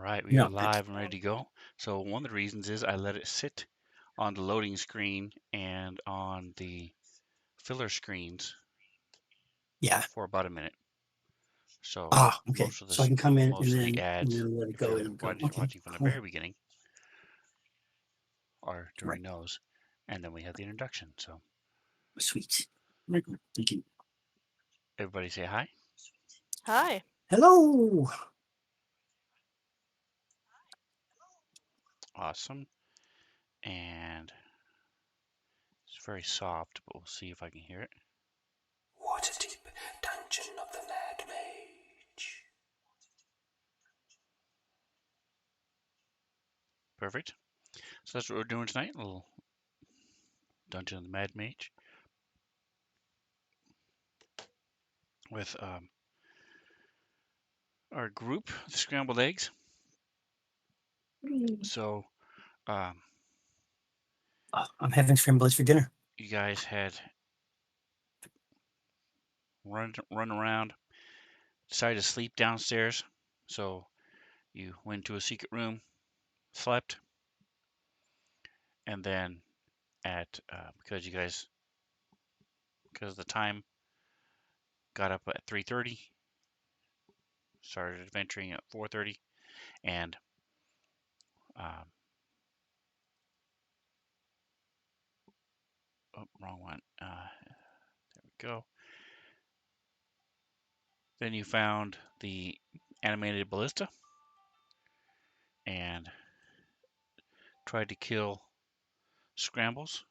right, we are Yeah, good. live and ready to go. So one of the reasons is I let it sit on the loading screen and on the filler screens Yeah. for about a minute. So Ah, okay. So I can come in most of the and ads, then let it if go you're and go. Okay, watching from the cool. very beginning, are Right. during those, and then we have the introduction. So Sweet. Very cool. Thank you. everybody say hi. Hi. Hello. Awesome. And it's very soft, but we'll see if I can hear it. Waterdeep Dungeon of the Mad Mage. Perfect. So that's what we're doing tonight. A little Dungeon of the Mad Mage with our group, the Scrambled Eggs. So um, I'm having scrambled eggs for dinner. you guys had run around, decided to sleep downstairs. So you went to a secret room, slept, and then at because the time got up at 3:30, started adventuring at 4:30, and um, oh, wrong one. There we go. Then you found the animated ballista and tried to kill scrambles,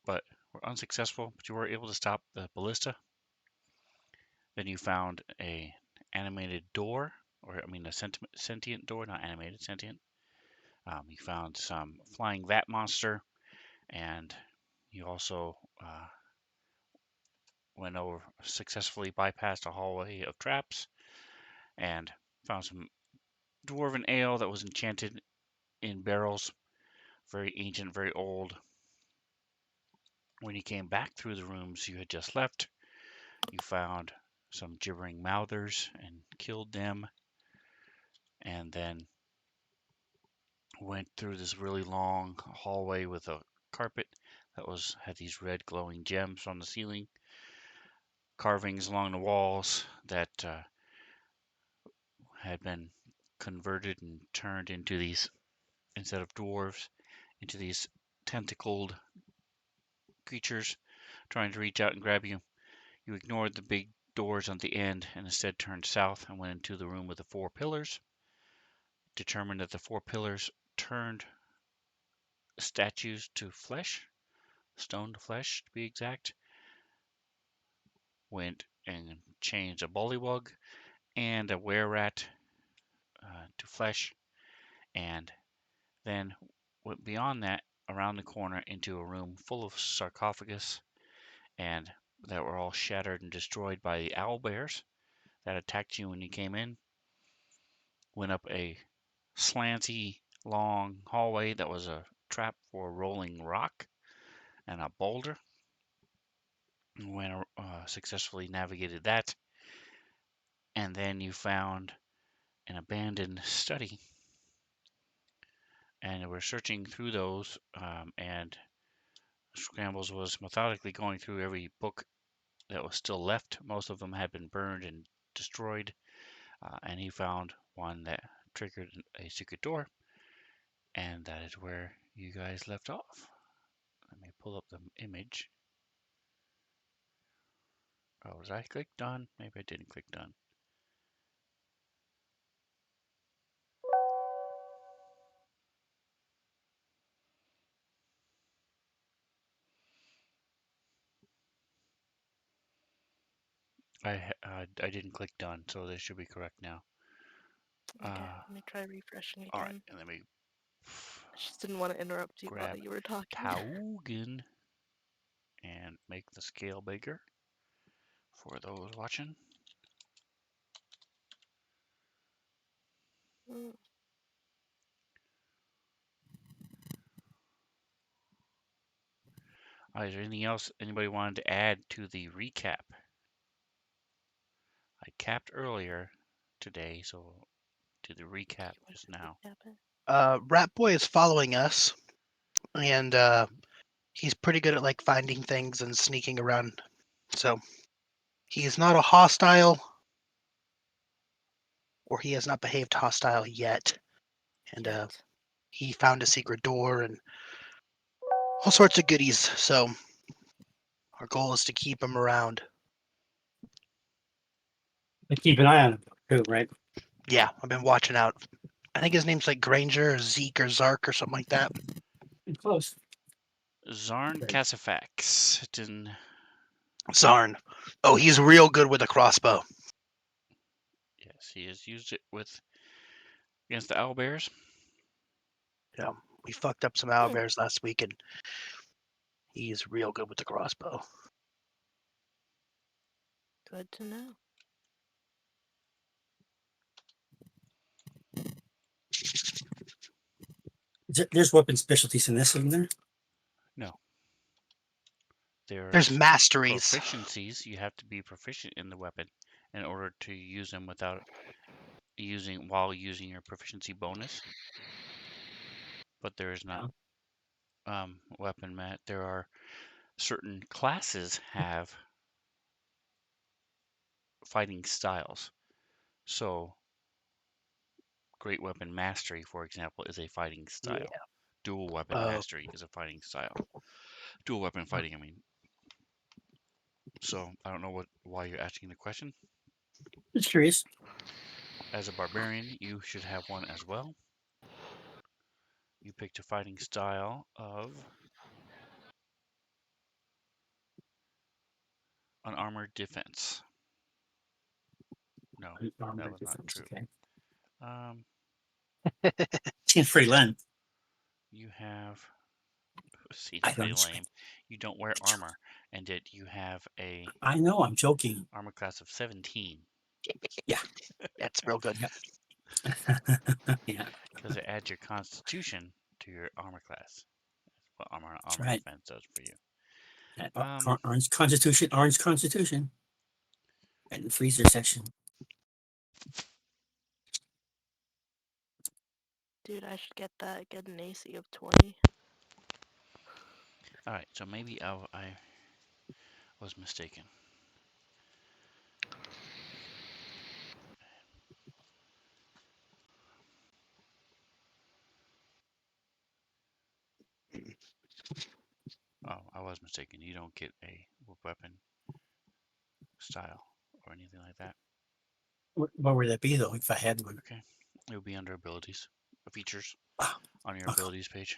but were unsuccessful. But you were able to stop the ballista. Then you found a animated door, or I mean a sentient door, not animated, sentient. You found some flying vat monster, and you also went over successfully bypassed a hallway of traps and found some dwarven ale that was enchanted in barrels, very ancient, very old. When you came back through the rooms you had just left, you found some gibbering mouthers and killed them, and then went through this really long hallway with a carpet that was had these red glowing gems on the ceiling, carvings along the walls that had been converted and turned into these, instead of dwarves, into these tentacled creatures trying to reach out and grab you. You ignored the big doors on the end and instead turned south and went into the room with the four pillars. Determined that the four pillars turned statues to flesh, stone to flesh to be exact. Went and changed a bullywug and a were-rat to flesh, and then went beyond that around the corner into a room full of sarcophagus and that were all shattered and destroyed by the owl bears that attacked you when you came in. Went up a slanty long hallway that was a trap for a rolling rock and a boulder. Went successfully navigated that, and then you found an abandoned study, and we're searching through those, and Scrambles was methodically going through every book that was still left. Most of them had been burned and destroyed, and he found one that triggered a secret door, and that is where you guys left off. Let me pull up the image. Oh, was I clicked done? Maybe I didn't click done. I didn't click done, so this should be correct now. Okay, let me try refreshing All right, again. and let me I just didn't want to interrupt you while grab you were talking. Taugen and make the scale bigger for those watching. Mm. Is there anything else anybody wanted to add to the recap? I capped earlier today, so to the recap What just did now. happen? Rat Boy is following us, and he's pretty good at like finding things and sneaking around. So he's not a hostile, or he has not behaved hostile yet. And Yet. he found a secret door and all sorts of goodies. So our goal is to keep him around. But keep an eye on him too, right? Yeah, I've been watching out. I think his name's like Granger or Zeke or Zark or something like that. Pretty close. Zarn Okay. Cassifax. Zarn. Oh, he's real good with a crossbow. Yes, he has used it with against the owlbears. Yeah, we fucked up some Hmm. owlbears last week, and he's real good with the crossbow. Good to know. There's weapon specialties in this, isn't there? No. There's There's masteries. proficiencies. You have to be proficient in the weapon in order to use them without while using your proficiency bonus. But there is not weapon mat. There are certain classes have fighting styles. So great weapon mastery, for example, is a fighting Yeah. style. Dual weapon mastery is a fighting style. Dual weapon fighting, I mean. So I don't know why you're asking the question. Just curious. As a barbarian, you should have one as well. You picked a fighting style of an armored defense. No, that was not true. Okay. Um, Seems pretty lame. you have seems I pretty don't. lame. You don't wear armor, and yet you have a I know. I'm joking. armor class of 17 Yeah. That's real good. Yeah. Yeah. because it adds your constitution to your armor class. That's what armor That's right. defense does for you. Orange Constitution. Orange Constitution. And the freezer section. Dude, I should get that. Get an AC of 20. All right, so maybe I was mistaken. Oh, I was mistaken. You don't get a weapon style or anything like that. What would that be though? If I had one. Okay, it would be under abilities, features Ah, on your okay. abilities page.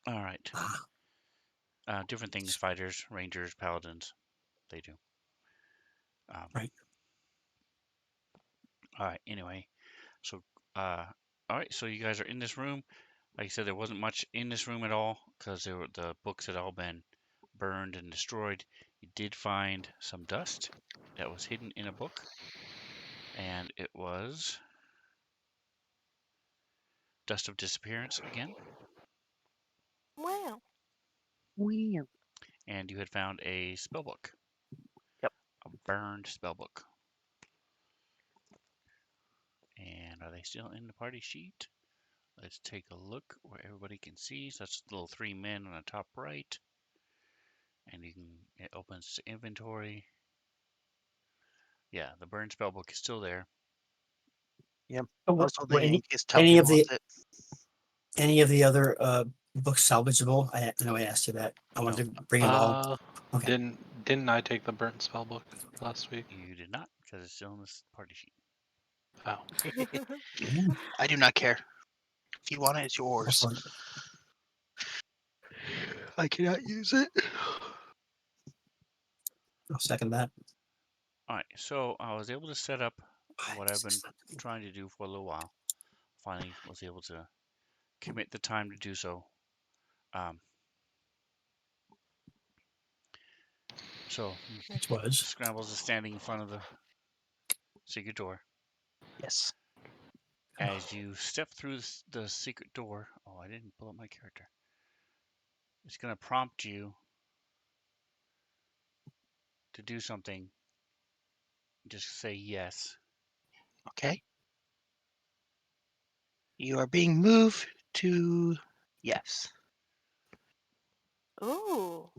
All right. Different things: fighters, rangers, paladins. They do. Right. All right. Anyway, so all right. So you guys are in this room. Like I said, there wasn't much in this room at all because the books had all been burned and destroyed. You did find some dust that was hidden in a book, and it was dust of disappearance again. Wow. Weird. And you had found a spell book, Yep. a burned spell book. And are they still in the party sheet? Let's take a look where everybody can see. So that's the little 3 men on the top right. And it opens to inventory. Yeah, the burned spell book is still there. Yep. Were Also, the in case any Talkin of the wants it. any of the other books salvageable? I know I asked you that. I wanted to bring them all. Okay. Didn't I take the burnt spell book last week? You did not, because it's still in this party sheet. Oh. Yeah. I do not care. If you want it, it's Go yours. for it. I cannot use it. I'll second that. All right, so I was able to set up what I've been trying to do for a little while. Finally was able to commit the time to do so. So Which was Scrambles is standing in front of the secret door. Yes. As you step through the secret door, oh, I didn't pull up my character. It's going to prompt you to do something just say yes. Okay. You are being moved to yes. Ooh.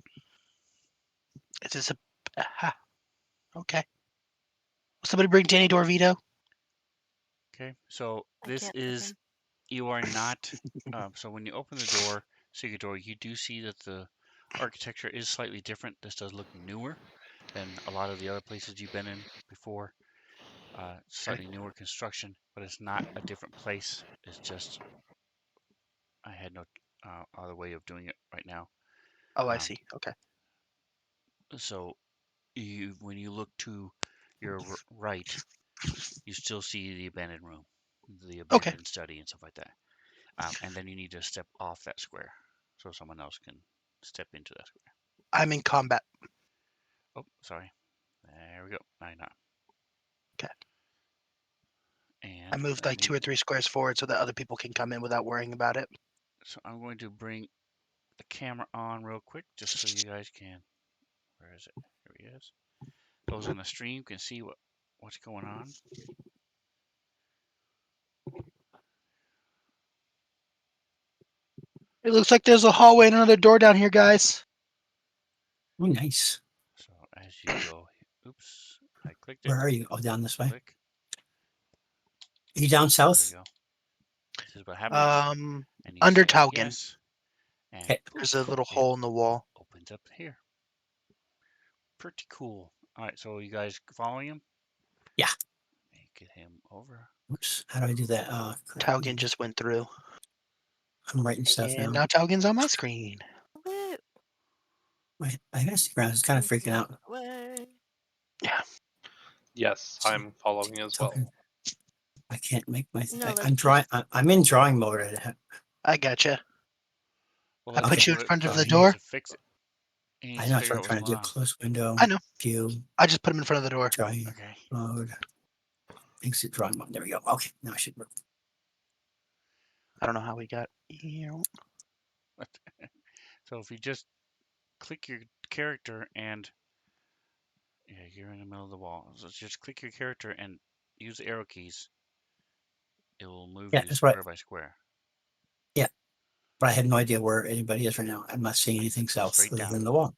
Is this a aha? Okay. Will somebody bring Danny Dorvito? Okay, so I this can't with is him. you are not. So when you open the door, secret door, you do see that the architecture is slightly different. This does look newer than a lot of the other places you've been in before. Slightly newer construction, but it's not a different place. It's just I had no other way of doing it right now. Oh, I Um, see. Okay. so when you look to your right, you still see the abandoned room, the Okay. abandoned study, and stuff like that. And then you need to step off that square so someone else can step into that square. I'm in combat. Oh, sorry. There we go. Now you're not. Okay. I And moved let like 2 or me. 3 squares forward so that other people can come in without worrying about it. So I'm going to bring the camera on real quick just so you guys can. Where is it? Here he is. Those on the stream can see what's going on. It looks like there's a hallway and another door down here, guys. Oh, nice. So as you go, oops, I clicked it. Where are you? Oh, down this way. Click. Are you down There we south? go. This is what happens. And you Under say Taugen. yes, and Okay. There's a poof, little it hole in the wall. opens up here. Pretty cool. All right, so you guys following him? Yeah. Let me get him over. Oops. How do I do that? Taugen just went through. I'm writing stuff And now. now Taugen's on my screen. Woo. My Instagram is kind of freaking out. Away. Yes, I'm following as well. Okay. I can't make my. No, like I'm drawing. I'm in drawing mode. I gotcha. Well, I that's put Okay. you in what front of the he needs door. to fix it. He needs I to know that's figure what out I'm what's trying to going do. on. Close window. I know. View. I just put him in front of the door. Drawing Okay. mode. Exit drawing mode. There we go. Okay. Now I should work. I don't know how we got here. So if you just click your character and yeah, you're in the middle of the wall. So just click your character and use the arrow keys. It will move Yeah, you that's right. square by square. Yeah. But I have no idea where anybody is right now. I'm not seeing anything south Straight other down. than the wall.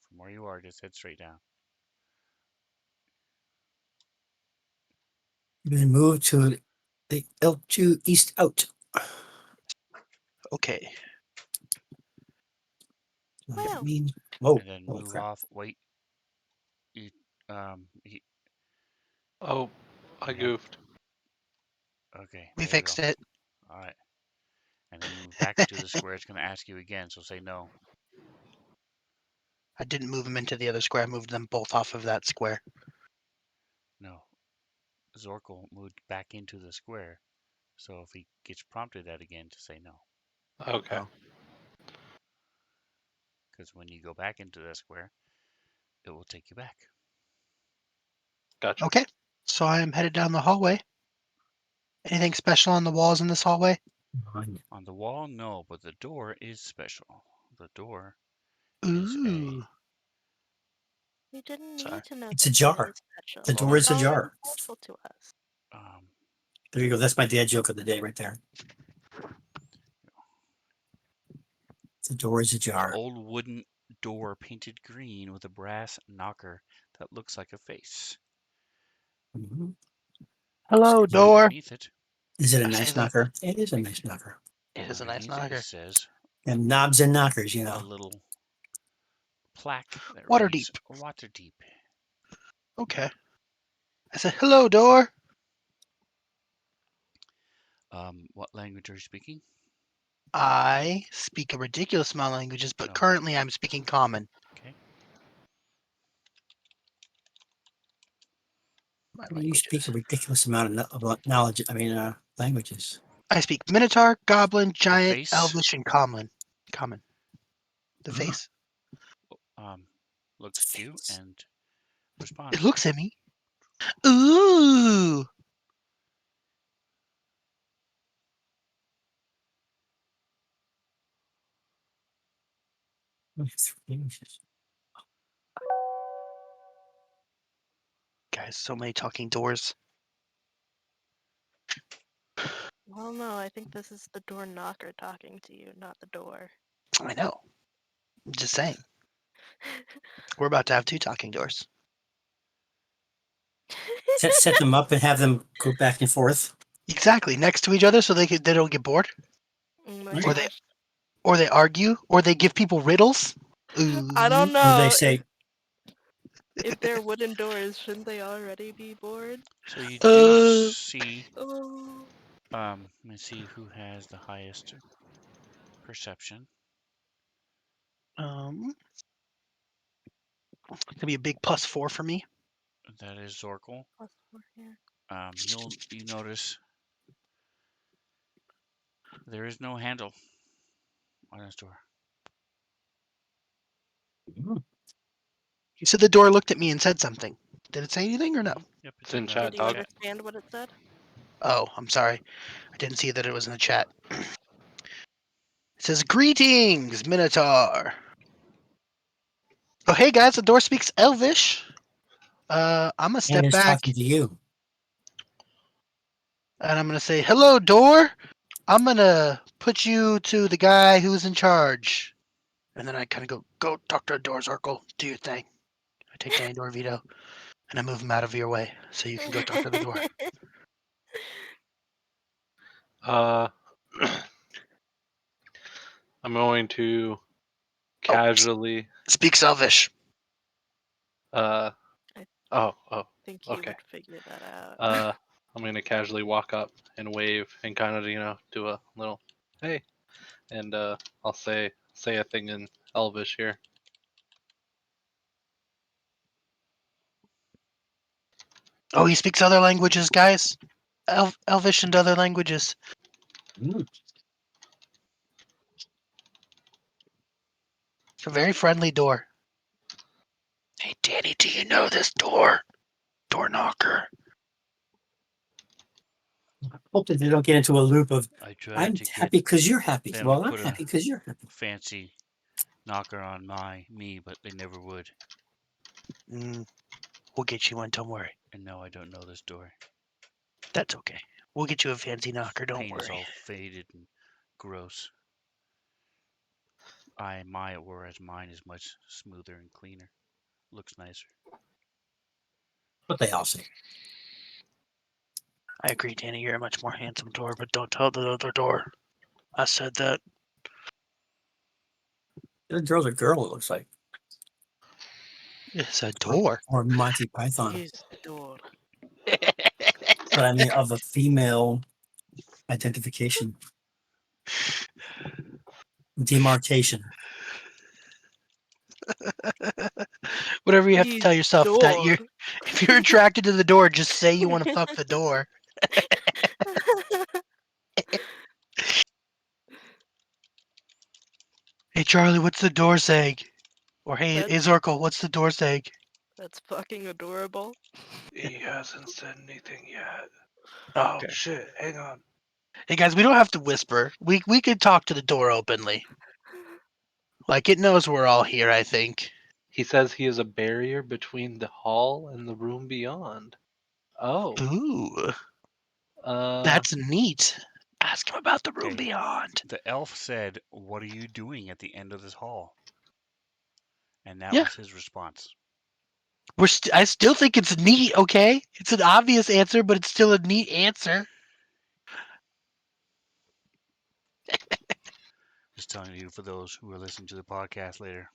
From where you are, just head straight down. Then move to the L2 east out. Okay. Wow. Whoa. And then Holy move crap. off. Wait. You, Oh, I yeah. goofed. Okay, We there you go. fixed it. All right. And then you move back into the square. It's going to ask you again, so say no. I didn't move them into the other square. I moved them both off of that square. No. Zorkel moved back into the square. So if he gets prompted that again, to say no. Okay. Oh. Because when you go back into that square, it will take you back. Gotcha. Okay. So I am headed down the hallway. Anything special on the walls in this hallway? On the wall, no, but the door is special. The door is Ooh. You didn't Sorry. need to know It's the a door jar. is special. The door Well, is It's a already jar. special to us. um, There you go. That's my dad joke of the day right there. The door is a it's an jar. old wooden door painted green with a brass knocker that looks like a face. Mhm. Hello, And door. underneath it, Is it a I say nice that knocker? It is a nice knocker. it is a nice underneath it, it knocker. says And knobs and knockers, you a know. little plaque that Water reads deep. "Water Deep." Okay. I said, hello, door. What language are you speaking? I speak a ridiculous amount of languages, but No. currently I'm speaking common. Okay. My You speak a languages. ridiculous amount of knowledge. Languages. I speak Minotaur, Goblin, The Giant, face Elvish, and Common. Common. The Huh. face. looks at you Face. and It responds. looks at me. Ooh. guys. So many talking doors. Well, no, I think this is the door knocker talking to you, not the door. I know. I'm just saying. We're about to have 2 talking doors. Set them up and have them go back and forth. Exactly, next to each other so they don't get bored. My Or they gosh. or they argue, or they give people riddles. Ooh. I don't Or they know. say, If they're wooden doors, shouldn't they already be bored? So you do Uh, see, Oh. let's see who has the highest perception. It's gonna be a big +4 for me. That is Zorkel. Plus 4 here. You notice there is no handle on this door. You said the door looked at me and said something. Did it say anything or no? Yep, It's in that chat, Did you dog. understand what it said? Oh, I'm sorry. I didn't see that it was in the chat. It says, "Greetings, Minotaur." Oh, hey guys, the door speaks Elvish. I'm gonna and step it's back talking to you. and I'm gonna say, "Hello, door. I'm gonna put you to the guy who's in charge." And then I kind of go talk to the door, Zorkel. Do your thing. I take Danny Dorvito and I move him out of your way so you can go talk to the door. Uh, I'm going to Oh, casually. speaks Elvish. Uh. I Oh. think he Okay. would figure that out. I'm gonna casually walk up and wave and kind of do a little hey, and I'll say a thing in Elvish here. Oh, he speaks other languages, guys. Elvish and other languages. It's a very friendly door. Hey, Danny, do you know this door? Door knocker. Hope that they don't get into a loop of, I tried I'm to get happy because you're happy. them to Well, I'm put a happy because you're happy. fancy knocker on me, but they never would. We'll get you one, don't worry. And no, I don't know this door. That's okay. We'll get you a fancy knocker, don't Paint is worry. all faded and gross. Whereas mine is much smoother and cleaner. Looks nicer. What they all say. I agree, Danny, you're a much more handsome door, but don't tell the other door. I said that. The girl's a girl, it looks like. It's a door. Or Monty Python. His door. But I mean, of a female identification. Demarcation. Whatever you have to His tell yourself that door. if you're attracted to the door, just say you want to fuck the door. Hey Charlie, what's the door saying? Or hey That's- Zorko, what's the door saying? That's fucking adorable. He hasn't said anything yet. Oh Okay. shit, hang on. Hey guys, we don't have to whisper. We could talk to the door openly. Like it knows we're all here, I think. He says he is a barrier between the hall and the room beyond. Oh. Ooh, Uh. that's neat. Ask him about the room Okay. beyond. The elf said, "What are you doing at the end of this hall?" And that Yeah. was his response. I still think it's neat, okay? It's an obvious answer, but it's still a neat answer. Just telling you for those who are listening to the podcast later.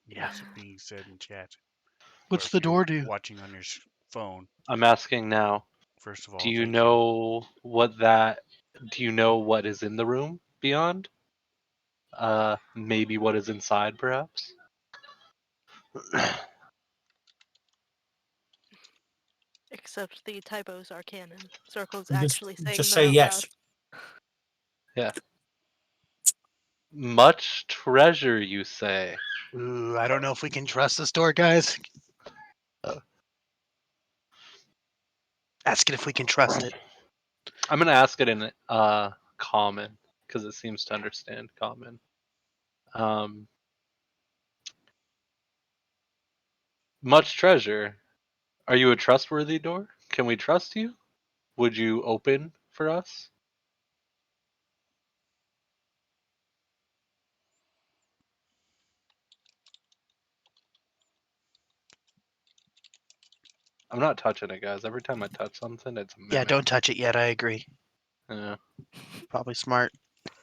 Yeah. What's being said in chat. What's Or if the you're door do? watching on your phone, I'm asking now. first of all, Do you thank know what that? Do you know what is in the room beyond? Maybe what is inside, perhaps. Except the typos are canon. Circle's Just, actually saying just them say out yes. Yeah. Much treasure, you say? Ooh, I don't know if we can trust this door, guys. Ask it if we can trust it. I'm gonna ask it in common because it seems to understand common. Much treasure. Are you a trustworthy door? Can we trust you? Would you open for us? I'm not touching it, guys. Every time I touch something, it's a mimic. Yeah, don't touch it yet. I agree. Yeah. Probably smart.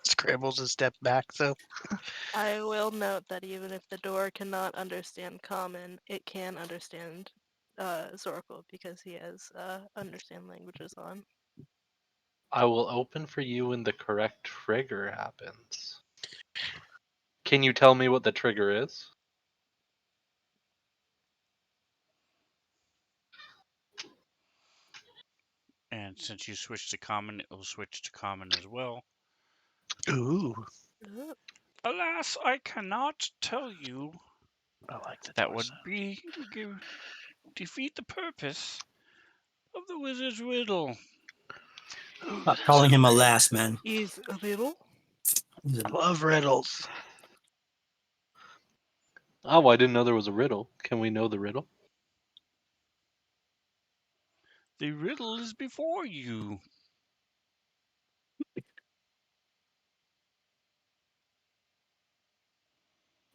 Scrambles a step back, so. I will note that even if the door cannot understand common, it can understand Zorkel because he has understand languages on. I will open for you when the correct trigger happens. Can you tell me what the trigger is? And since you switched to common, it will switch to common as well. Ooh. Ooh. Alas, I cannot tell you. I like the That door would sound. defeat the purpose of the wizard's riddle. Ooh, Stop that's calling so him a great. lass, man. Is a riddle? He's I a- love riddles. Oh, I didn't know there was a riddle. Can we know the riddle? The riddle is before you.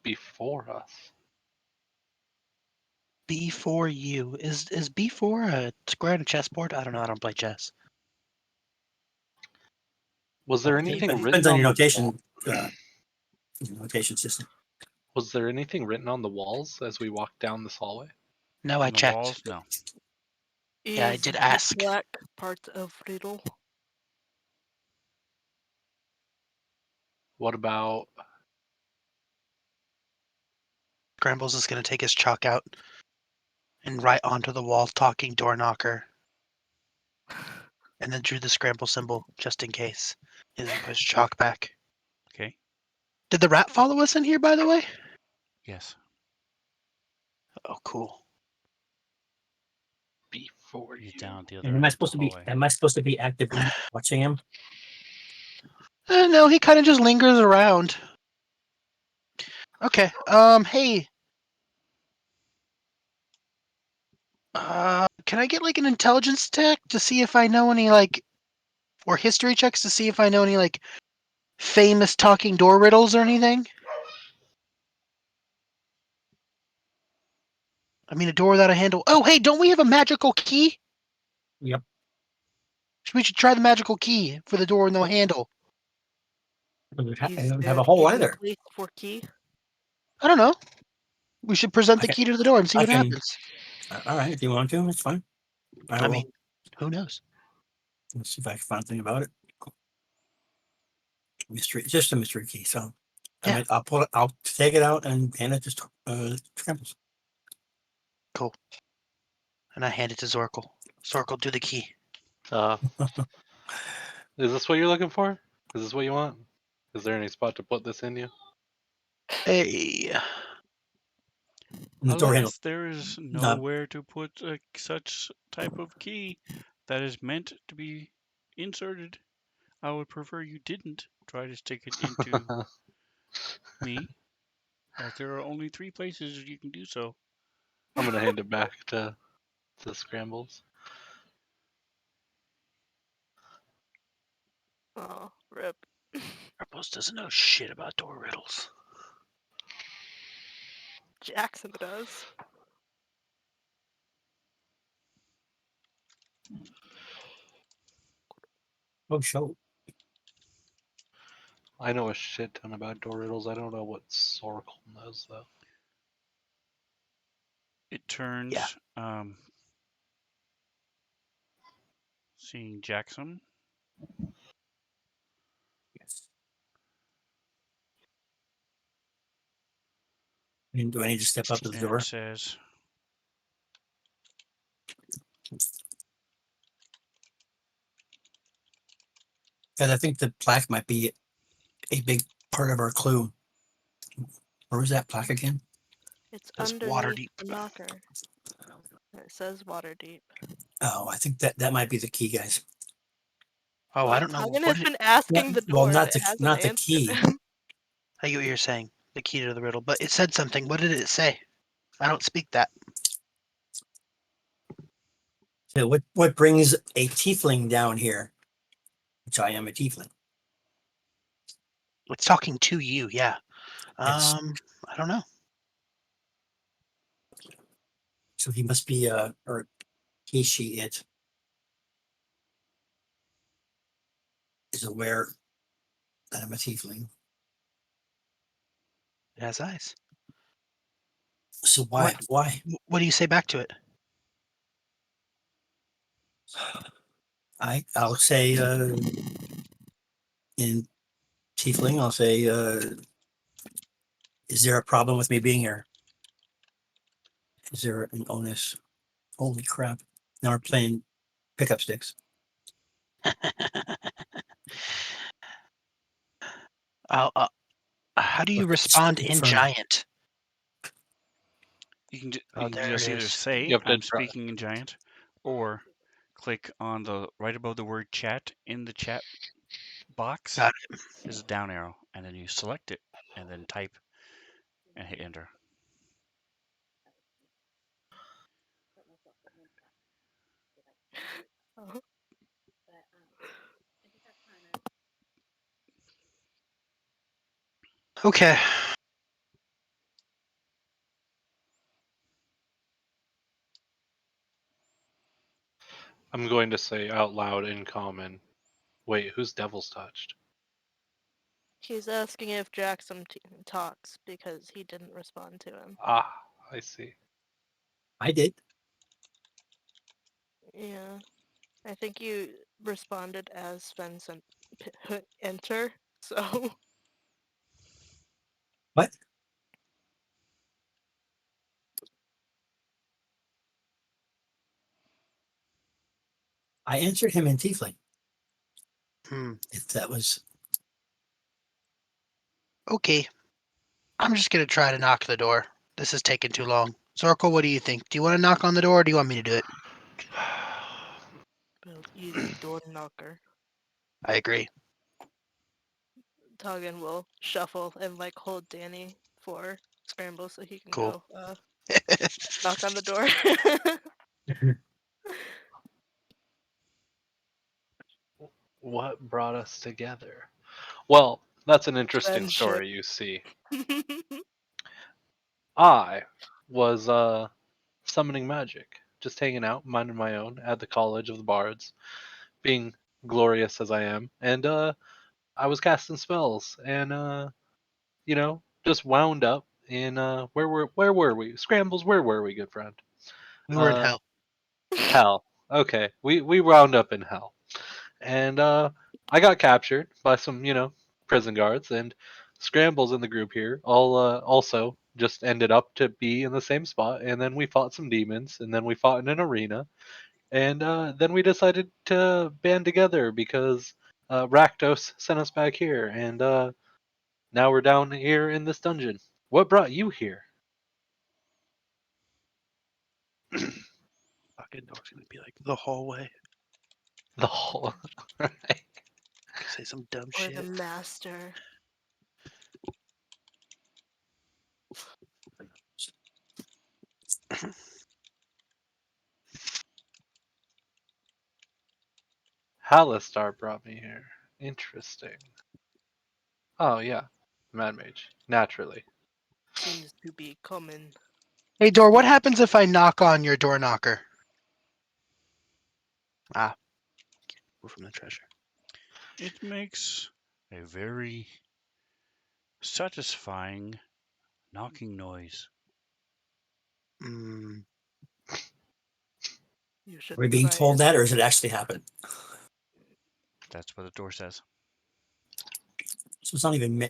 Before us. B4U. Is B4 a square on a chessboard? I don't know. I don't play chess. Was there it anything depends written on on your the wall? notation system. Was there anything written on the walls as we walked down this hallway? No, I On the checked. walls? No. Yeah, I Is did the ask. black part of riddle? What about Scrambles is going to take his chalk out and write onto the wall talking door knocker. And then drew the scramble symbol just in case. And then put his chalk back. Okay. Did the rat follow us in here, by the way? Yes. Oh, cool. before He's you? down the And other am I end of supposed the to be? hallway. Am I supposed to be actively watching him? No, he kind of just lingers around. Okay. Hey. Can I get like an intelligence check to see if I know any or history checks to see if I know any famous talking door riddles or anything? I mean, a door without a handle. Oh, hey, don't we have a magical key? Yep. We should try the magical key for the door with no handle. I Is don't have there a hole even either. a place for key? I don't know. We should present I the can- key to the door and see I what can- happens. All right, if you want to, it's fine. I I will. mean, who knows? Let's see if I can find something about it. Mystery, just a mystery key. So, Yeah. I'll pull it. I'll take it out and hand it to Scrambles. Cool. And I hand it to Zorkel. Zorkel, do the key. Is this what you're looking for? Is this what you want? Is there any spot to put this in you? Hey. And the door handle. Alas, there is No, nowhere to put such type of key that is meant to be inserted. I would prefer you didn't try to stick it into me, as there are only 3 places you can do so. I'm gonna hand it back to Scrambles. Oh, rip. Scrambles doesn't know shit about door riddles. Jackson does. oh, show. I know a shit ton about door riddles. I don't know what Sorkle knows though. It turns, Yeah. seeing Jackson. Yes. And do I need to step up to the And door? it says, Because I think the plaque might be a big part of our clue. Where is that plaque again? It's Says underneath Waterdeep. the knocker. It says water deep. Oh, I think that might be the key, guys. Oh, I don't know. Hagen What has did, been asking the Well, door and it hasn't not the answered key. him. I get what you're saying. The key to the riddle. But it said something. What did it say? I don't speak that. So what brings a tiefling down here? Which I am a tiefling. It's talking to you, yeah. Yes. I don't know. So he must be or he, she, it is aware that I'm a tiefling. It has eyes. So why? What do you say back to it? I'll say in tiefling, I'll say, is there a problem with me being here? Is there an onus? Holy crap. Now we're playing pickup sticks. How do you Look, respond in infernal. giant? You can Oh, you can there it just either is. say You have to I'm speaking in giant, or click on the right above the word chat in the chat box. Got it. There's a down arrow, and then you select it, and then type and hit enter. Uh-huh. Okay. I'm going to say out loud in common. Wait, who's Devil's Touched? He's asking if Jackson talks because he didn't respond to him. Ah, I see. I did. Yeah. I think you responded as Svenzone enter, so What? I answered him in tiefling. Hmm. If that was Okay. I'm just gonna try to knock the door. This is taking too long. Zorko, what do you think? Do you want to knock on the door, or do you want me to do it? we'll use door knocker. I agree. Toggin will shuffle and like hold Danny for Scramble so he can Cool. go knock on the door. What brought us together? Well, that's an interesting Friendship. story, you see. I was summoning magic, just hanging out, minding my own at the College of the Bards, being glorious as I am, and I was casting spells and just wound up in where were we? Scrambles, where were we, good friend? We were in Uh hell. hell. Okay. We wound up in hell. And I got captured by some, prison guards, and Scrambles in the group here all also just ended up to be in the same spot, and then we fought some demons, and then we fought in an arena, and then we decided to band together because Rakdos sent us back here, and now we're down here in this dungeon. What brought you here? Fucking door's gonna be like the hallway. The whole. Right. Say some dumb Or the shit. master. Halistar brought me here. Interesting. Oh yeah, Mad Mage. Naturally. Seems to be common. Hey, door. What happens if I knock on your door knocker? Ah, move from the treasure. It makes a very satisfying knocking noise. Mm, You are should we being try told it. that, or has it actually happened? That's what the door says. So it's not even.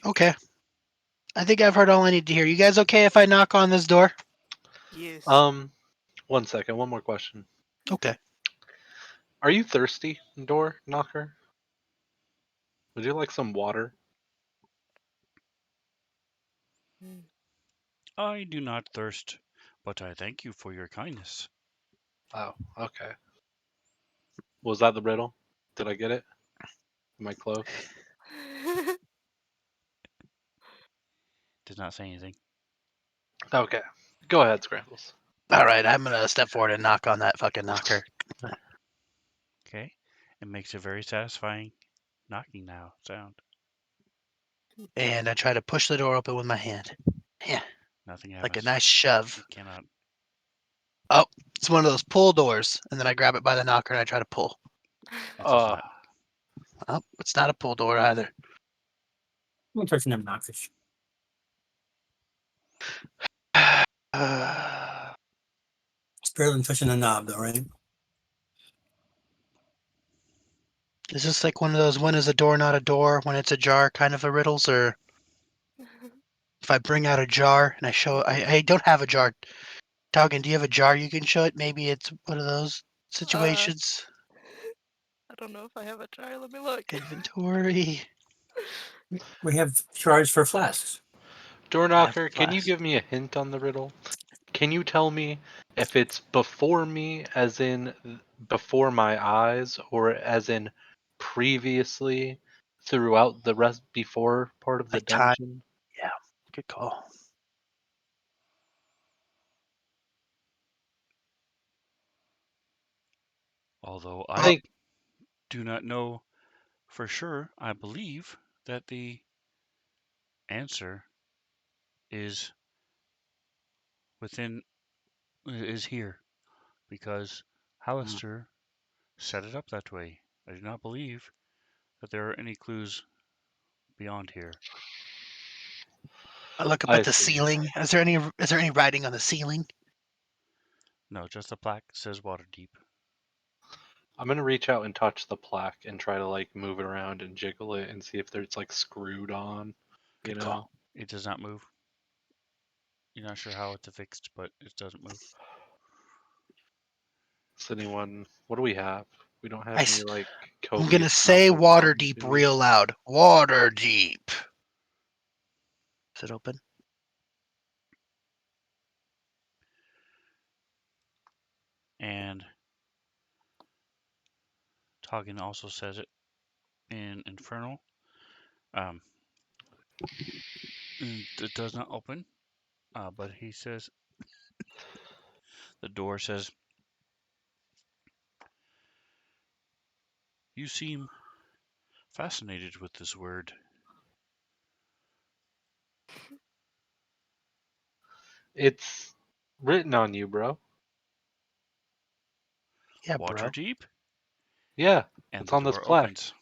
okay. I think I've heard all I need to hear. You guys okay if I knock on this door? Yes. Um, 1 second. One more question. Okay. Are you thirsty, door knocker? Would you like some water? Mm. I do not thirst, but I thank you for your kindness. Oh, okay. Was that the riddle? Did I get it? Am I close? Did not say anything. Okay. Go ahead, Scrambles. All right, I'm gonna step forward and knock on that fucking knocker. Okay. It makes a very satisfying knocking now sound. And I try to push the door open with my hand. Yeah, Nothing like a happens. nice shove. You cannot. Oh, it's one of those pull doors. And then I grab it by the knocker and I try to pull. It does Uh, not. Oh, it's not a pull door either. I'm touching them knockfish. It's better than touching a knob, though, right? Is this like one of those when is a door not a door, when it's ajar kind of a riddles? Or if I bring out a jar and I don't have a jar. Doggin, do you have a jar you can show it? Maybe it's one of those situations. I don't know if I have a jar. Let me look. Inventory. We have jars for flasks. door I have knocker, can you glass. give me a hint on the riddle? Can you tell me if it's before me, as in before my eyes, or as in previously throughout the rest before part of the Like time. dungeon? Yeah, good call. Although I I think do not know for sure, I believe that the answer is within is here because Hallister set it up that way. I do not believe that there are any clues beyond here. I look up I at the see. ceiling. Is there any writing on the ceiling? No, just a plaque that says water deep. I'm gonna reach out and touch the plaque and try to like move it around and jiggle it and see if there's like screwed on. You Good know, call. It does not move. You're not sure how it's affixed, but it doesn't move. does anyone? What do we have? We don't have I, any like am copious gonna say magical water items, deep do we? real loud. Water deep. Is it open? And Toggin also says it in Infernal. Um, it does not open, but he says the door says, "You seem fascinated with this word. It's written on you, bro. Yeah, Water bro. deep?" Yeah, And it's the on this door plaque. opens.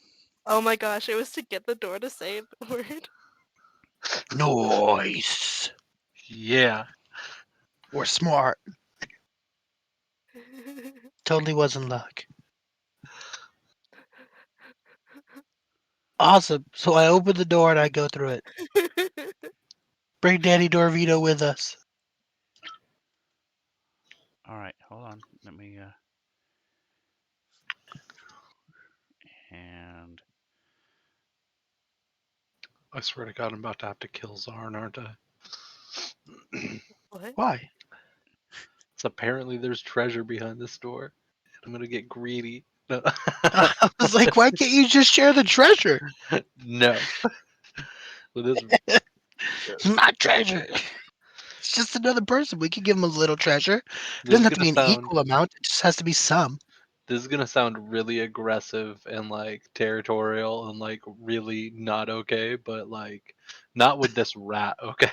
Oh my gosh, it was to get the door to say the word. Noise. Yeah. We're smart. Totally wasn't luck. Awesome. So I open the door and I go through it. Bring Danny Dorvito with us. All right, hold on. Let me and I swear to God, I'm about to have to kill Zarn, aren't I? What? Why? So apparently there's treasure behind this door. I'm gonna get greedy. No. I was like, why can't you just share the treasure? No. With this, It's my treasure. It's just another person. We can give him a little treasure. It this doesn't is have to gonna be an sound equal amount. It just has to be some. this is gonna sound really aggressive and like territorial and like really not okay, but like not with this rat, okay?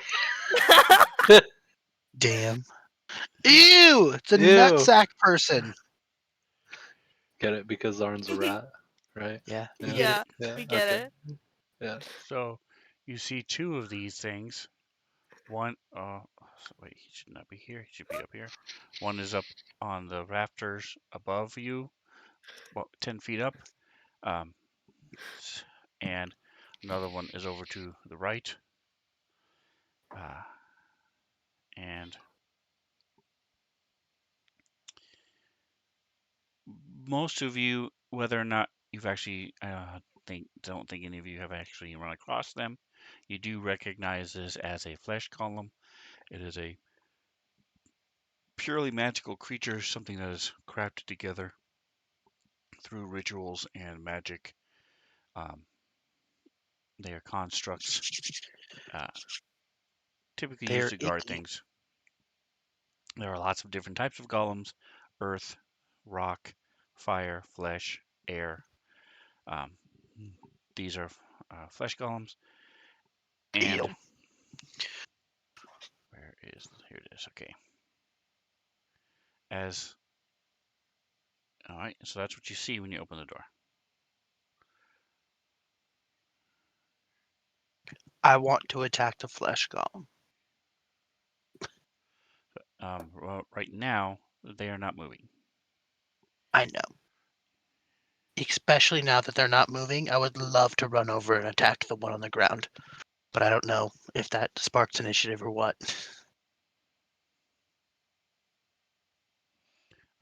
Damn. Ew! It's a Ew. nutsack person. Get it because Zarn's a rat, right? Yeah, you Yeah. get it. Yeah, Yeah. we get Okay. it. Yeah. so you see two of these things. One, wait, he should not be here. He should be up here. One is up on the rafters above you, about 10 feet up. Um, and another one is over to the right. Uh, and most of you, whether or not you've actually, don't think any of you have actually run across them, you do recognize this as a flesh column. It is a purely magical creature, something that is crafted together through rituals and magic. Um, they are constructs, uh, typically used They're to guard icky. things. There are lots of different types of golems: earth, rock, fire, flesh, air. Um, these are flesh golems. And Deal. where is here it is? Okay. As all right, so that's what you see when you open the door. I want to attack the flesh golem. Well, right now they are not moving. I know. Especially now that they're not moving, I would love to run over and attack the one on the ground. But I don't know if that sparks initiative or what.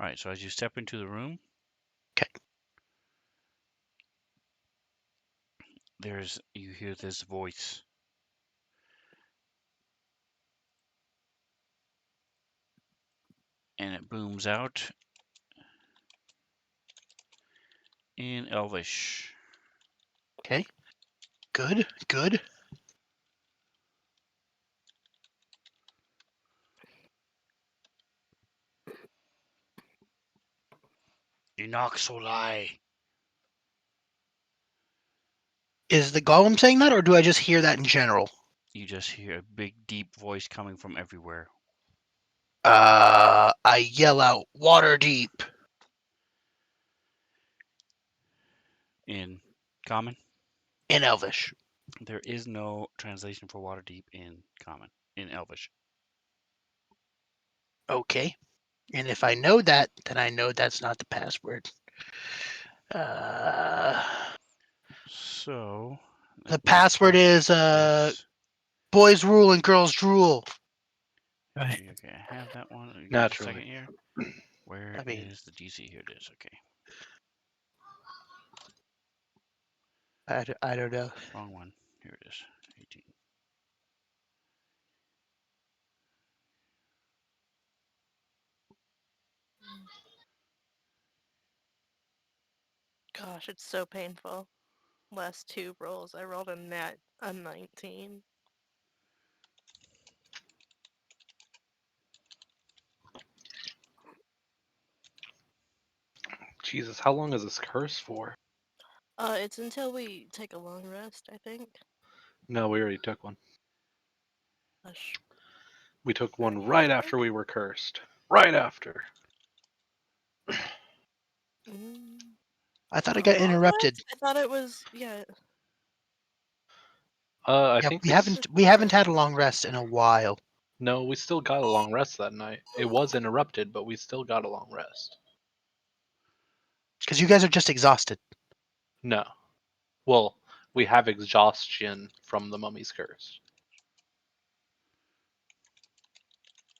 All right, so as you step into the room, 'Kay. you hear this voice. And it booms out in Elvish. Okay. Good. Good. Enoch Solai. Is the golem saying that, or do I just hear that in general? You just hear a big, deep voice coming from everywhere. I yell out, "Water deep!" In Common, in Elvish. there is no translation for Waterdeep in Common, in Elvish. Okay. And if I know that, then I know that's not the password. So The let me password post is this. boys rule and girls drool. Right. Okay, I have that one. Give me just a Naturally. second here. Where I mean- is the DC? Here it is. Okay, I don't know. wrong one. Here it is. 18. Gosh, it's so painful. Last two rolls, I rolled a 19. Jesus, how long is this curse for? It's until we take a long rest, I think. No, we already took one. Gosh. We took one Already right had after we were cursed. Right after. Mm. I thought I A got long interrupted. rest? I thought it was, yeah. I Yeah, think we haven't had a long rest in a while. No, we still got a long rest that night. It was interrupted, but we still got a long rest. Because you guys are just exhausted. No. Well, we have exhaustion from the mummy's curse.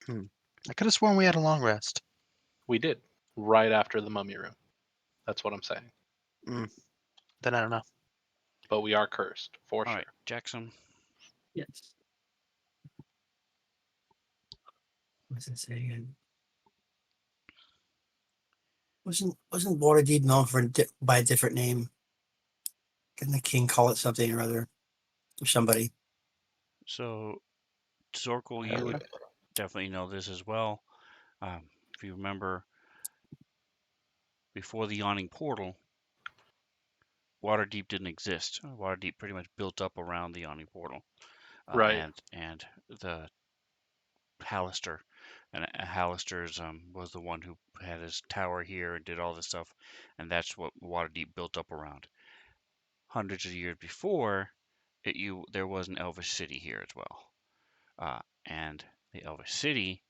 I could have sworn we had a long rest. We did. Right after the mummy room. That's what I'm saying. Then I don't know. But we are cursed, for All sure. right, Jackson. Yes. What's it say again? Wasn't Waterdeep known for by a different name? Didn't the king call it something or other? Or somebody? So, Zorkel, you would definitely know this as well. If you remember, before the yawning portal, Waterdeep didn't exist. Waterdeep pretty much built up around the yawning portal, Right. and the Hallister, and Hallister's was the one who had his tower here and did all this stuff, and that's what Waterdeep built up around. Hundreds of years before, there was an Elvish city here as well, and the Elvish city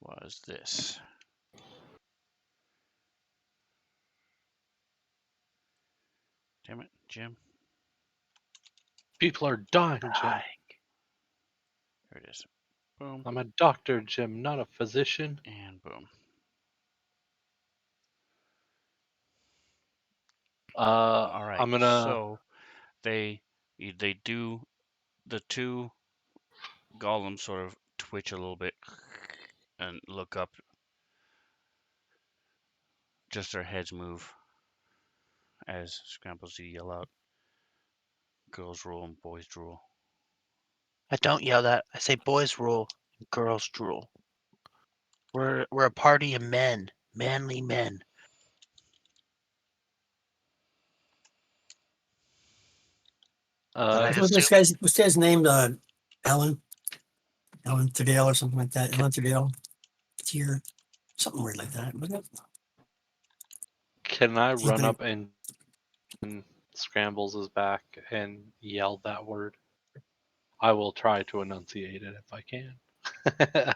was this. Damn it, Jim. People are dying, Jim. There it is. Boom I'm a doctor, Jim, not a physician. and boom. All right, I'm gonna. so they do the two golems sort of twitch a little bit and look up. Just their heads move as Scrambles you yell out, "Girls rule and boys drool." I don't yell that. I say boys rule, girls drool. We're a party of men, manly men. But I So assume this guy's named Ellen Tadale or something like that. Ellen Tadale, Tier, something weird like that. Wasn't it? Can I He's run been up and Scrambles is back and yell that word? I will try to enunciate it if I can.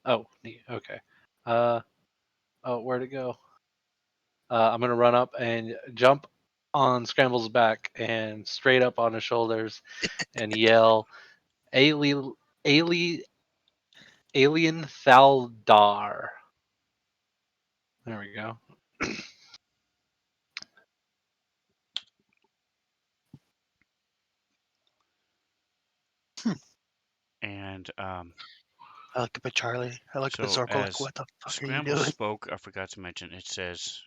Oh, neat. Okay. Uh, oh, where'd it go? I'm gonna run up and jump on Scramble's back and straight up on his shoulders and yell, "Ali, Ali, Alien Thaldar." There we go. And I look up at Charlie. I look up at so Zorko like, as what the fuck are you Scramble doing? spoke, I forgot to mention, it says,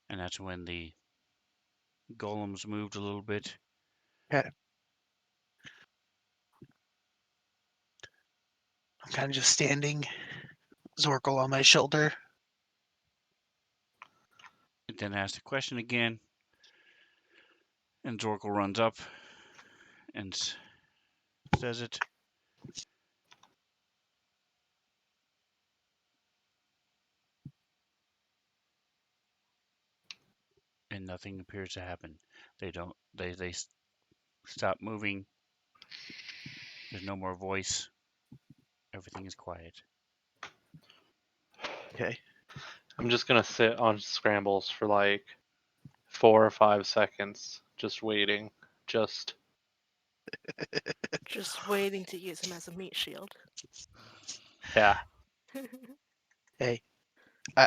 and that's when the golems moved a little bit. Yeah. I'm kind of just standing, Zorko on my shoulder. It then asked the question again, and Zorkel runs up and says it. And nothing appears to happen. They don't. They stop moving. There's no more voice. Everything is quiet. Okay. I'm just gonna sit on Scrambles for like 4 or 5 seconds, just waiting. Just Just waiting to use him as a meat shield. yeah. Hey,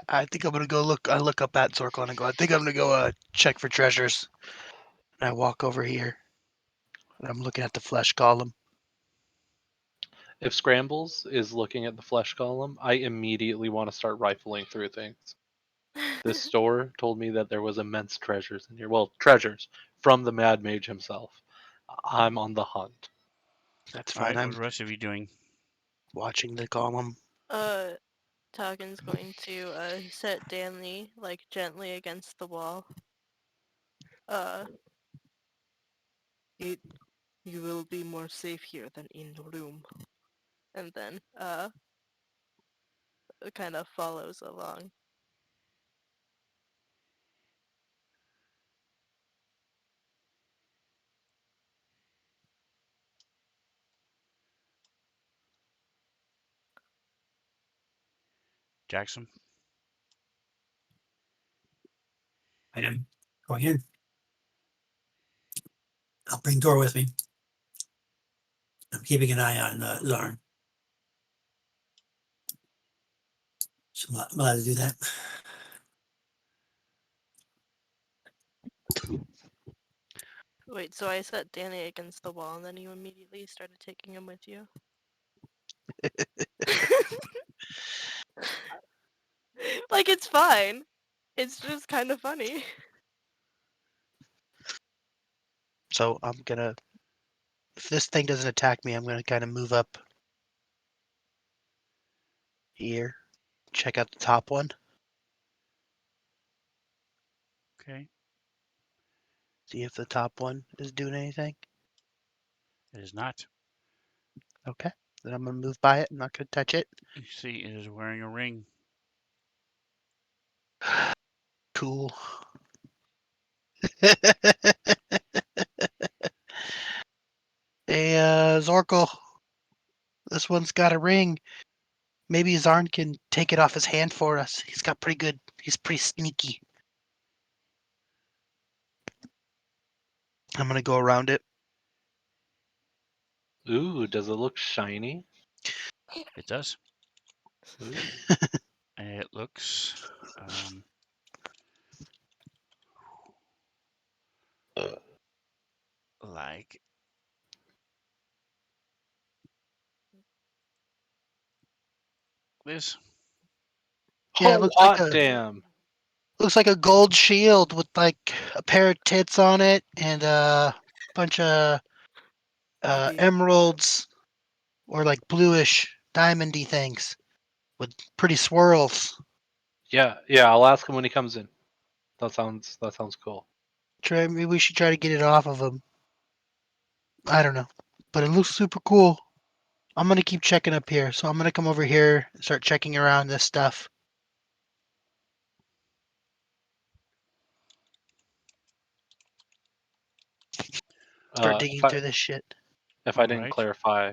I think I'm gonna go look. I look up at Zorko and I go, I think I'm gonna go check for treasures. And I walk over here and I'm looking at the flesh column. If Scrambles is looking at the flesh column, I immediately want to start rifling through things. This store told me that there was immense treasures in here. Well, treasures from the Mad Mage himself. I'm on the hunt. That's All fine. right, what are I'm the rest of you doing? watching the column. Toggins going to set Danley like gently against the wall. Uh, it you will be more safe here than in the room. And then it kind of follows along. Jackson? I am going in. I'll bring Dor with me. I'm keeping an eye on Larn. So I'm allowed to do that. Wait, so I set Danny against the wall and then you immediately started taking him with you? Like, it's fine. It's just kind of funny. So I'm gonna. If this thing doesn't attack me, I'm gonna kind of move up here. Check out the top one. Okay. See if the top one is doing anything. It is not. Okay. Then I'm gonna move by it. I'm not gonna touch it. You see, it is wearing a ring. Cool. Hey, Zorko, this one's got a ring. Maybe Zarn can take it off his hand for us. He's pretty sneaky. I'm gonna go around it. Ooh, does it look shiny? It does. Ooh. It looks like this. Yeah, it Oh, hot damn! looks like a gold shield with like a pair of tits on it and a bunch of Bobby. emeralds or like bluish diamondy things with pretty swirls. Yeah, I'll ask him when he comes in. That sounds cool. Maybe we should try to get it off of him. I don't know, but it looks super cool. I'm gonna keep checking up here, so I'm gonna come over here and start checking around this stuff. Start digging through this shit. If I All didn't right. clarify,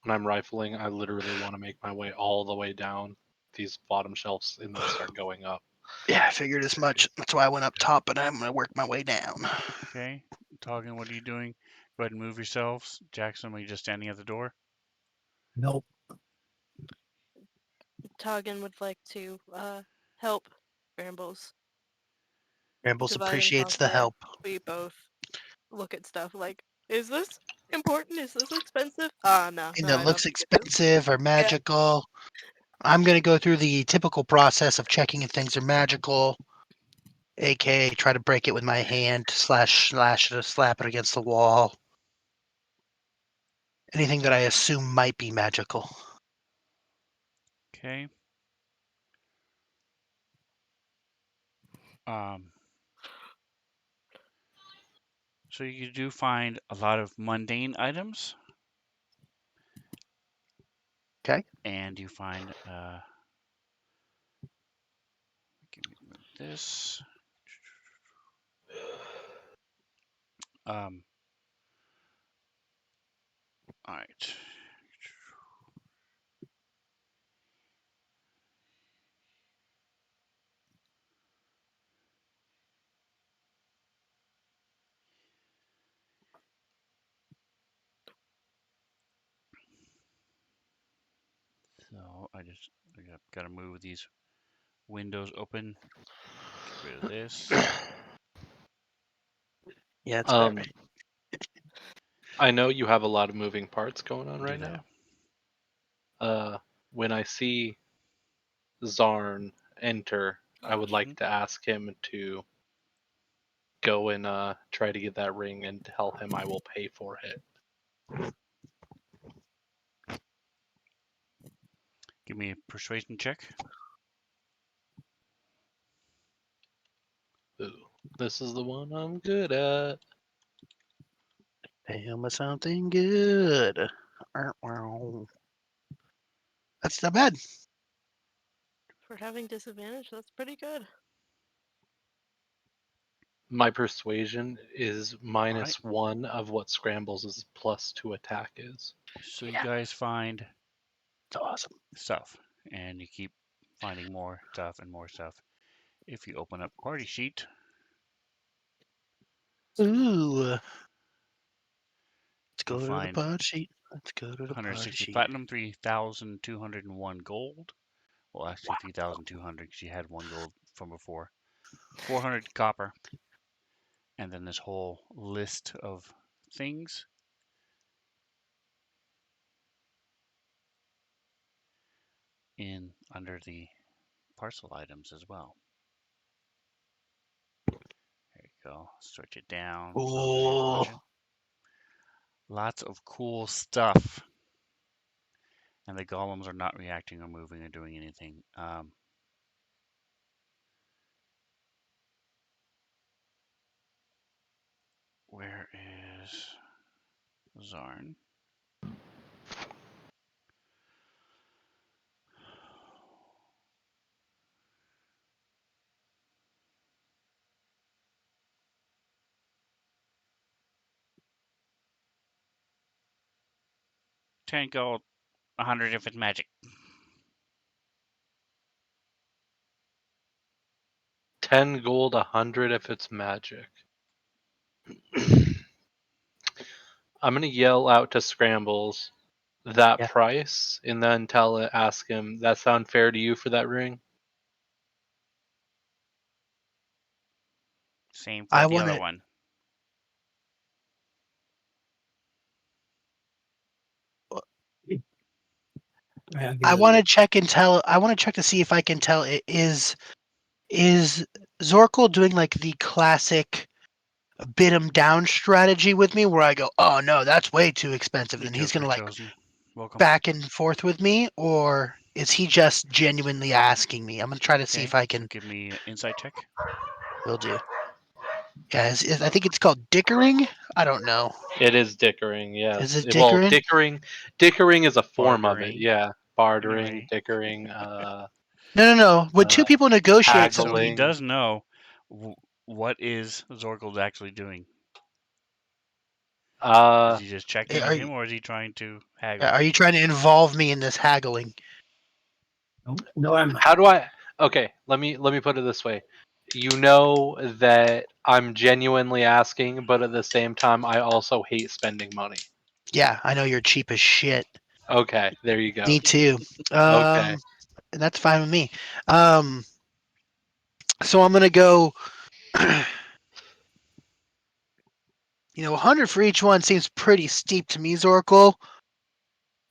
when I'm rifling, I literally want to make my way all the way down these bottom shelves and then start going up. Yeah, I figured as much. That's why I went up top, but I'm gonna work my way down. Okay. Toggin, what are you doing? Go ahead and move yourselves. Jackson, are you just standing at the door? Nope. Toggin would like to help Brambles Rambles dividing appreciates the software. help. We both look at stuff like, is this important? Is this expensive? No, And no, it I don't looks think it is. expensive or Yeah. magical. I'm gonna go through the typical process of checking if things are magical, aka try to break it with my hand, slash it or slap it against the wall. Anything that I assume might be magical. Okay. Um, so you do find a lot of mundane items, Okay. and you find give me this. Um, all right. So I got to move these windows open. Get rid of this. Yeah, it's better. Um, I know you have a lot of moving parts going on Do right they? now. When I see Zarn enter, I would like to ask him to go and try to get that ring and tell him I will pay for it. Give me a persuasion check. Ooh, this is the one I'm good at. Tell me something good. That's not bad. For having disadvantage, that's pretty good. My persuasion is All right. -1 of what Scrambles' +2 attack is. So you guys find It's awesome. stuff, and you keep finding more stuff and more stuff. If you open up party sheet, Ooh. Let's you'll go to the find pod sheet. Let's go to the pod 160 sheet. platinum, 3,201 gold. Well, actually 3,200 because you had one gold from before. 400 copper, and then this whole list of things. In under the parcel items as well. There you go. Stretch it down. Those of you Ooh. watching. Lots of cool stuff. And the golems are not reacting or moving or doing anything. Where is Zarn? Ten gold, 100 if it's magic. 10 gold, 100 if it's magic. I'm gonna yell out to Scrambles that Yeah. price, and then ask him, that sound fair to you for that ring? Same for I the want other to. one. I'll give I it want to check and tell. I want to check to see if I can tell. Is Zorkel doing like the classic bid him down strategy with me, where I go, oh no, that's way too expensive, You then go he's for gonna it, like Chosen. Welcome. back and forth with me, or is he just genuinely asking me? I'm gonna try to see if Okay, I so can. give me an insight check. Will do. Yeah, I think it's called dickering. I don't know. It is dickering, Is yes. it Well, dickering? dickering is a form of it, Bartering. yeah. Bartering, Anyway, dickering, No, no, no. When two uh, people negotiate so he something, haggling. does know what is Zorkel actually doing. Is Uh, he just checking with him, or is he trying to haggle? are you trying to involve me in this haggling? No, I'm. how do I? Okay, let me put it this way. You know that I'm genuinely asking, but at the same time, I also hate spending money. Yeah, I know you're cheap as shit. Okay, there you go. Me too. Okay. And that's fine with me. Um, so I'm gonna go. 100 for each one seems pretty steep to me, Zorkel.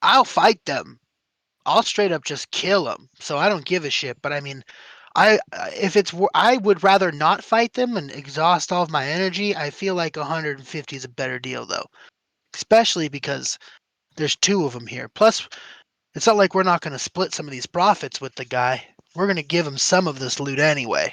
I'll fight them. I'll straight up just kill them. So I don't give a shit. But I mean, I would rather not fight them and exhaust all of my energy. I feel like 150 is a better deal though, especially because there's two of them here. Plus, it's not like we're not going to split some of these profits with the guy. We're going to give him some of this loot anyway.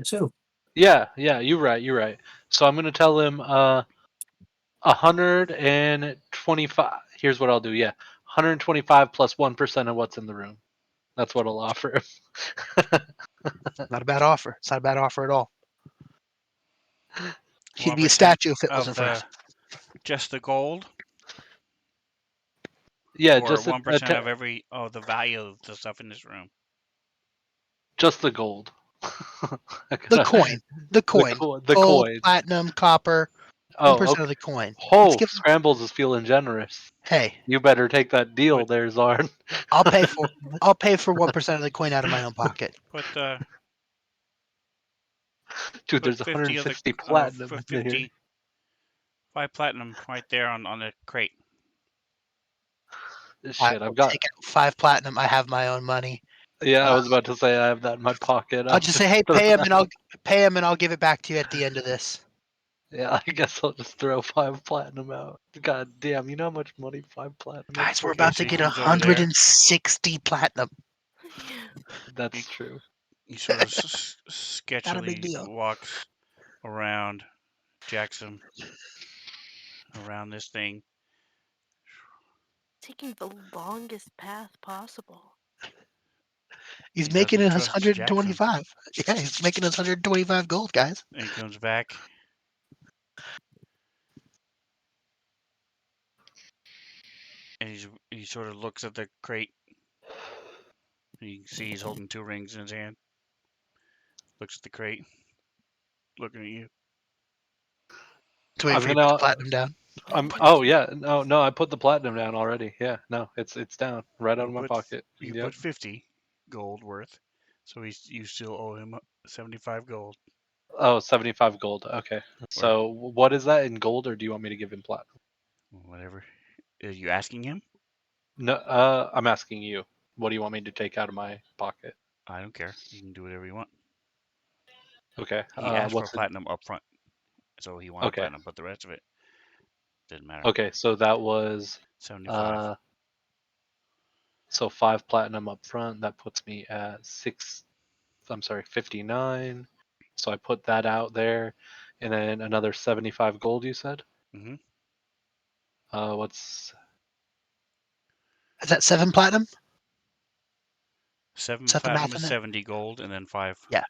So Yeah, you're right. You're right. So I'm gonna tell him 125. Here's what I'll do. Yeah, 125 plus 1% of what's in the room. That's what I'll offer him. Not a bad offer. It's not a bad offer at all. He'd be a 1% statue if it of wasn't for us. just the gold, Yeah, or 1% of the value of the stuff in this room. just the gold. I The gotta- coin. The coin. the Gold, coin. platinum, copper. Oh, 1% of okay. the coin. Let's Oh, give him. Scrambles is feeling generous. Hey, You better take that deal Put there, Zarn. I'll pay for. I'll pay for 1% of the coin out of my own pocket. put Dude, put there's 50 of 160 platinum in here. 5 platinum right there on the crate. I Shit, I've will got. take out 5 platinum. I have my own money. Yeah, I Uh, was about to say I have that in my pocket. I'll I'll just say, just hey, throw pay him, that. and I'll give it back to you at the end of this. Yeah, I guess I'll just throw 5 platinum out. God damn, you know how much money 5 platinum is Guys, we're for? Okay, about so to he get comes over there. 160 platinum. He, That's true. he sort of Not a big sketchily deal. walks around, jacks him around this thing. Taking the longest path possible. He's He making doesn't us trust Jackson. 125. Yeah, he's making us 125 gold, guys. And he comes back. And he sort of looks at the crate. You can see he's holding 2 rings in his hand. Looks at the crate, looking at you. To wait I'm for you to put the gonna. platinum down. Oh yeah. No. I put the platinum down already. Yeah. No. It's down right out You of my put pocket. you Yep. put 50 gold worth, so you still owe him 75 gold. Oh, 75 gold. Okay. Or So what is that in gold, or do you want me to give him platinum? whatever. Are you asking him? No. I'm asking you. What do you want me to take out of my pocket? I don't care. You can do whatever you want. Okay. He asked for What's it? platinum up front, so he wanted Okay. platinum, but the rest of it didn't matter. Okay. So that was 75. uh. So 5 platinum up front. That puts me at 6. I'm sorry, 59. So I put that out there, and then another 75 gold. You said. Mm-hmm. What's? Is that 7 platinum? 7 Is that the platinum math is in it? 70 gold, and then 5. Yeah,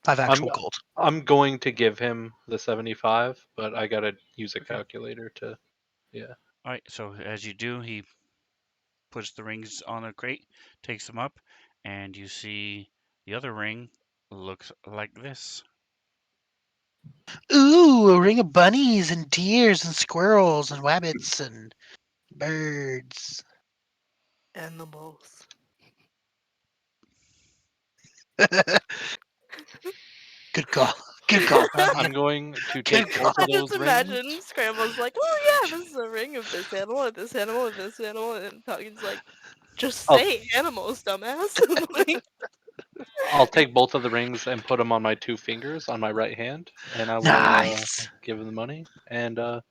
5 I'm actual gold. I'm going to give him the 75, but I gotta use a Okay. calculator to. Yeah. All right. So as you do, he puts the rings on a crate, takes them up, and you see the other ring looks like this. Ooh, a ring of bunnies and deers and squirrels and rabbits and birds. Animals. Good call. Good call, I'm Fabian. going to Good take call. both of I just those rings. imagine Scramble's like, oh yeah, this is a ring of this animal, and this animal, and this animal, and Falcon's like, just I'll say animals, dumbass. Like, I'll take both of the rings and put them on my 2 fingers on my right hand, and I will Nice. give him the money, and I'll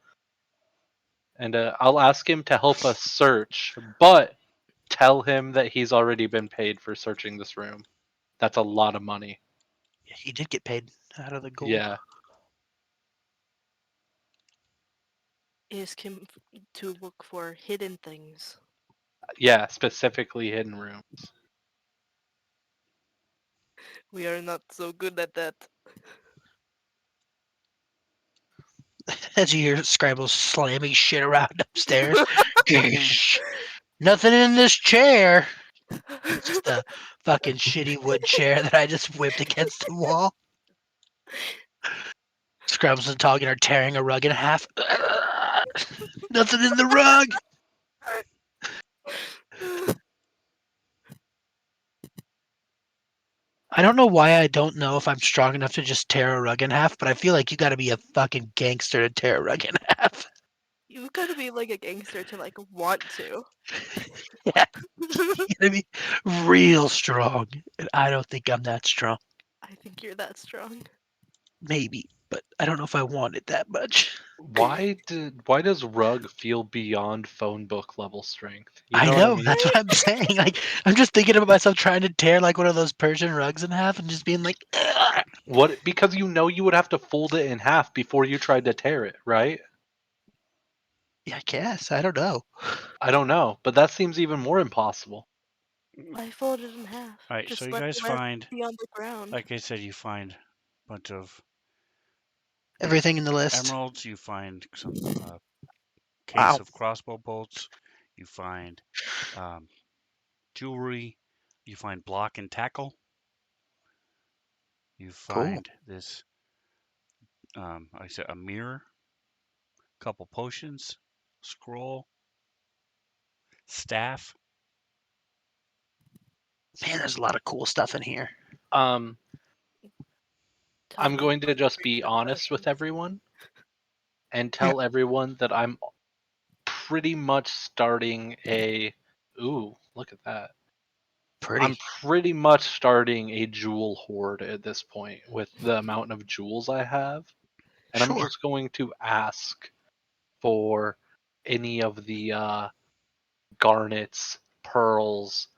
ask him to help us search, but tell him that he's already been paid for searching this room. That's a lot of money. Yeah, he did get paid out of the gold. Yeah. ask him to look for hidden things. Yeah, specifically hidden rooms. We are not so good at that. As you hear Scramble slamming shit around upstairs. Gish. Nothing in this chair. It's just a fucking shitty wood chair that I just whipped against the wall. Scrubs and Toggin are tearing a rug in half. Nothing in the rug. I don't know why I don't know if I'm strong enough to just tear a rug in half, but I feel like you gotta be a fucking gangster to tear a rug in half. You've got to be like a gangster to like want to. Yeah, you gotta be real strong. And I don't think I'm that strong. I think you're that strong. Maybe, but I don't know if I want it that much. Why does Rug feel beyond phone book level strength? You I know what I know, mean? that's what I'm saying. Like, I'm just thinking about myself trying to tear like one of those Persian rugs in half and just being like, "Ugh." What because you know you would have to fold it in half before you tried to tear it, right? Yeah, I guess. I don't know. I don't know, but that seems even more impossible. I fold it in half. Alright, so Just you let guys let it find, be on the ground. like I said, you find a bunch of Everything in the list. emeralds, you find some case Wow. of crossbow bolts, you find um, jewelry, you find block and tackle, you Cool. find this, like I said, a mirror, couple potions, scroll, staff. Man, there's a lot of cool stuff in here. Um, I'm Toggle going to just upgrade be your honest with potions. everyone and Yeah. tell everyone that I'm pretty much starting a. Ooh, look at that. I'm Pretty. pretty much starting a jewel hoard at this point with the amount of jewels I have. And I'm Sure. just going to ask for any of the garnets, pearls,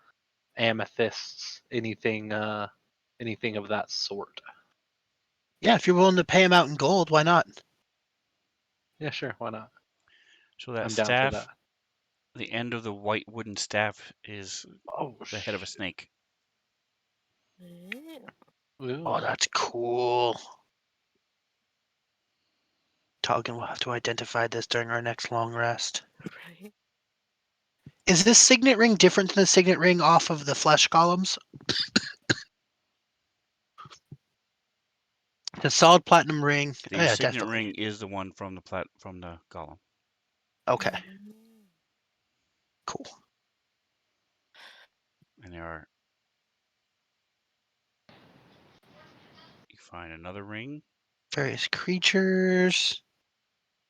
amethysts, anything of that sort. Yeah, if you're willing to pay him out in gold, why not? Yeah, sure, why not? So that I'm down for that. staff, the end of the white wooden staff is Oh, the head of a snake. Yeah, ooh. Oh, that's cool. Toggin will have to identify this during our next long rest. right. Is this signet ring different than the signet ring off of the flesh columns? The solid platinum ring. Oh, The yeah, signet definitely. ring is the one from the golem, Okay, Mm. cool. and there are. You find another ring. Various creatures.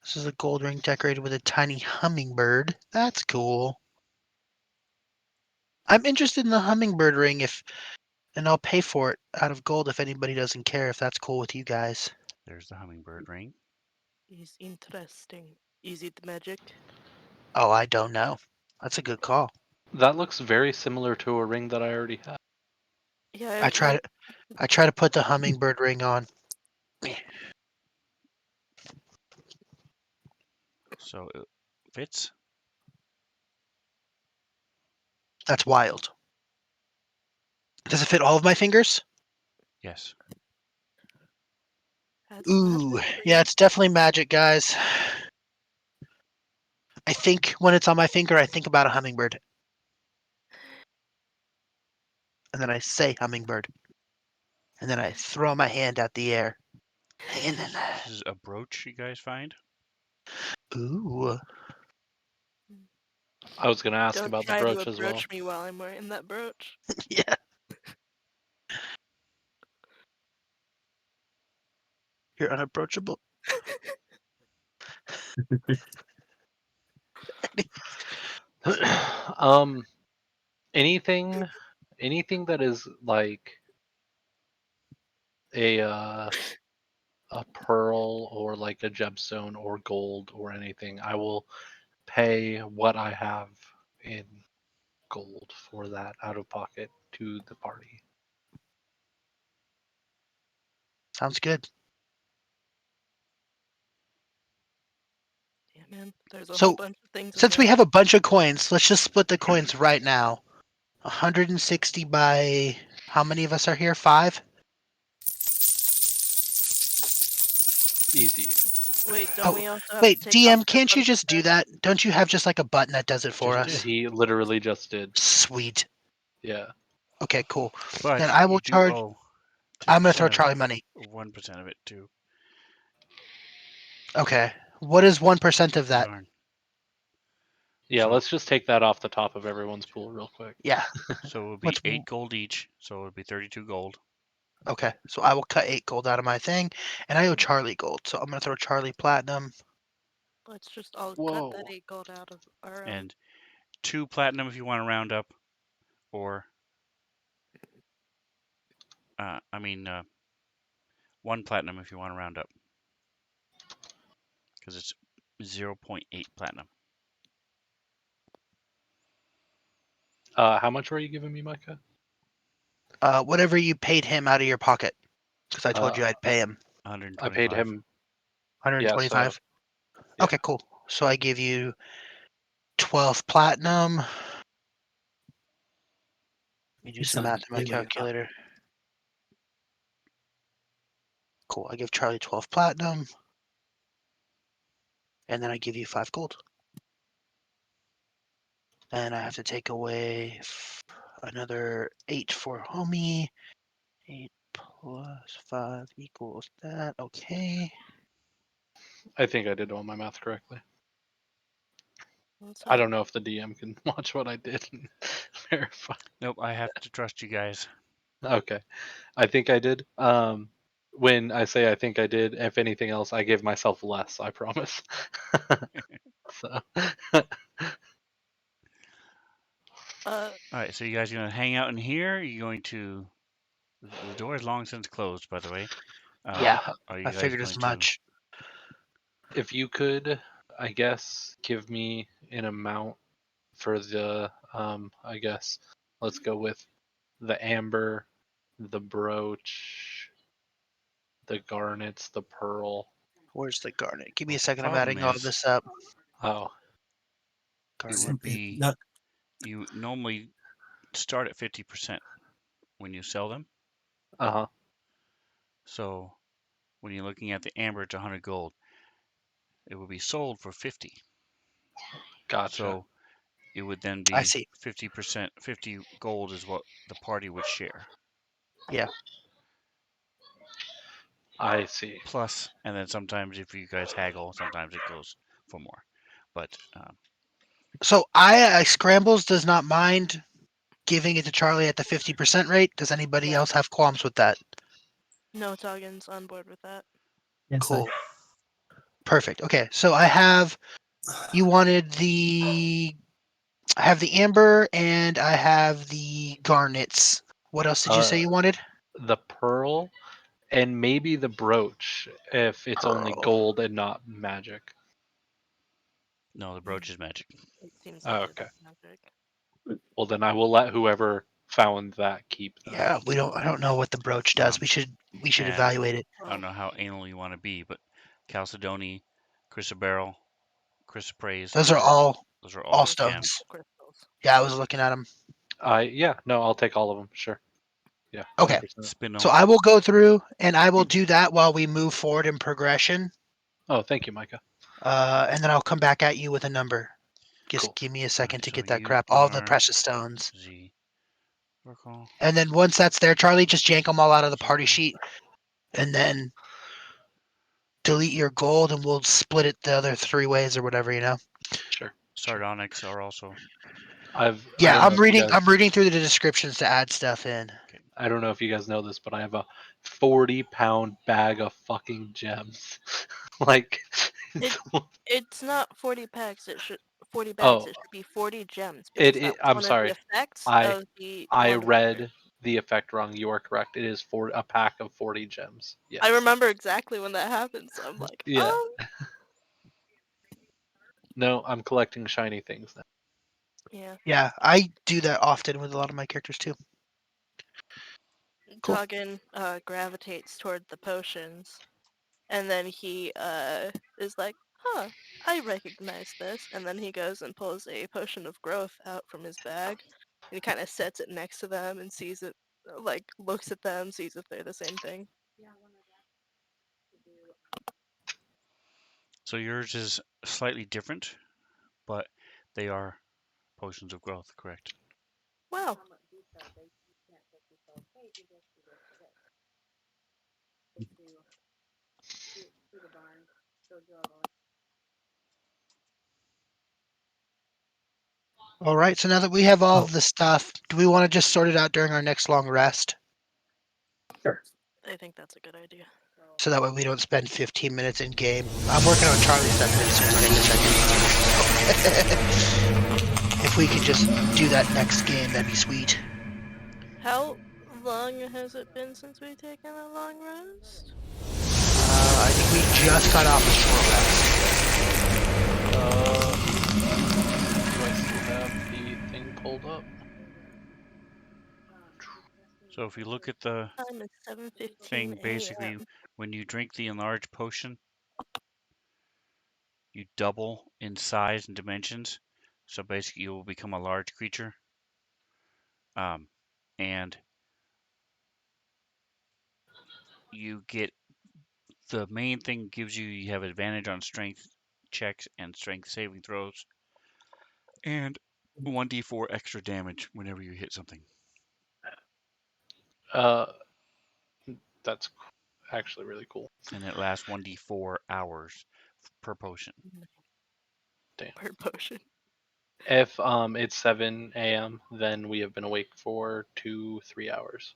This is a gold ring decorated with a tiny hummingbird. That's cool. I'm interested in the hummingbird ring and I'll pay for it out of gold if anybody doesn't care, if that's cool with you guys. There's the hummingbird ring. Is interesting. Is it magic? Oh, I don't know. That's a good call. That looks very similar to a ring that I already have. Yeah, I try to I try to put the hummingbird ring on. So it fits. That's wild. Does it fit all of my fingers? Yes. that's magic Ooh, for yeah, you. it's definitely magic, guys. I think when it's on my finger, I think about a hummingbird. And then I say hummingbird. And then I throw my hand at the air. Hanging in there. This is a brooch you guys find. Ooh. I was gonna ask Don't about the try to brooch as well. approach me while I'm wearing that brooch. Yeah. You're unapproachable. um, anything, anything that is like a a pearl or like a gemstone or gold or anything, I will pay what I have in gold for that out of pocket to the party. Sounds good. Yeah, man. There's a whole So, bunch of things in since we there. have a bunch of coins, let's just split the coins right now. 160 by how many of us are here? 5? Easy. Wait, don't Oh, we also have to wait, take off DM, the can't you just 1%? do that? Don't you have just like a button that does it for Just us? did. He literally just did. Sweet. Yeah. Okay, cool. But Then I you will do charge. owe I'm gonna 10% throw of it, Charlie money. 1% of it too. Okay. What is 1% of that? Yarn. Yeah, So, let's just take that off the top of everyone's pool real quick. Yeah. so it would be What's 8 gold each. So it would be 32 gold. okay? So I will cut 8 gold out of my thing, and I owe Charlie gold. So I'm gonna throw Charlie platinum. Let's just all cut that Whoa. 8 gold out of our And 2 platinum if you want to round up. Or, I mean, 1 platinum if you want to round up. Because it's 0.8 platinum. How much were you giving me, Micah? Whatever you paid him out of your pocket, because I told you I'd pay him I 125. paid him. Yeah, so 125. yeah. Okay, cool. So I give you 12 platinum. Let me do It's some not math in my really way up. calculator. Cool. I give Charlie 12 platinum, and then I give you 5 gold. And I have to take away another 8 for homie. 8 plus 5 equals that. Okay. I think I did all my math correctly. Let's I hope. don't know if the DM can watch what I did and verify. Nope, I have to trust you guys. Okay. I think I did. When I say I think I did, if anything else, I gave myself less, I promise. So Alright, so you guys are going to hang out in here? Are you going to... The door is long since closed, by the way. Yeah, Are I you guys figured going as to... much. if you could, I guess, give me an amount for the I guess let's go with the amber, the brooch, the garnets, the pearl. Where's the garnet? Give me Well, a the second. I'm problem adding all is, this up. Oh, it Garnet. would be... Not, You normally start at 50% when you sell them. uh-huh. So when you're looking at the amber, it's 100 gold. It would be sold for 50. Gotcha. So it would then I be see. 50%. 50 gold is what the party would share. Yeah. I see. Plus, and then sometimes if you guys haggle, sometimes it goes for more. But So I Scrambles does not mind giving it to Charlie at the 50% rate. Does anybody Yeah. else have qualms with that? No, Toggen's on board with that. yes, Cool. Perfect. Okay, so I have. You wanted the. I have the amber and I have the garnets. What else did you say Uh, you wanted? the pearl and maybe the brooch if it's only Pearl. gold and not magic. no, the brooch is magic. It seems Oh, like okay. it's magic. Well, then I will let whoever found that keep that. Yeah, we don't. I don't know what the brooch does. Um, We should and evaluate it. I don't know how anal you want to be, but Chalcedony, Chrysoberyl, Chrysoprase, Those are all those are all all Those are gems. stones. all crystals. Yeah, I was looking at them. Yeah, no, I'll take all of them. Sure. Yeah, Okay, 100%. Spinel. so I will go through and I will do that while we move forward in progression. Oh, thank you, Micah. And then I'll come back at you with a number. Just Cool. give me a second Alright, to so get that you crap. All the are precious stones. Z. Oracle. And then once that's there, Charlie, just jank them all out of the party Circle. sheet. And then delete your gold and we'll split it the other 3 ways or whatever, you know? Sure. Sardonyx are also I Yeah, don't know I'm if you reading. guys. I'm reading through the descriptions to add stuff in. okay. I don't know if you guys know this, but I have a 40-pound bag of fucking gems. Like, It it's not 40 packs. It should 40 bags. oh, It should be 40 gems it, because that it. was I'm one of the sorry. effects I of the I wand of wonder. read the effect wrong. You are correct. It is for a pack of 40 gems. Yes. I remember exactly when that happened, so I'm like, Yeah. No, I'm collecting shiny things now. yeah. Yeah, I do that often with a lot of my characters too. Cool. Toggin gravitates toward the potions, and then he is like, huh, I recognize this, and then he goes and pulls a potion of growth out from his bag, and he kind of sets it next to them and sees it, like, looks at them, sees if they're the same thing. So yours is slightly different, but they are potions of growth, correct? Wow. All right. So now that we have all Oh, of the stuff, do we want to just sort it out during our next long rest, sure. I think that's a good idea. so that way we don't spend 15 minutes in game? I'm working on Charlie's stuff and it's running the second. If we could just do that next game, that'd be sweet. How long has it been since we've taken a long rest? I think we just got off a short Do I still have the thing pulled up? So if you look at the Time is 7:15 thing, basically, a.m. when you drink the enlarged potion, you double in size and dimensions. So basically, you will become a large creature. And you get the main thing gives you have advantage on strength checks and strength saving throws, and 1d4 extra damage whenever you hit something. Uh, that's actually really cool. And it lasts 1d4 hours per potion. Damn. Per potion. If it's 7 a.m., then we have been awake for 2-3 hours.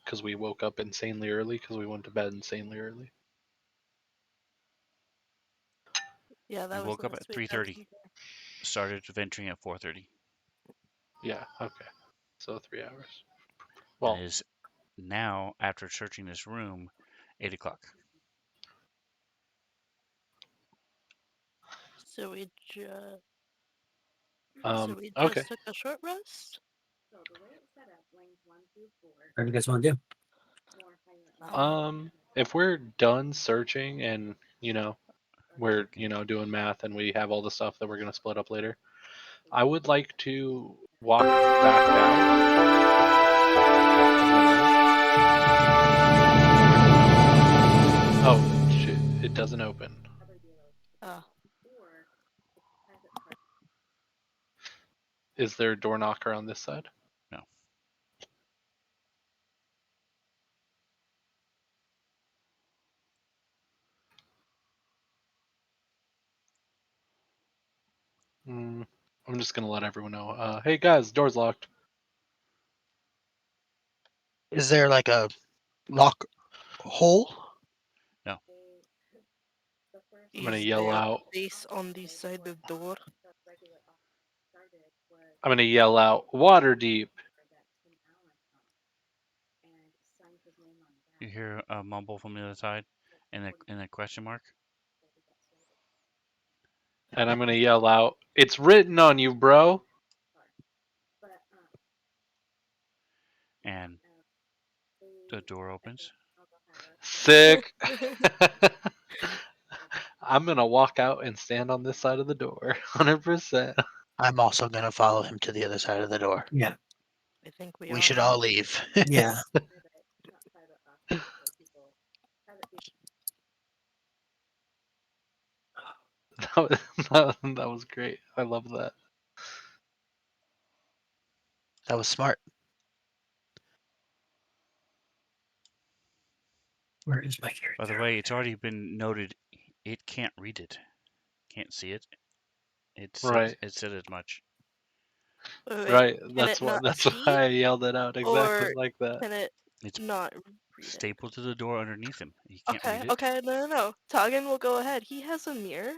Because we woke up insanely early because we went to bed insanely early. Yeah, We that was woke up last at week. I 3:30, wasn't there. started venturing at 4:30, Yeah, okay. So 3 hours. and Well, it is now, after searching this room, 8 o'clock. So we just okay. took a short rest. What do you guys want to do? If we're done searching and, we're, Okay. doing math and we have all the stuff that we're going to split up later, I would like to walk back down. Oh, shit. It doesn't open. Oh, Is there a door knocker on this side? No. I'm just going to let everyone know. Hey, guys, door's locked. Is there like a lock hole? No. I'm going to is yell there out. space on the side of the door? I'm going to yell out, water deep. You hear a mumble from the other side, and a question mark. And I'm going to yell out, it's written on you, bro. And the door opens. Sick. I'm going to walk out and stand on this side of the door. 100%. I'm also gonna follow him to the other side of the door. Yeah. I think we We all should are. all leave. Yeah. That was great. I love that. That was smart. Where is my character? By the way, it's already been noted it can't read it. Can't see it. Right. It said as much. Wait, Right. can it not That's see, why I yelled it out exactly or like that. can it It's not read it? stapled to the door underneath him. He can't read Okay, it. okay, no. Tagen will go ahead. He has a mirror.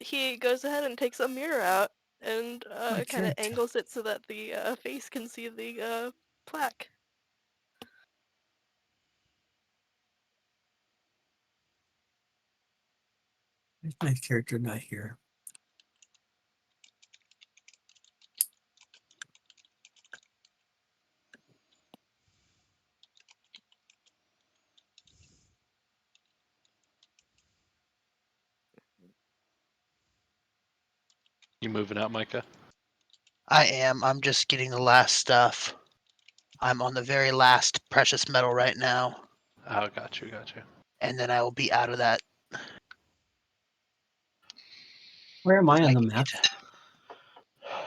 He goes ahead and takes a mirror out and My kind of character. angles it so that the face can see the plaque. Where's my character not here? You moving out, Micah? I am. I'm just getting the last stuff. I'm on the very last precious metal right now, Oh, got you. and then I will be out of that. Where am I So on I the can map? get.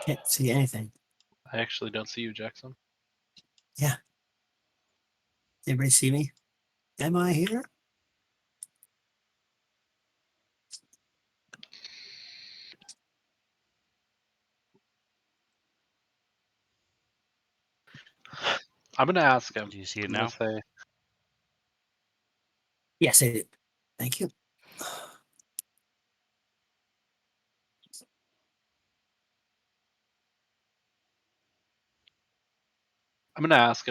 Can't see anything. I actually don't see you, Jackson. Anybody see me? Am I here? I'm gonna ask him. Do you see it I'm gonna now? say, Yes, I did. Thank you.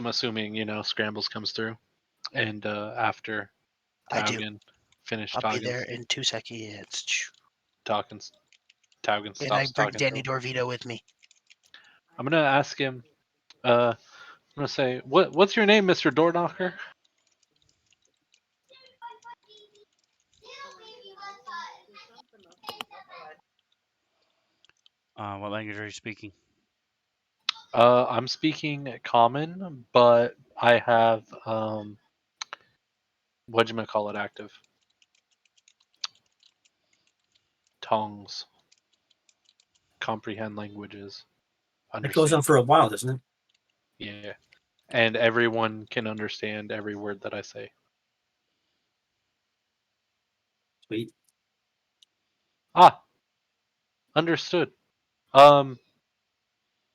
assuming Scrambles comes through, and after I do. Taugen finished I'll be talking, there in 2 seconds. talking, Taugen And I stops bring talking to Danny him. Dorvito with me. I'm gonna ask him. I'm gonna say, what's your name, Mister Door Knocker? What language are you speaking? I'm speaking common, but I have what you call it active tongues, comprehend languages, It goes on understand. for a while, doesn't it? Yeah, and everyone can understand every word that I say. Sweet. Ah, understood. Um,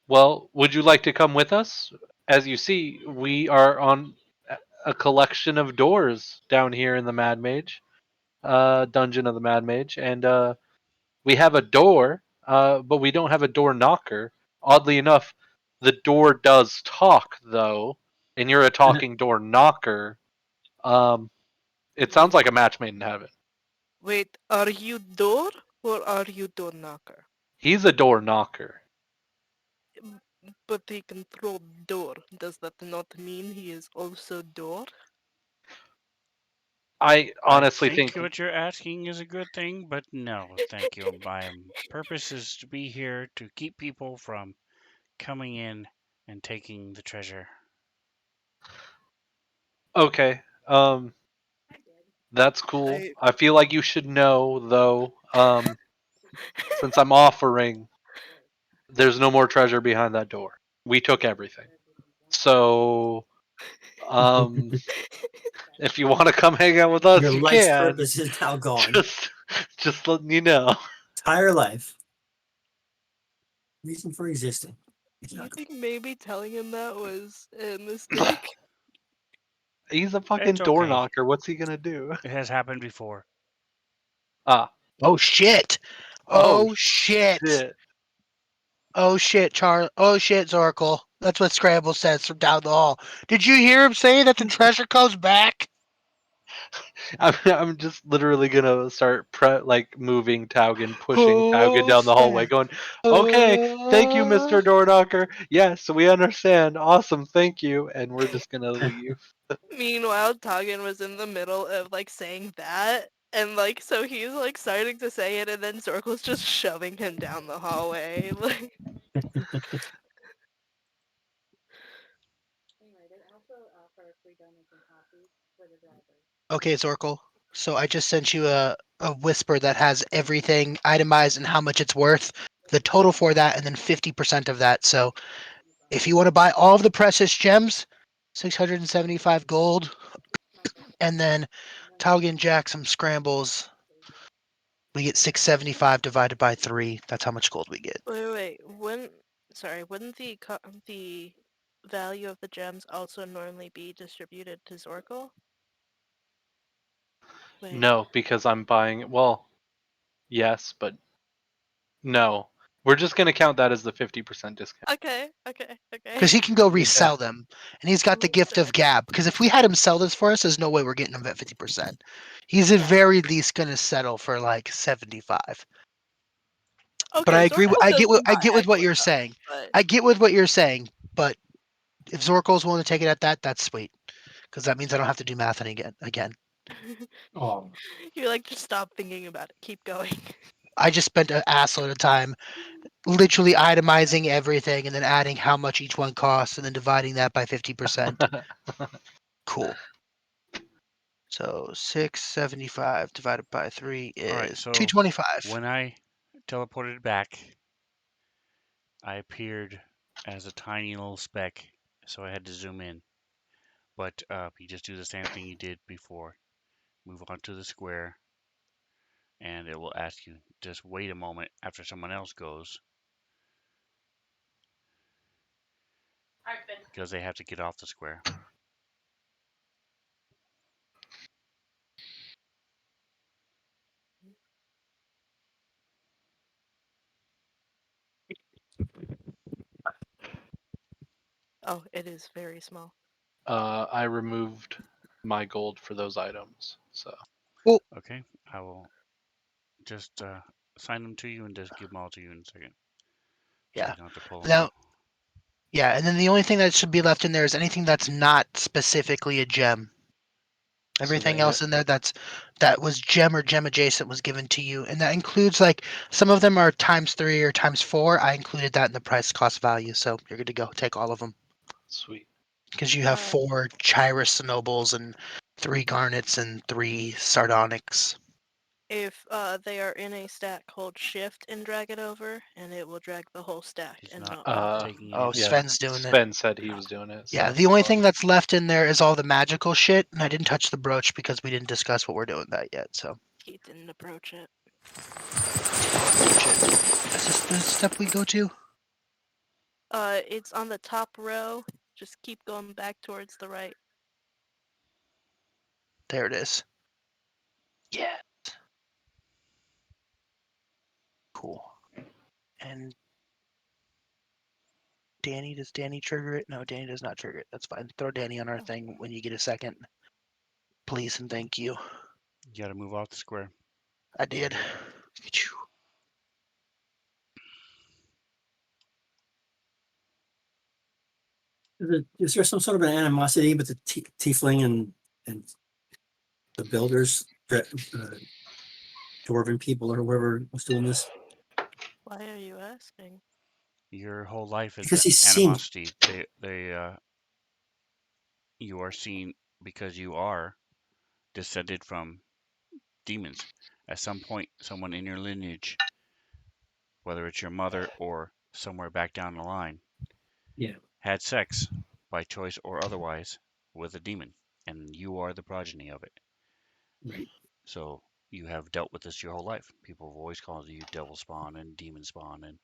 well, would you like to come with us? As you see, we are on a collection of doors down here in the Mad Mage, dungeon of the Mad Mage, and we have a door, but we don't have a door knocker. Oddly enough, the door does talk though, and you're a talking door knocker. Um, it sounds like a match made in heaven. Wait, are you door or are you door knocker? He's a door knocker. But he controlled door. Does that not mean he is also door? I I honestly think think what you're asking is a good thing, but no, thank you. My purpose is to be here to keep people from coming in and taking the treasure. okay. That's cool. I I feel like you should know though. Since I'm offering, there's no more treasure behind that door. We took everything. So, um, if you want to come hang out with us, Your you life's can. purpose is now gone. Just, just letting you know. Entire life. Reason for existing. It's Do you not gone. think maybe telling him that was a mistake? He's a fucking It's door okay. knocker. What's he gonna do? It has happened before. Ah, Oh shit! oh Oh shit! shit! Oh shit, Oh shit, Zoracle. That's what Scramble says from down the hall. Did you hear him say that the treasure comes back? I'm just literally gonna start moving Taugen, pushing Taugen Oh down the hallway, shit! going, "Okay, thank you, Mister Door Knocker. Yes, we understand. Awesome, thank you." And we're just gonna leave. Meanwhile, Tagen was in the middle of like saying that, and like so he's like starting to say it, and then Zorkel's just shoving him down the hallway. Like, Okay, Zoracle. So I just sent you a whisper that has everything itemized and how much it's worth, the total for that, and then 50% of that. So if you want to buy all of the precious gems, 675 gold. and then Taugen Jack some scrambles. We get 675 divided by 3. That's how much gold we get. Wait. Wouldn't the value of the gems also normally be distributed to Zorkel? Wait. No, because I'm buying. Well, yes, but no. We're just gonna count that as the 50% discount. Okay. Because he can go Yeah. resell them, and he's got the gift of gab. Because if we had him sell this for us, there's no way we're getting him at 50%. He's at Yeah. very least going to settle for like 75. But Okay, I agree. Zorkel I does get not with what heckle you're enough, saying. but I get with what you're saying. But if Zorko's willing to take it at that, that's sweet. Because that means I don't have to do math again. Oh, you're like, just stop thinking about it. Keep going. I just spent an assload of time literally itemizing everything and then adding how much each one costs and then dividing that by 50%. Cool. So 675 divided by 3 All right, is so 225. when I teleported back, I appeared as a tiny little speck, so I had to zoom in. But you just do the same thing you did before. Move on to the square, and it will ask you just wait a moment after someone else goes because they have to get off the square. Oh, it is very small. I removed my gold for those items. So Okay, I will just assign them to you and just give them all to you in a second, so Yeah. you don't have to pull them Now, out. yeah, and then the only thing that should be left in there is anything that's not specifically a gem. so Everything else in there that was gem or gem adjacent was given to you, and that includes like some of them are ×3 or ×4. I included that in the price cost value, so you're good to go. Take all of them sweet. because you have Uh, 4 Chirus Nobles and 3 Garnets and 3 Sardonyx. if they are in a stack, hold shift and drag it over, and it will drag the whole stack He's and not not one thing. taking Oh, it. Yeah, Sven's doing it. Sven said he was doing it. Yeah, So the only thing that's left in there is all the magical shit, and I didn't touch the brooch because we didn't discuss what we're doing with that yet. So He didn't approach it. is this the step we go to? It's on the top row. Just keep going back towards the right. There it is. Yeah, cool. And does Danny trigger it? No, Danny does not trigger it. That's fine. Throw Danny on our Oh. thing when you get a second. Please and thank you. You got to move off the square. I did. is there some sort of an animosity with the tiefling and the builders, dwarven people or whoever was doing this? Why are you asking? Your whole life is Because the he seemed animosity. You are seen because you are descended from demons. At some point, someone in your lineage, whether it's your mother or somewhere back down the line, yeah, had sex, by choice or otherwise, with a demon, and you are the progeny of it. right. So you have dealt with this your whole life. People have always called you devil spawn and demon spawn, and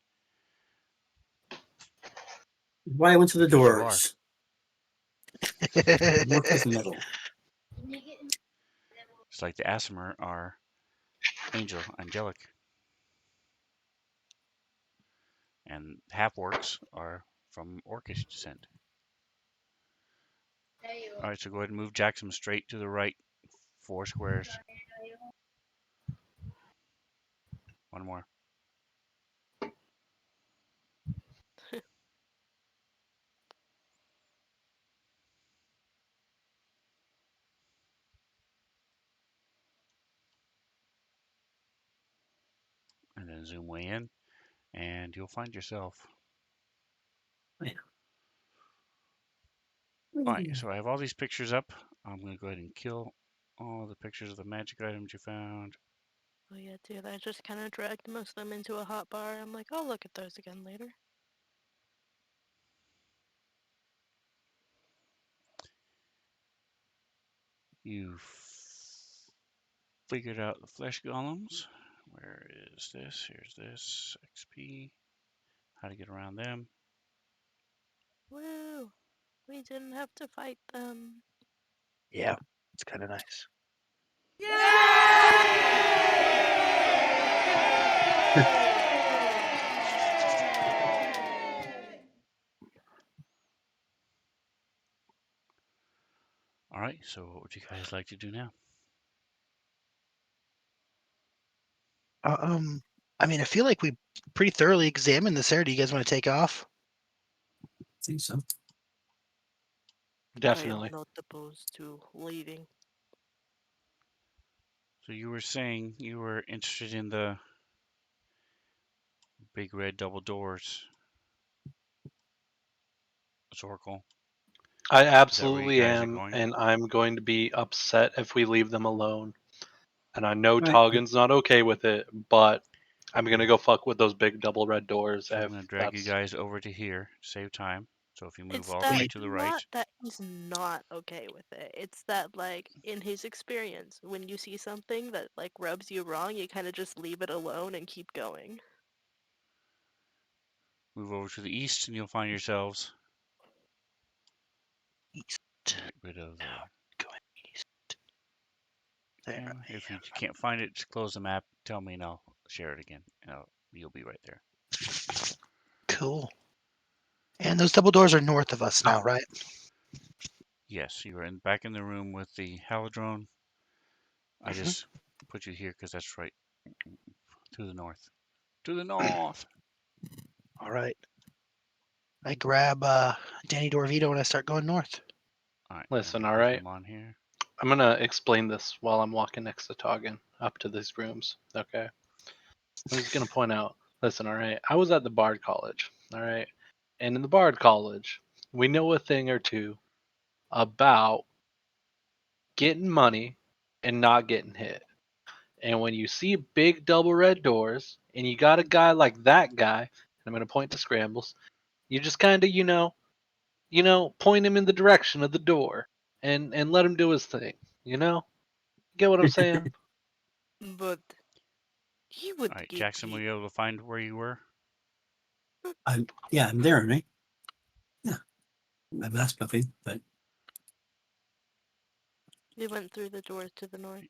Why I went to the because you are. doors. Work with metal. It's like the Aasimar are angelic, and half-orcs are from orcish descent. All right, so go ahead and move Jackson straight to the right, 4 squares. One more. And then zoom way in, and you'll find yourself. All right, so I have all these pictures up. I'm going to go ahead and kill all the pictures of the magic items you found. Oh yeah, dude, I just kind of dragged most of them into a hot bar. I'm like, I'll look at those again later. You figured out the flesh golems. Where is this? Here's this. XP. How to get around them. Woo! We didn't have to fight them. Yeah, it's kind of nice. All right. So what would you guys like to do now? Uh, um, I mean, I feel like we pretty thoroughly examined this area. Do you guys want to take off? I think so. I am Definitely. not opposed to leaving. So you were saying you were interested in the big red double doors, Zorkel. I Is that where you absolutely guys are am, going? and I'm going to be upset if we leave them alone. And I know Right. Toggen's not okay with it, but I'm gonna go fuck with those big double red doors So I'm if going to drag you that's. guys over to here to save time. So if you move It's all the that way Okay. to the not right, that he's not okay with it. It's that like in his experience, when you see something that like rubs you wrong, you kind of just leave it alone and keep going. move over to the east, and you'll find yourselves. East. Get rid of the Going east. There. camera. If you can't find it, just close the map. Tell me, and I'll share it again. And you'll be right there. Cool. And those double doors are north of us now, right? Yes, you are back in the room with the halidrone. I Mhm. just put you here because that's right to the north. To the north. All right. I grab Danny Dorvito and I start going north. All right, let Listen, me all put right. him on here. I'm gonna explain this while I'm walking next to Toggen up to these rooms. Okay. I'm just gonna point out. Listen, all right. I was at the Bard College. All right. And in the Bard College, we know a thing or two about getting money and not getting hit. And when you see big double red doors and you got a guy like that guy, and I'm going to point to Scrambles, you just kind of, point him in the direction of the door and let him do his thing. You know? Get what I'm saying? But he All would right, get Jackson, were hit. you able to find where you were? I'm there, right? Yeah. I'm not stuffing, but We went through the door to the north.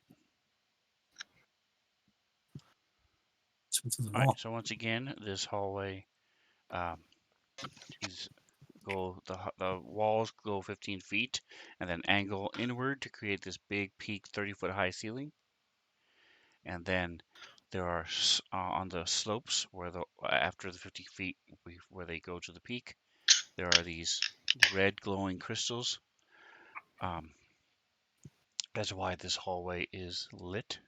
it's to the All right, wall. so once again, this hallway um, is the walls go 15 feet and then angle inward to create this big peak 30-foot high ceiling. And then there are on the slopes where the after the 50 feet where they go to the peak, there are these red glowing crystals. Um, that's why this hallway is lit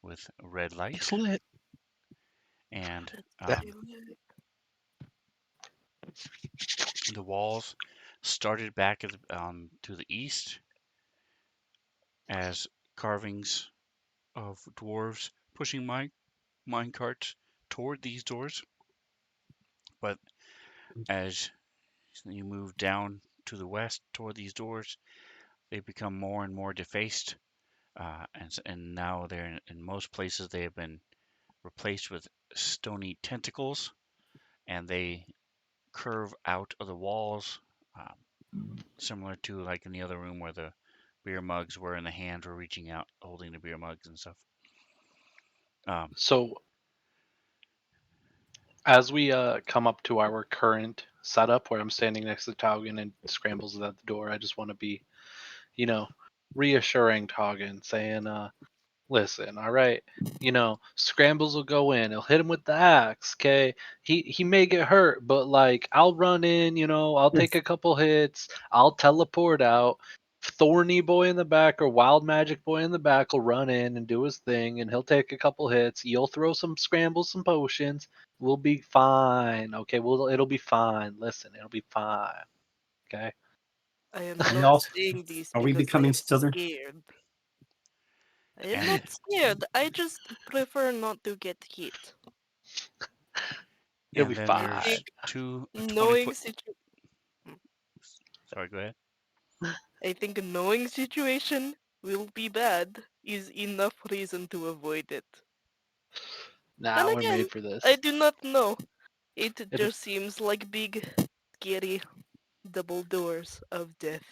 with red It's light. lit. And Let's That- do it. the walls started back to the east as carvings of dwarves pushing mine carts toward these doors. But as you move down to the west toward these doors, they become more and more defaced. And now in most places they have been replaced with stony tentacles, and they curve out of the walls, um, similar to like in the other room where the beer mugs were and the hands were reaching out, holding the beer mugs and stuff. Um, So, as we come up to our current setup where I'm standing next to Taugen and Scrambles is at the door, I just want to be, you know, reassuring Taugen, saying, listen, all right. Scrambles will go in. He'll hit him with the axe. Okay, he may get hurt, but like I'll run in. I'll take a couple hits. I'll teleport out. Thorny boy in the back or wild magic boy in the back will run in and do his thing, and he'll take a couple hits. You'll throw some scrambles, some potions. We'll be fine. Okay, it'll be fine. Listen, it'll be fine. Okay. I am Are we not all? saying this Are we because I becoming am Southern? scared. I am and not scared. I just prefer not to get hit. It'll and be then I fine. there's think two 20 knowing foot. situ- Sorry, go ahead. I think knowing situation will be bad is enough reason to avoid it. Nah, Then we're again, made for this. I do not know. It It- just seems like big, scary double doors of death.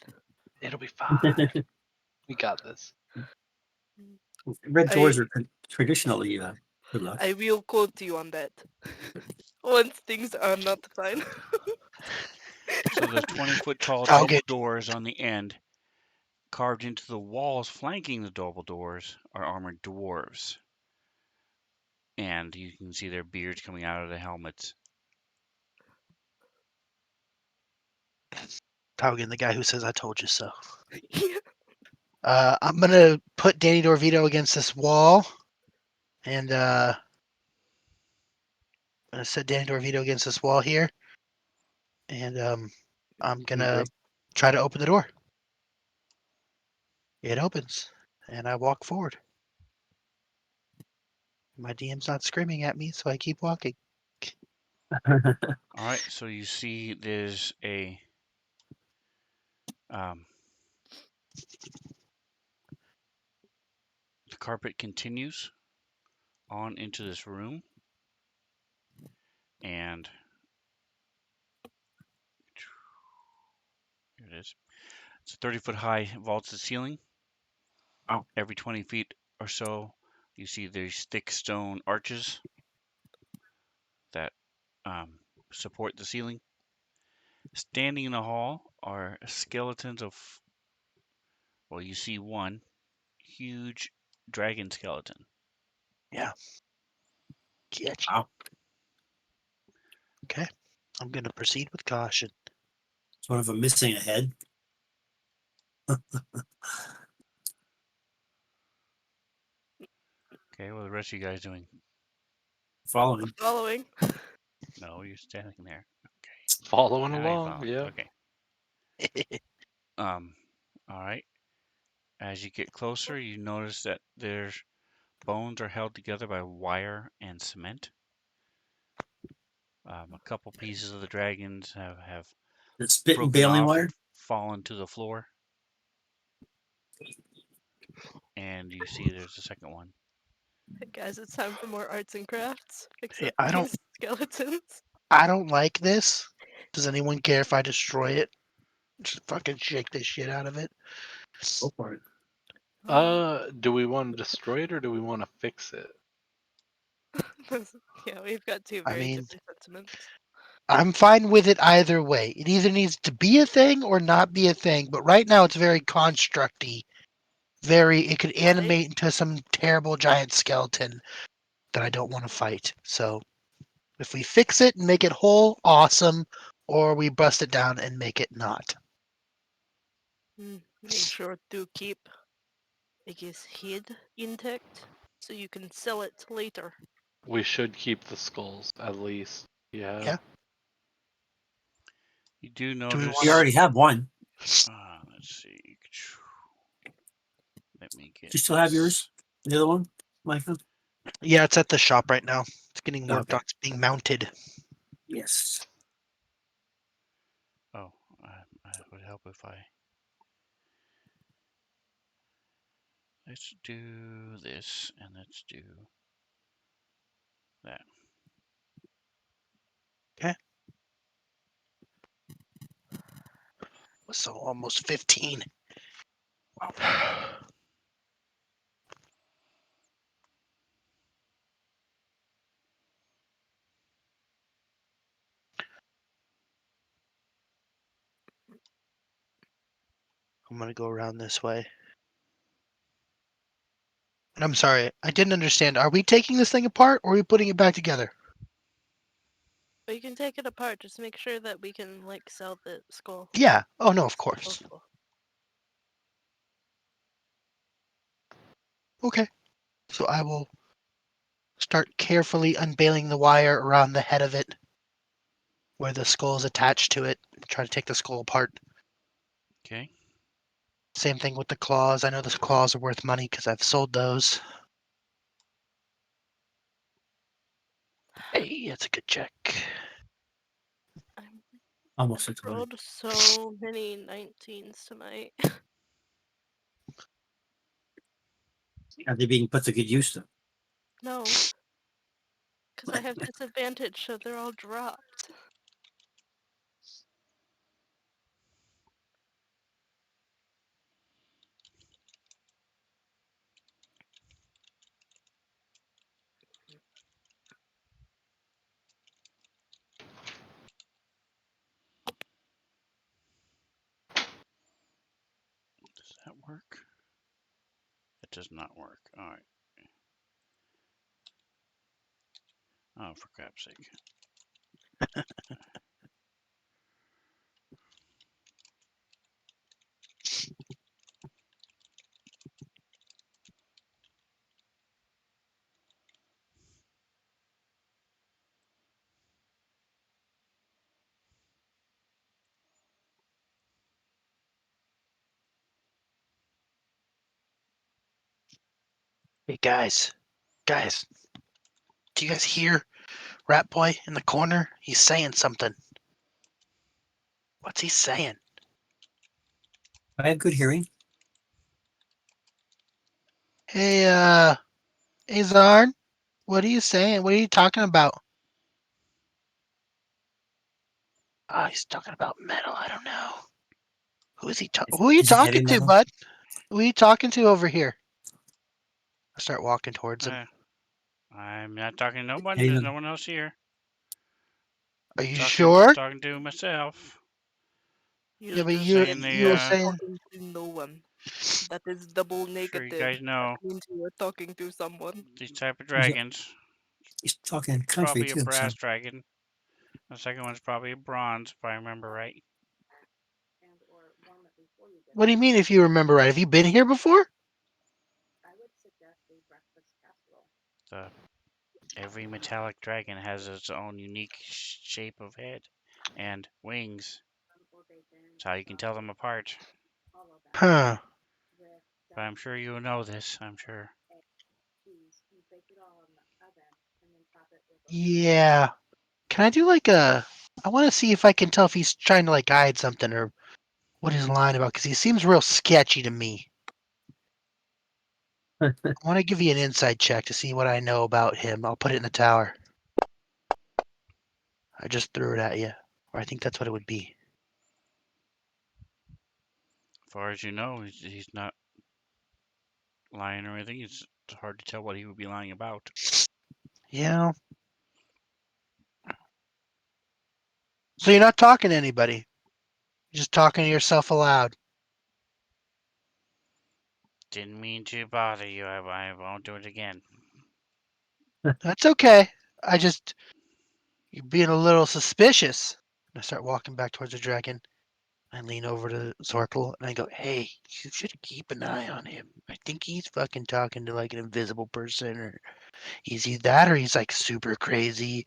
It'll be fine. We got this. Red doors I are traditionally good luck. I will quote you on that. Once things are not fine. So the 20-foot tall I'll double get doors on the end, carved into the walls flanking the double doors, are armored dwarves. And you can see their beards coming out of the helmets. Taugen, the guy who says "I told you so." Yeah. I'm gonna put Danny Dorvito against this wall, and I'm gonna set Danny Dorvito against this wall here, and I'm gonna Okay. try to open the door. It opens, and I walk forward. My DM's not screaming at me, so I keep walking. All right, so you see there's a the carpet continues on into this room, and here it is. It's a 30-foot high vaulted ceiling. Wow. Every 20 feet or so, you see these thick stone arches that support the ceiling. Standing in the hall are skeletons of, well, you see one huge dragon skeleton. Yeah. Catch. Wow. Okay. I'm gonna proceed with caution. Sort of a missing a head. Okay, what are the rest of you guys doing? Following. Following. No, you're standing there. Following Now you along, follow. yeah. Okay. Um, all right. As you get closer, you notice that their bones are held together by wire and cement. A couple pieces of the dragons have The spit and broken baling off wire. and fallen to the floor. And you see there's a second one. Hey guys, it's time for more arts and crafts. Yeah, Except I don't. these skeletons. I don't like this. Does anyone care if I destroy it? Just fucking shake this shit out of it. Go for it. Do we want to destroy it or do we want to fix it? Yeah, we've got two I very mean, different sentiments. I'm fine with it either way. It either needs to be a thing or not be a thing. But right now, it's very constructy. It could animate into some terrible giant skeleton that I don't want to fight. So if we fix it and make it whole, awesome. Or we bust it down and make it not. Make sure to keep its head intact so you can sell it later. We should keep the skulls, at least. Yeah. Yeah. You do Do we We notice. want already have one. Let's see. Let me Do get you still have this. yours? The other one, Michael? to? Yeah, it's at the shop right now. It's getting worked Okay. on. It's being mounted. Yes. Oh, I would help if I. Let's do this and let's do that. So almost 15. I'm gonna go around this way. And I'm sorry, I didn't understand. Are we taking this thing apart or are we putting it back together? But you can take it apart. Just make sure that we can like sell the skull. Yeah. Oh no, of course. Skull. Okay. So I will start carefully unveiling the wire around the head of it where the skull is attached to it. Try to take the skull apart. Okay. Same thing with the claws. I know the claws are worth money because I've sold those. Hey, that's a good check. I'm, Almost I've 600. rolled so many 19s tonight. Are they being put to good use though? No, because I have disadvantage, so they're all dropped. Does that work? It does not work. All right. Oh, for crap's sake. Hey guys, do you guys hear Rat Boy in the corner? He's saying something. What's he saying? I have good hearing. Hey, hey Zarn, what are you saying? What are you talking about? Oh, he's talking about metal. I don't know. Who is he? Who are you Is it heavy talking to, metal? bud? Who are you talking to over here? I start walking towards him. I'm not talking to no one. Heavy There's metal. no one else here. Are you Talking, sure? talking to myself. Yeah, You but just you said Saying you you were were the, saying. talking to no one. That is double sure you negative. guys know That means you were talking to someone. these type of He's, dragons. he's talking It's country probably a too. So brass dragon. The second one's probably a bronze, if I remember right. What do you mean? If you remember right, have you been here before? The every metallic dragon has its own unique shape of head and wings. That's how you can tell them apart. Huh? But I'm sure you know this. I'm sure. Yeah. Can I do like a? I want to see if I can tell if he's trying to like hide something or what he's lying about because he seems real sketchy to me. I want to give you an inside check to see what I know about him. I'll put it in the tower. I just threw it at you, or I think that's what it would be. As far as you know, he's not lying or anything. It's hard to tell what he would be lying about. Yeah. So you're not talking to anybody. You're just talking to yourself aloud. Didn't mean to bother you. I won't do it again. That's okay. You're being a little suspicious. And I start walking back towards the dragon. I lean over to Zorkel and I go, "Hey, you should keep an eye on him. I think he's fucking talking to like an invisible person, or he's either that or he's like super crazy.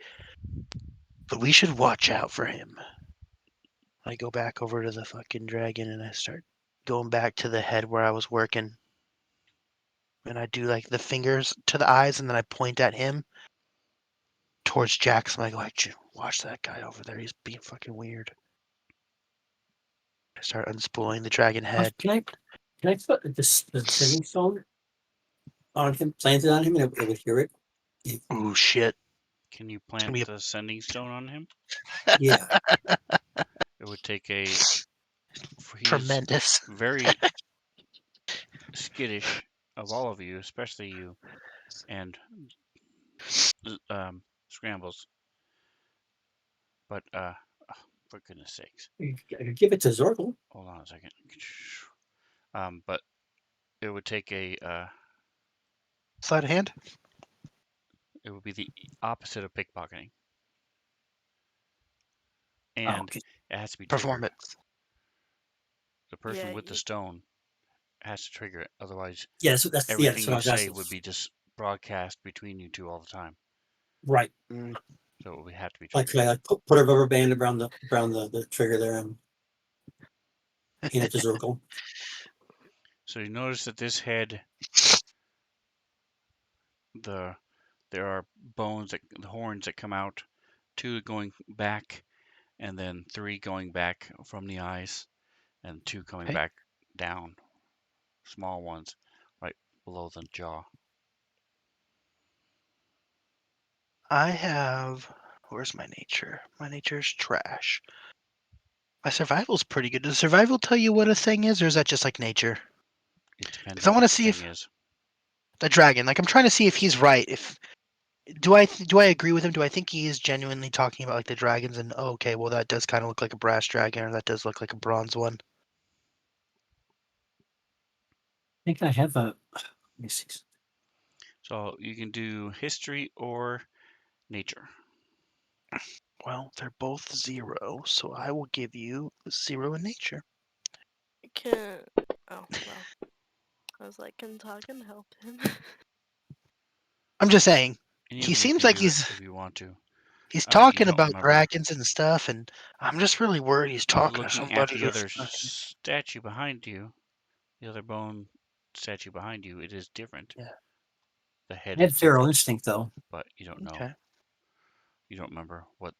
But we should watch out for him." I go back over to the fucking dragon and I start going back to the head where I was working. And I do like the fingers to the eyes and then I point at him towards Jackson. I go, watch that guy over there. He's being fucking weird. I start unspooling the dragon head. can I put the sending stone on him, planted on him, and it would hear it? Ooh, shit. Can you It's plant gonna the sending stone on him? Yeah. It would take a. be He is tremendous. very skittish of all of you, especially you and Scrambles. But for goodness sakes, I could give it to Zorkel. hold on a second. But it would take a. Sleight of hand? It would be the opposite of pickpocketing, Oh, and okay. it has to be triggered. Performance. The person Yeah, with the stone has to trigger it, otherwise Yeah, that's everything what I you was say asking. would be just broadcast between you two all the time. Right. Mm. So it would have to be Like, triggered. I put a rubber band around the trigger there and hand it to Zorkel. So you notice that this head, the there are the horns that come out, two going back, and then three going back from the eyes, and two coming Okay. back down, small ones, right below the jaw. I have. Where's my nature? My nature's trash. My survival's pretty good. Does survival tell you what a thing is, or is that just like nature? It depends Because I on want what to the see thing if is. the dragon. Like I'm trying to see if he's right. If do I agree with him? Do I think he is genuinely talking about like the dragons? And oh, okay, well that does kind of look like a brass dragon, or that does look like a bronze one. I think I have a. Let me see. So you can do history or nature. Well, they're both 0, so I will give you 0 in nature. Can oh well. I was like, can Toggin help him? I'm just saying. Any He of you seems can like do it he's if you want to. he's You talking don't about remember. dragons and stuff, and I'm just really worried he's Well, talking to looking at somebody the who's other not. statue behind you, the other bone statue behind you, it is different. Yeah. The head I is had feral different, instinct though. but you don't know. Okay. You don't remember what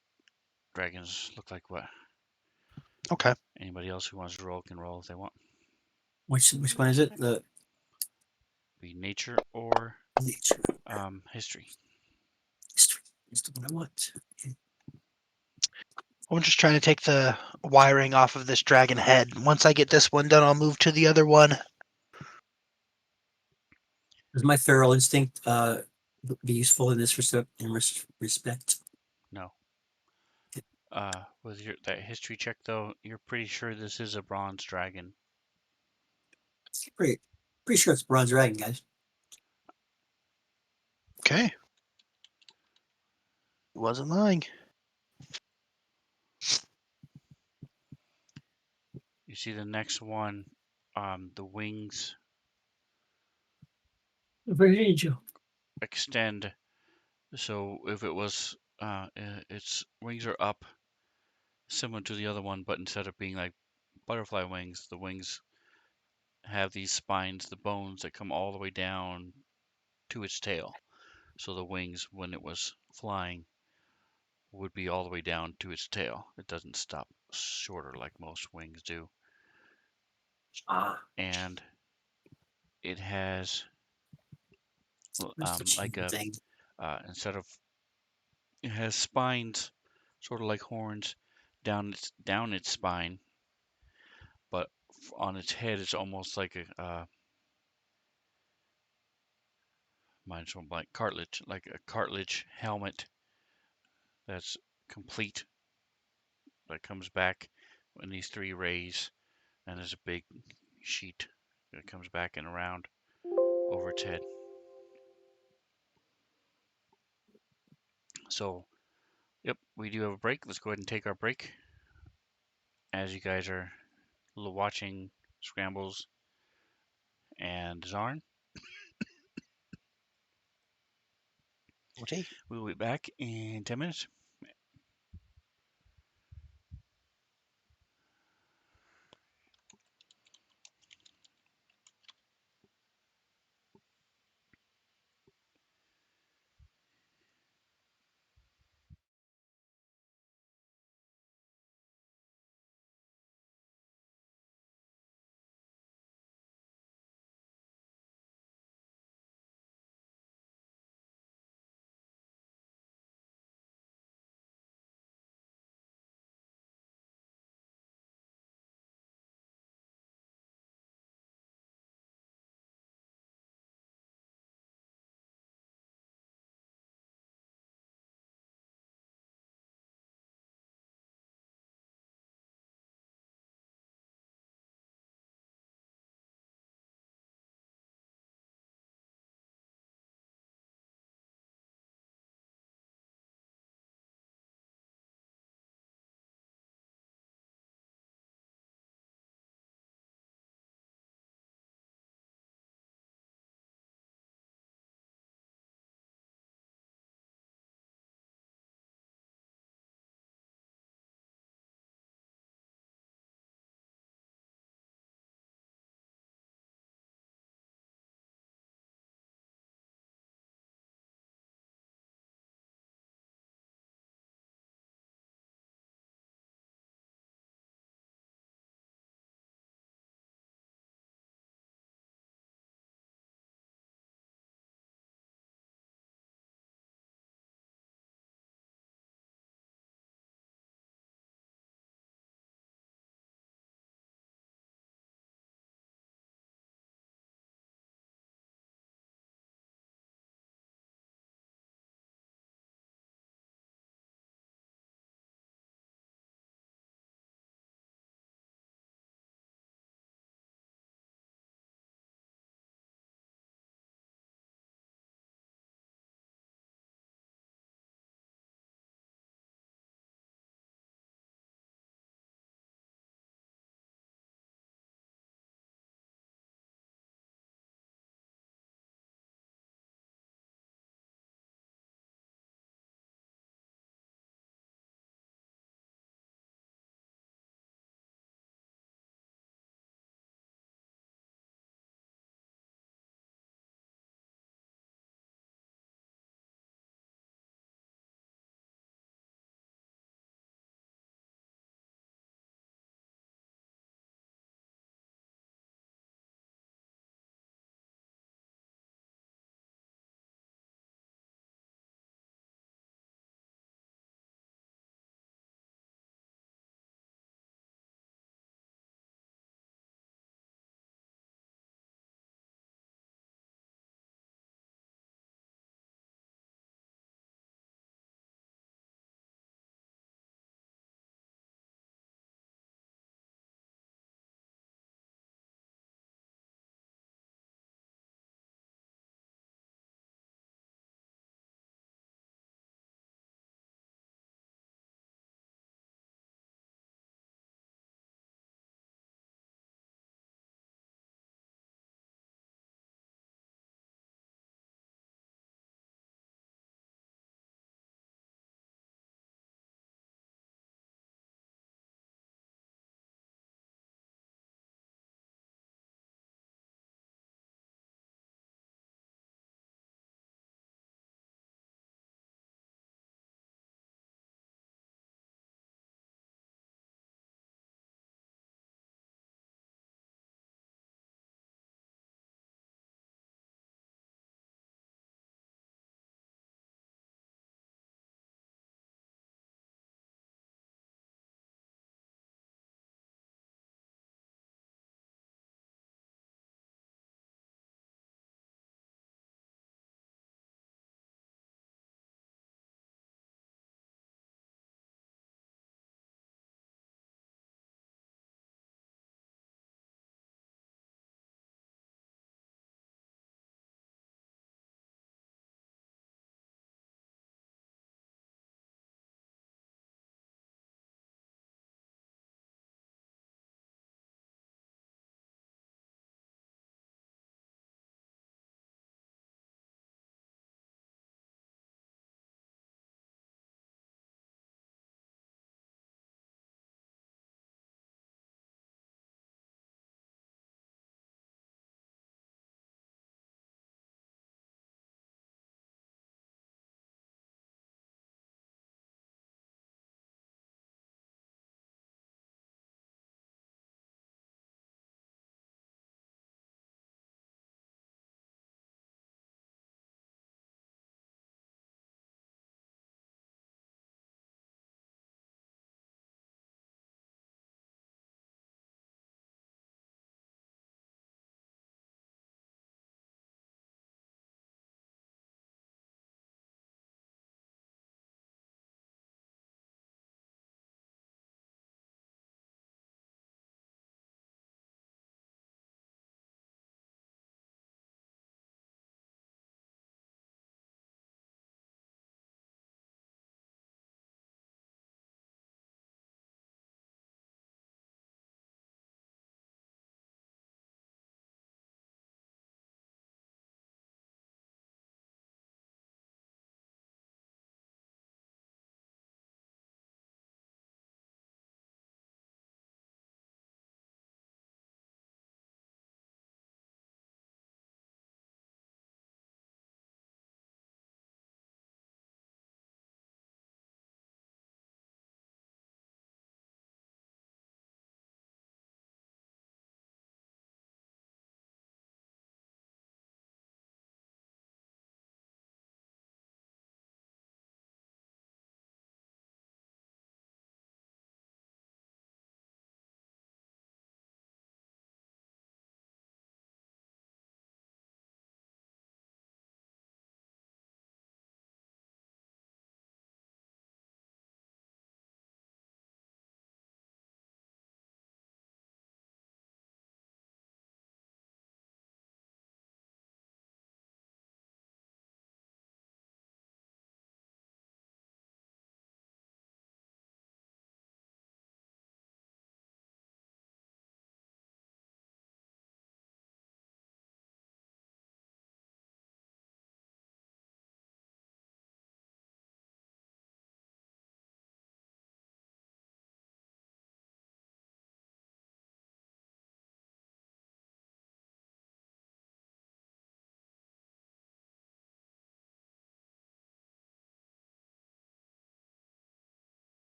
dragons look like. What Okay. anybody else who wants to roll can roll if they want. Which one is it? The Be nature or nature history. history is the one I want. Okay. I'm just trying to take the wiring off of this dragon head. Once I get this one done, I'll move to the other one. Does my feral instinct be useful in this respect? No. With that history check though, you're pretty sure this is a bronze dragon. Pretty sure it's bronze dragon, guys. Okay. Wasn't lying. You see the next one, the wings Very angel. extend. So if it was, its wings are up, similar to the other one, but instead of being like butterfly wings, the wings have these spines, the bones that come all the way down to its tail. So the wings, when it was flying, would be all the way down to its tail. It doesn't stop shorter like most wings do. Ah, And it has where's the chain like a thing? instead of it has spines, sort of like horns, down its spine, but on its head it's almost like a mine's from like cartilage, like a cartilage helmet that's complete that comes back in these three rays, and there's a big sheet that comes back and around over its head. So, yep, we do have a break. Let's go ahead and take our break as you guys are watching Scrambles and Zarn. Okay. We'll be back in 10 minutes.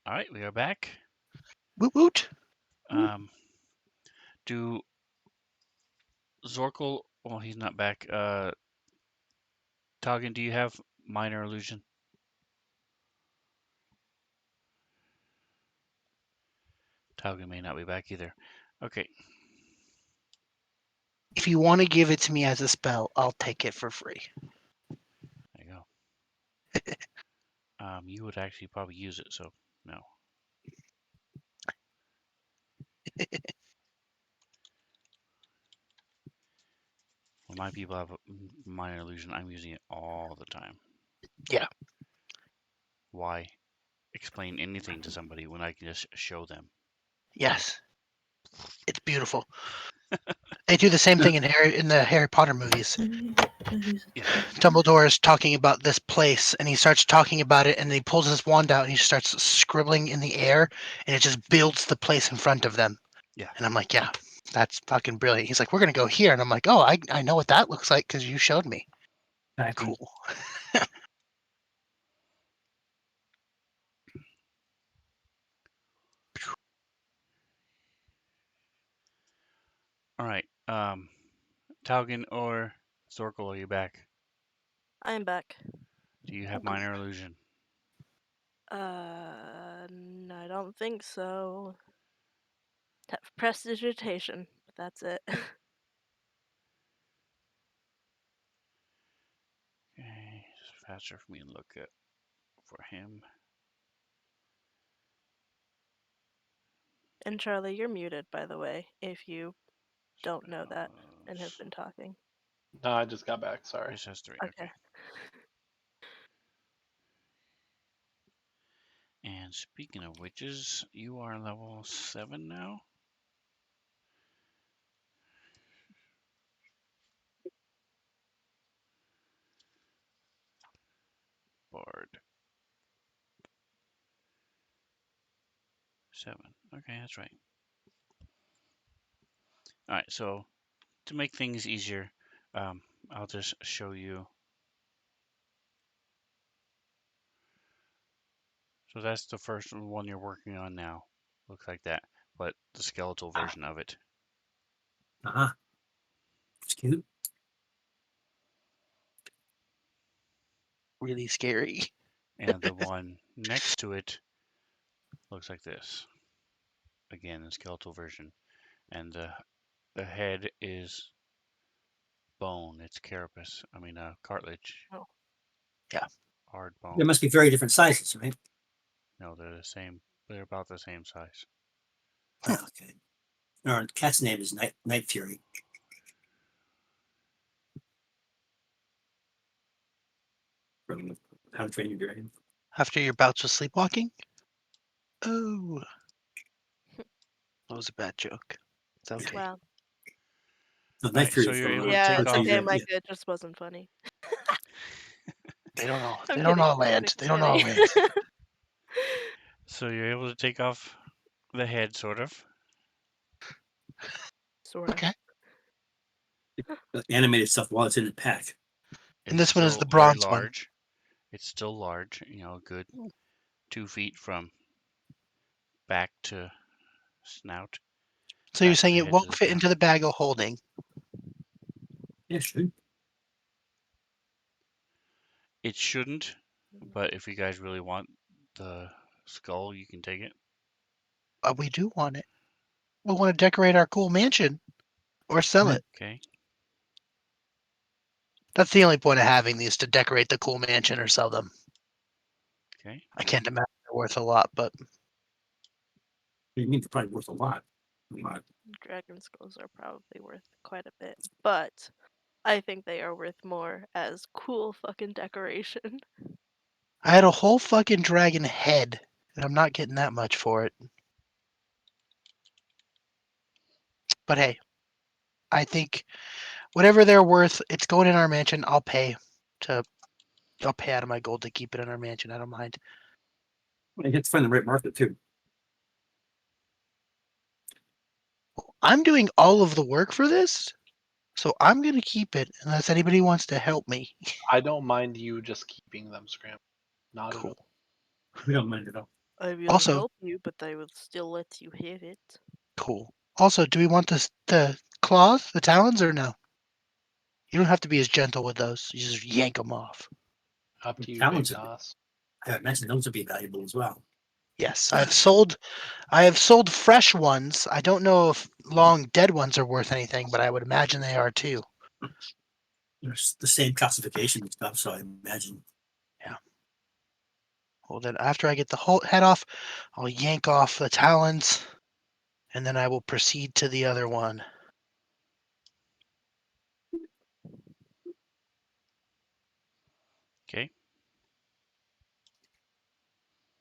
All right, we are back. Woot woot. Do Zorkel? Well, he's not back. Toggin, do you have minor illusion? Toggin may not be back either. Okay. If you want to give it to me as a spell, I'll take it for free. There you go. You would actually probably use it, so no. When my people have a minor illusion, I'm using it all the time. Yeah. Why explain anything to somebody when I can just show them? Yes. It's beautiful. They do the same thing in the Harry Potter movies. Yeah. Dumbledore is talking about this place, and he starts talking about it, and he pulls his wand out, and he starts scribbling in the air, and it just builds the place in front of them. Yeah. And I'm like, yeah, that's fucking brilliant. He's like, we're gonna go here, and I'm like, oh, I know what that looks like because you showed me. Exactly. Cool. All right. Taugen or Zorkel, are you back? I'm back. Do you have minor illusion? I don't think so. Prestidigitation, but that's it. Okay, it's faster for me to look at for him. And Charlie, you're muted, by the way, if you don't know that and have Spells. been talking. No, I just got back. Sorry. This has 3. Okay. Okay. And speaking of witches, you are level 7 now. Bard. 7. Okay, that's right. All right, so to make things easier, I'll just show you. So that's the first one you're working on now. Looks like that, but the skeletal version of it. Uh-huh. It's cute. Really scary. And the one next to it looks like this. Again, the skeletal version. And the head is bone. It's carapace. I mean, cartilage. Oh. Yeah. Hard There bone. must be very different sizes, right? No, they're the same. They're about the same size. Okay. Our cat's name is Night Fury. From How to Train Your Dragon. After your bouts with sleepwalking? Oh. That was a bad joke. It's okay. Wow. No, All Night right, so Fury you're from able to Yeah, How take to Train off. okay, Your Dragon. Micah, Yeah. it just wasn't funny. They don't know. I'm They don't kidding, know I'm land. kidding, They I'm don't know kidding. land. So you're able to take off the head, sort of. Sort of. Okay. The animated stuff while it's in the pack. And It's this one is still the very bronze one. large. It's still large. You know, a good 2 feet from back to snout. So you're Back of saying the it head to won't the fit ground. into the bag of holding? Yeah, sure. It shouldn't, but if you guys really want the skull, you can take it. We do want it. We want to decorate our cool mansion or sell Yeah. it. Okay. That's the only point of having these, to decorate the cool mansion or sell them. Okay. I can't imagine they're worth a lot, but You mean they're probably worth a lot. A lot. Dragon skulls are probably worth quite a bit, but I think they are worth more as cool fucking decoration. I had a whole fucking dragon head, and I'm not getting that much for it. But hey, I think whatever they're worth, it's going in our mansion. I'll pay out of my gold to keep it in our mansion. I don't mind. Well, you have to find the right market too. I'm doing all of the work for this, so I'm gonna keep it unless anybody wants to help me. I don't mind you just keeping them, Scram. Not at all. Cool. We don't mind at all. I will Also, help you, but I will still let you have it. cool. Also, do we want the claws, the talons, or no? You don't have to be as gentle with those. You just yank them off. Up to you, Big Talents, Toss. I imagine those would be valuable as well. Yes, I have sold fresh ones. I don't know if long dead ones are worth anything, but I would imagine they are too. There's the same classification and stuff, so I imagine. Well, then after I get the whole head off, I'll yank off the talons, and then I will proceed to the other one. Okay.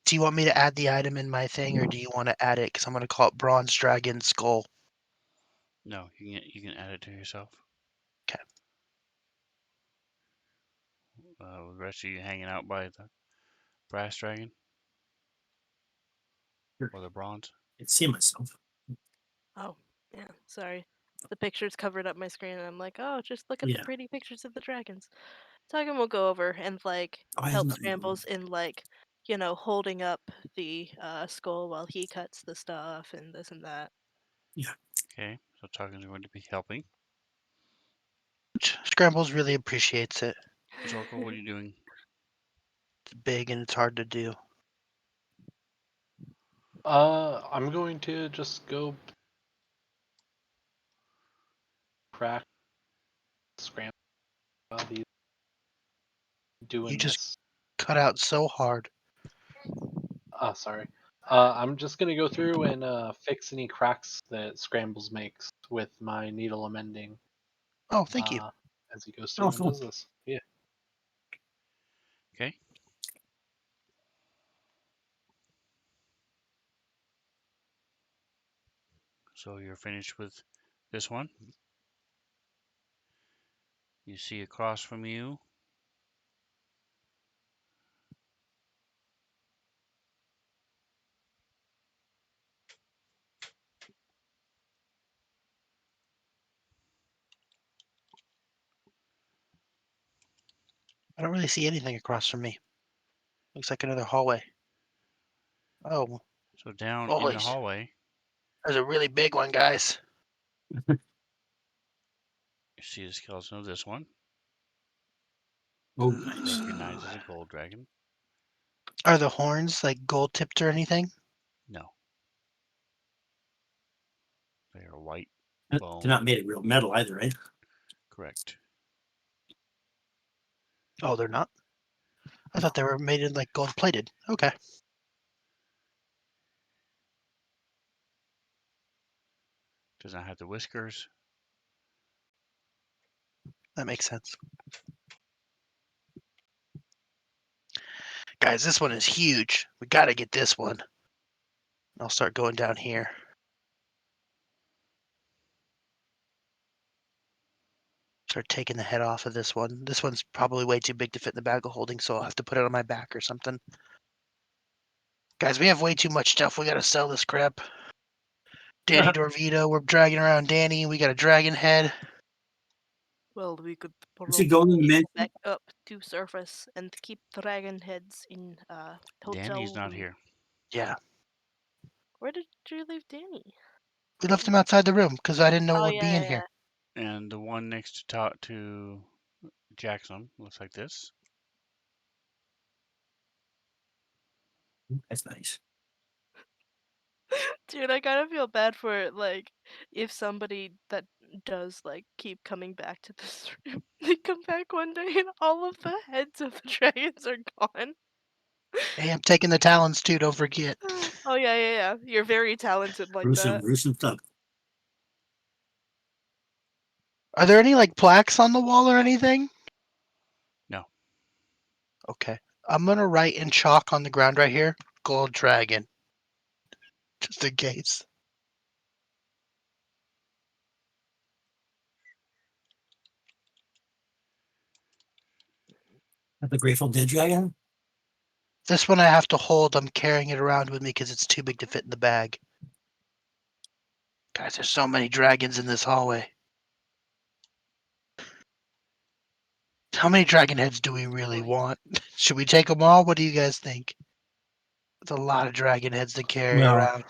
Do you want me to add the item in my thing, or do you want to add it? Because I'm going to call it Bronze Dragon Skull. No, you can add it to yourself. 'Kay. With the rest of you hanging out by the brass dragon or the bronze. I'd see myself. Oh, yeah, sorry. The pictures covered up my screen, and I'm like, oh, just look at the Yeah. pretty pictures of the dragons. Tagan will go over and, like, I help not Scrambles in, like, holding up the skull while he cuts the stuff and this and that. Okay, so Tarkin's going to be helping. Scrambles really appreciates it. Zorko, what are you doing? It's big and it's hard to do. I'm going to just go crack scramble while he's You doing just this. cut out so hard. Sorry. I'm just gonna go through and fix any cracks that Scrambles makes with my needle amending Oh, thank you. as he goes Oh, through and cool. does this. Yeah. Okay. So you're finished with this one. You see across from you I don't really see anything across from me. Looks like another hallway. Oh, So down in holy! the hallway, There's a really big one, guys. you see the skeleton of this one. Oh, nice. Recognized as a gold dragon. Are the horns like gold tipped or anything? No. They are white They're bone. not made of real metal either, right? Correct. Oh, they're not. I thought they were made in like gold plated. Okay, Does not have the whiskers. that makes sense. Guys, this one is huge. We gotta get this one. I'll start going down here. Start taking the head off of this one. This one's probably way too big to fit in the bag of holding, so I'll have to put it on my back or something. Guys, we have way too much stuff. We gotta sell this crap. Danny Dorvito, we're dragging around Danny. We got a dragon head. Well, we could Is he going in the probably mansion? go back up to surface and keep dragon heads in hotel Danny's not room. here. Yeah, Where did you leave Danny? we left him outside the room because I didn't know it Oh would be yeah, in yeah. here. And the one next to Jackson looks like this. That's nice. Dude, I kind of feel bad for like if somebody that does like keep coming back to this room, they come back one day and all of the heads of the dragons are gone. Hey, I'm taking the talons too. Don't forget. Oh yeah, yeah, yeah. You're very talented like that. Gruesome stuff. Are there any like plaques on the wall or anything? No. Okay, I'm gonna write in chalk on the ground right here, gold dragon, just in case. That's the Grateful Dead dragon. This one I have to hold. I'm carrying it around with me because it's too big to fit in the bag. Guys, there's so many dragons in this hallway. How many dragon heads do we really Boy. want? Should we take them all? What do you guys think? It's a lot of dragon heads to carry No. around.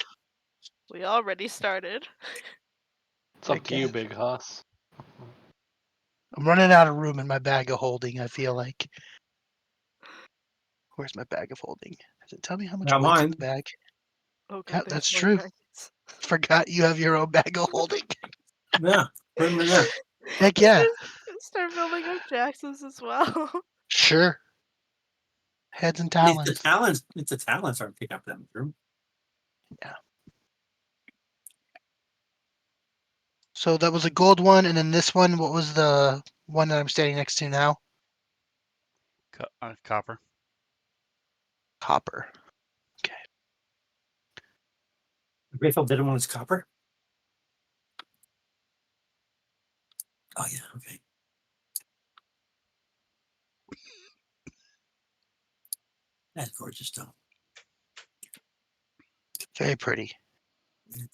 We already started. It's up I to you, guess. Big Hoss. I'm running out of room in my bag of holding, I feel like. Where's my bag of holding? Does it tell me how much Not weight's in mine. the bag? Oh Yeah, god, there's that's more true. dragons. Forgot you have your own bag of holding. Yeah. Put them in there. Heck We yeah. just start building up Jax's as well. Sure. Heads and It's the talons. talents. It's the talents aren't picking up that much room. So that was a gold one, and then this one, what was the one that I'm standing next to now? Copper. Copper. Rayfield did one was copper. Oh yeah. Okay. That's gorgeous stone. Very pretty.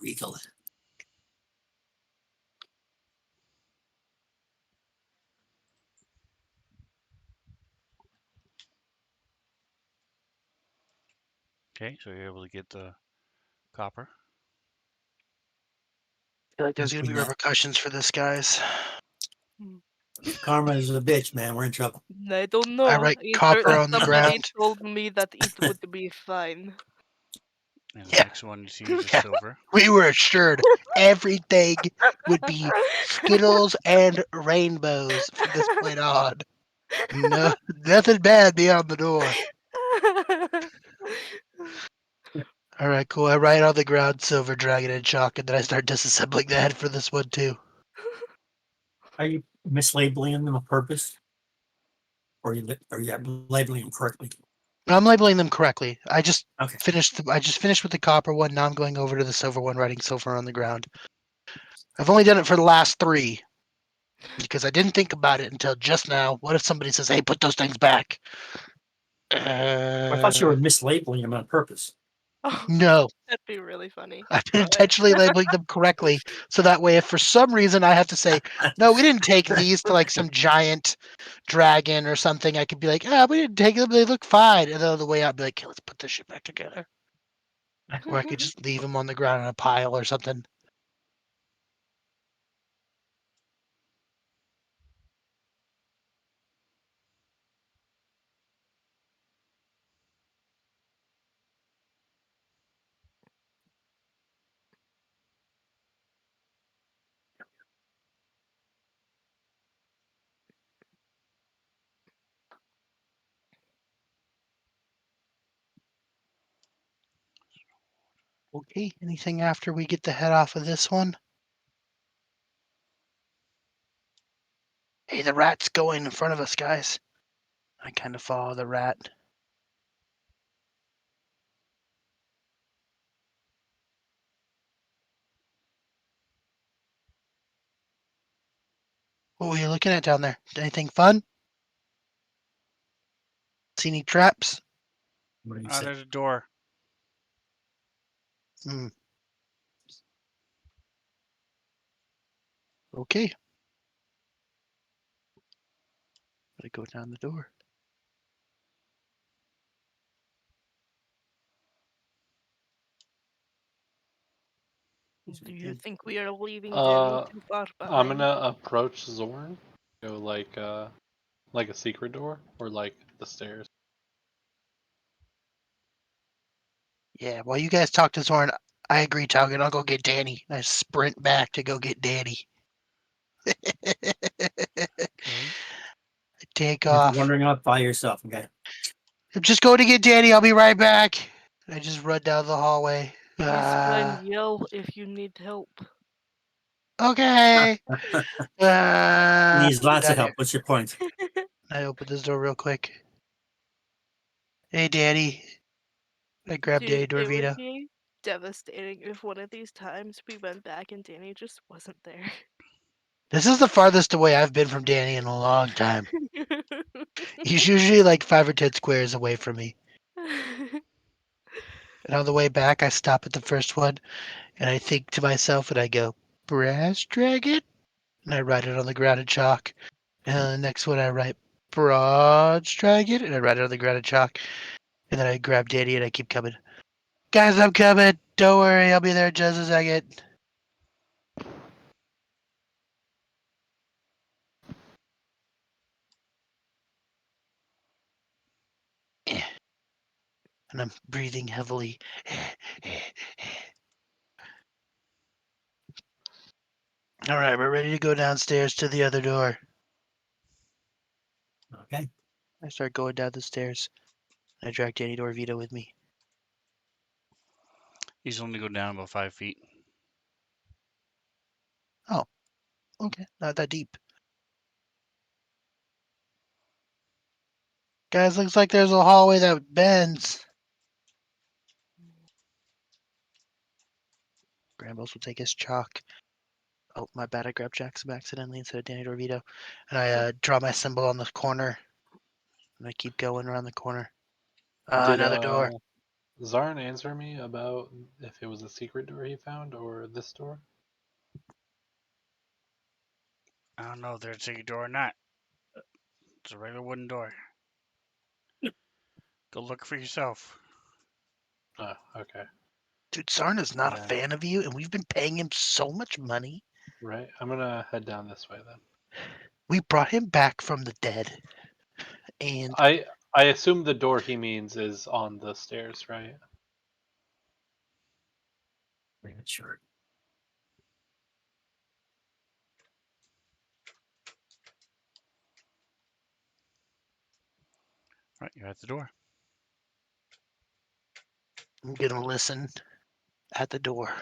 Regal. Okay, so you're able to get the copper. I feel like there's going to be Between that. repercussions for this, guys. Karma is a bitch, man. We're in trouble. I don't I know. write copper on the Somebody ground. told me that it would be fine. And the Yeah. next one you see is a Yeah. silver. We were assured everything would be Skittles and rainbows from this point on. No, nothing bad beyond the door. All right, cool. I write on the ground silver dragon in chalk, and then I start disassembling the head for this one too. Are you mislabeling them on purpose, or are you labeling them correctly? I'm labeling them correctly. I just Okay. finished with the copper one. Now I'm going over to the silver one, writing silver on the ground. I've only done it for the last 3 because I didn't think about it until just now. What if somebody says, "Hey, put those things back"? I thought you were mislabeling them on purpose. Oh, No, that'd be really funny. I've been But intentionally labeling them correctly, so that way, if for some reason I have to say, "No, we didn't take these to like some giant dragon or something," I could be like, "Ah, we didn't take them. They look fine." And then on the way out, I'd be like, "Okay, let's put this shit back together." Or I could just leave them on the ground in a pile or something. Okay, anything after we get the head off of this one? Hey, the rat's going in front of us, guys. I kind of follow the rat. What were you looking at down there? Anything fun? See any traps? What do you Ah, say? there's a door. Hmm. Okay. I go down the door. do you think we are leaving Danny Uh, too far I'm behind? gonna approach Zorn. Go like a secret door or like the stairs. Yeah, while you guys talk to Zorn, I agree, Talgan. I'll go get Danny. I sprint back to go get Danny. Okay. Take You're off. wandering off by yourself. Okay. I'm just going to get Danny. I'll be right back. I just run down the hallway. Please try and yell if you need help. Okay. He needs I'm lots down of here. help. What's your point? I open this door real quick. Hey, Danny. I grab Danny Dude, it would Dorvito. be devastating if one of these times we went back and Danny just wasn't there. This is the farthest away I've been from Danny in a long time. He's usually like 5 or 10 squares away from me. And on the way back, I stop at the first one, and I think to myself, and I go, "Brass Dragon?" And I write it on the ground in chalk. And on the next one, I write Bronze Dragon, and I write it on the ground in chalk. And then I grab Danny and I keep coming. Guys, I'm coming. Don't worry, I'll be there in just a second. And I'm breathing heavily. All right, we're ready to go downstairs to the other door. Okay. I start going down the stairs. I drag Danny DeVito with me. He's only go down about 5 feet. Okay, not that deep. Guys, looks like there's a hallway that bends. Grambos will take his chalk. Oh, my bad, I grabbed Jackson accidentally instead of Danny DeVito. And I draw my symbol on the corner. And I keep going around the corner. Did Another door. Zarn answer me about if it was a secret door he found or this door? I don't know if there's a secret door or not. It's a regular wooden door. Go look for yourself. Oh, okay. Dude, Sarna's not a Yeah. fan of you, and we've been paying him so much money. Right. I'm gonna head down this way then. We brought him back from the dead. And I assume the door he means is on the stairs, right? Sure. Right, you're at the door. I'm going to listen at the door.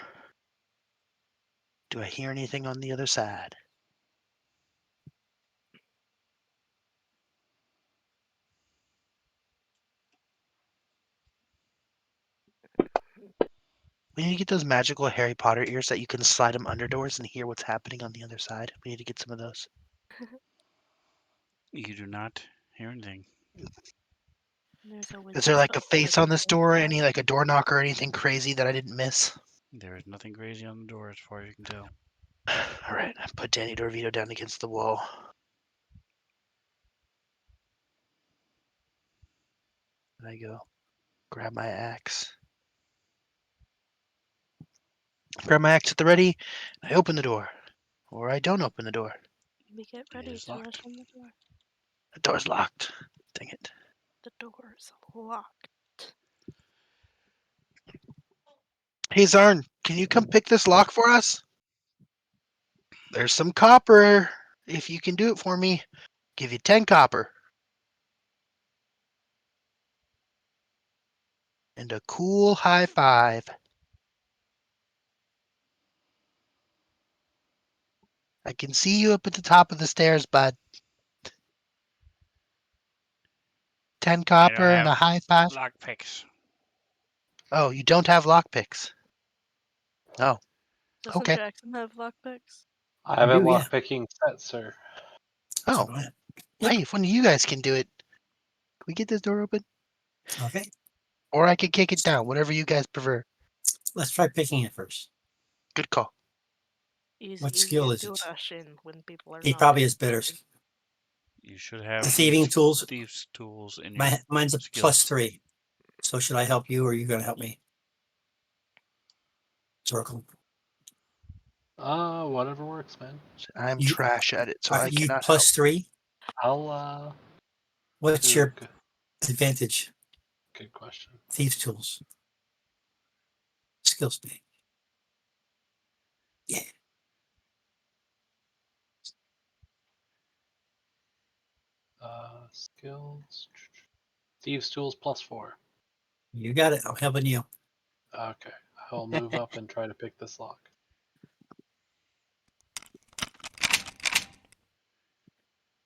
Do I hear anything on the other side? We need to get those magical Harry Potter ears that you can slide them under doors and hear what's happening on the other side. We need to get some of those. You do not hear anything. There's always Is there like a stuff face on hiding this door? inside. Any like a door knocker or anything crazy that I didn't miss? There is nothing crazy on the door as far as you can tell. All right, I put Danny DeVito down against the wall. And I go, grab my axe. Grab my axe at the ready. I open the door. Or I don't open the door. We get It ready is to rush locked. on the door. The door's locked. Dang it. The door's locked. Hey Zarn, can you come pick this lock for us? There's some copper. If you can do it for me, give you 10 copper. And a cool high five. I can see you up at the top of the stairs, bud. 10 I don't copper and have a high five. lock picks. Oh, you don't have lockpicks. Oh, Doesn't okay. Jackson have lockpicks? I have a do, yeah. lockpicking set, sir. Oh, Go ahead. Yep. hey, if one of you guys can do it, can we get this door open? Okay. Or I can kick it down, whatever you guys prefer. Let's try picking it first. Good call. Easy, What easy skill to is it? rush in when people are He not probably paying has better. attention. You should have Thieving tools. thieves tools in your Mine's a skills. +3. So should I help you or are you going to help me? Circle. Whatever works, man. I'm You- trash at it, so Are I you cannot help. +3? I'll What's do your good, advantage? good question. Thieves tools. Skills page. Yeah. Skills. Thieves tools +4. You got it. I'm helping you. Okay. I'll move up and try to pick this lock.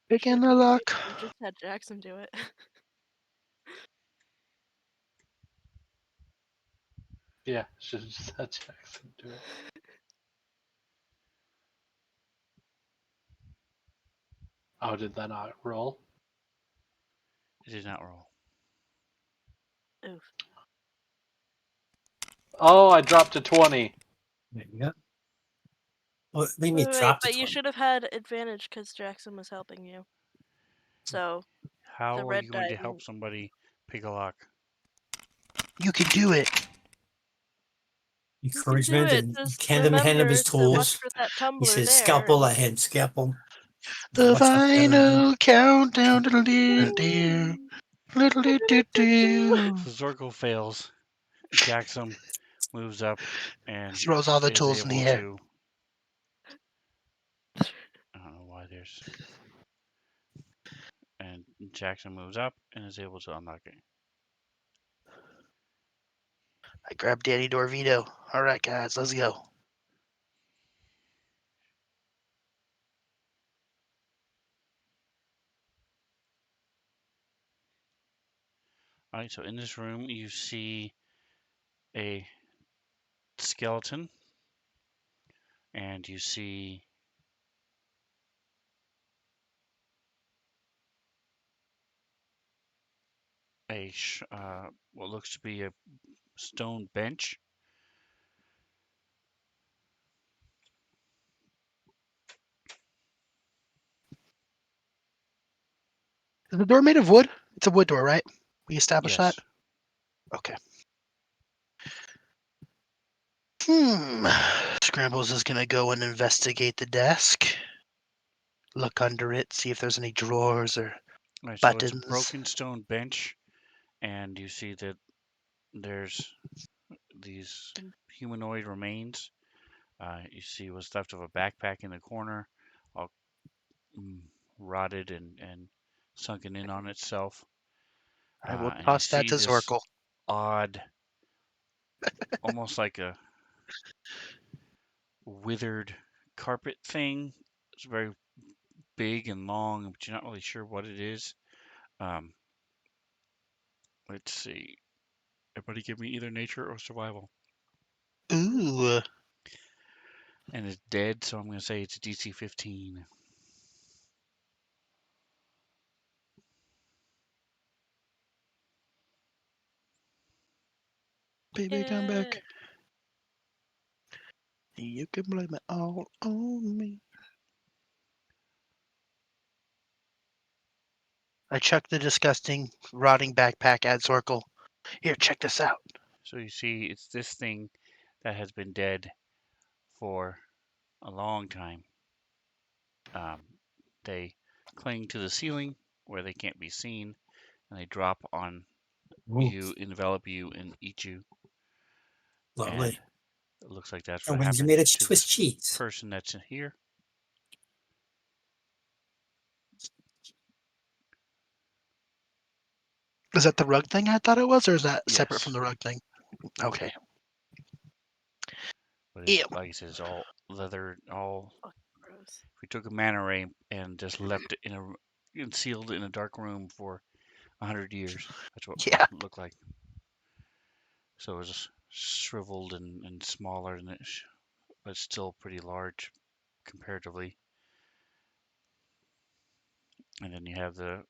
Picking Shit, the lock. you just had Jackson do it. Yeah, should have just had Jackson do it. Oh, did that not roll? It did not roll. Oof. Oh, I dropped to 20. There you go. Well, we need Wait, drop to but you 20. should have had advantage because Jackson was helping you. So How the are red you going die to help didn't. somebody pick a lock? You can do it. You can do encouragement, it. and Just hand him his remember to watch tools. for that He tumbler says, there. "Scalpel ahead, scalpel." The Watch out there. final countdown. Little And do, little do. So Zorko fails. Jackson moves up and Throws all the is tools in able the air. to. I don't know why there's. And Jackson moves up and is able to unlock it. I grabbed Danny Dorvito. All right, guys, let's go. All right, so in this room you see a skeleton, and you see a what looks to be a stone bench. Is the door made of wood? It's a wood door, right? We established that? Yes. Okay. Scrambles is gonna go and investigate the desk. Look under it, see if there's any drawers or All right, so it's a buttons. broken stone bench, and you see that there's these humanoid remains. You see what's left of a backpack in the corner, all mm, rotted and sunken in on itself. I will And you toss that see to this Zorkel. odd, almost like a withered carpet thing. It's very big and long, but you're not really sure what it is. Um, let's see. Everybody give me either nature or survival. Ooh, And it's dead, so I'm going to say it's DC 15. baby, come back. You can blame it all on me. I chucked the disgusting, rotting backpack at Zorkel. Here, check this out. So you see, it's this thing that has been dead for a long time. Um, they cling to the ceiling where they can't be seen, and they drop on ooh, you, envelop you, and eat you. And lovely. it looks like that's what And wings are made happened of to Swiss this cheese. person that's in here. Is that the rug thing I thought it was, or is that separate from Yes, the rug thing? Okay. but Ew. it's like I said, it's all leather. All Oh, gross. if we took a manta ray and just left it in a concealed in a dark room for 100 years, that's what it Yeah. would look like. So it was shriveled and smaller, than it but still pretty large comparatively. And then you have the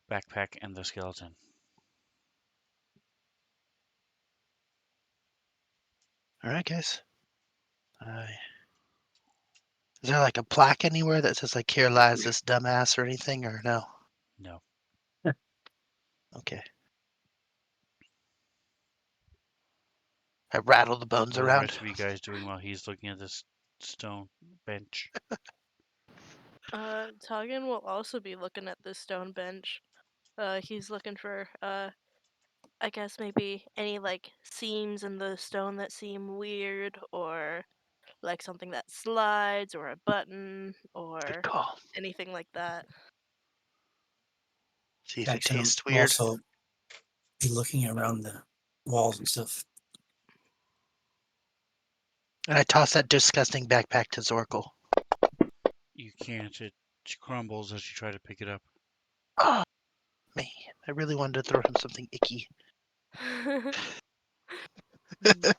backpack and the skeleton. All right, guys. Is there like a plaque anywhere that says like "Here lies this dumbass" or anything, or no? No. Okay. I rattle the bones What are the around. rest of you guys doing while he's looking at this stone bench? Toggin will also be looking at this stone bench. He's looking for, I guess maybe any like seams in the stone that seem weird, or like something that slides, or a button, Good or call. anything like that. See if it Jackson tastes will weird. also be looking around the walls and stuff. And I toss that disgusting backpack to Zorkel. You can't. It crumbles as you try to pick it up. Oh, man. I really wanted to throw him something icky. Hmm.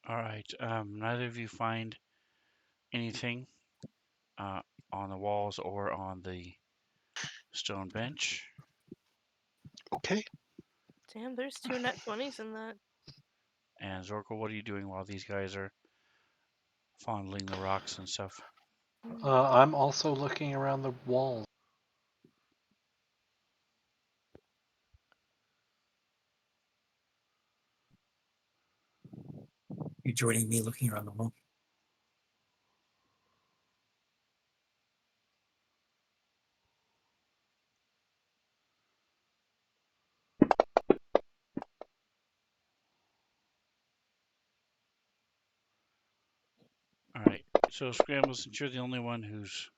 All right. Neither of you find anything uh, on the walls or on the stone bench. Okay. Damn, there's two net 20s in that. And Zorko, what are you doing while these guys are fondling the rocks and stuff? I'm also looking around the walls. You joining me looking around the room? All right. So Scramble, since you're the only one who's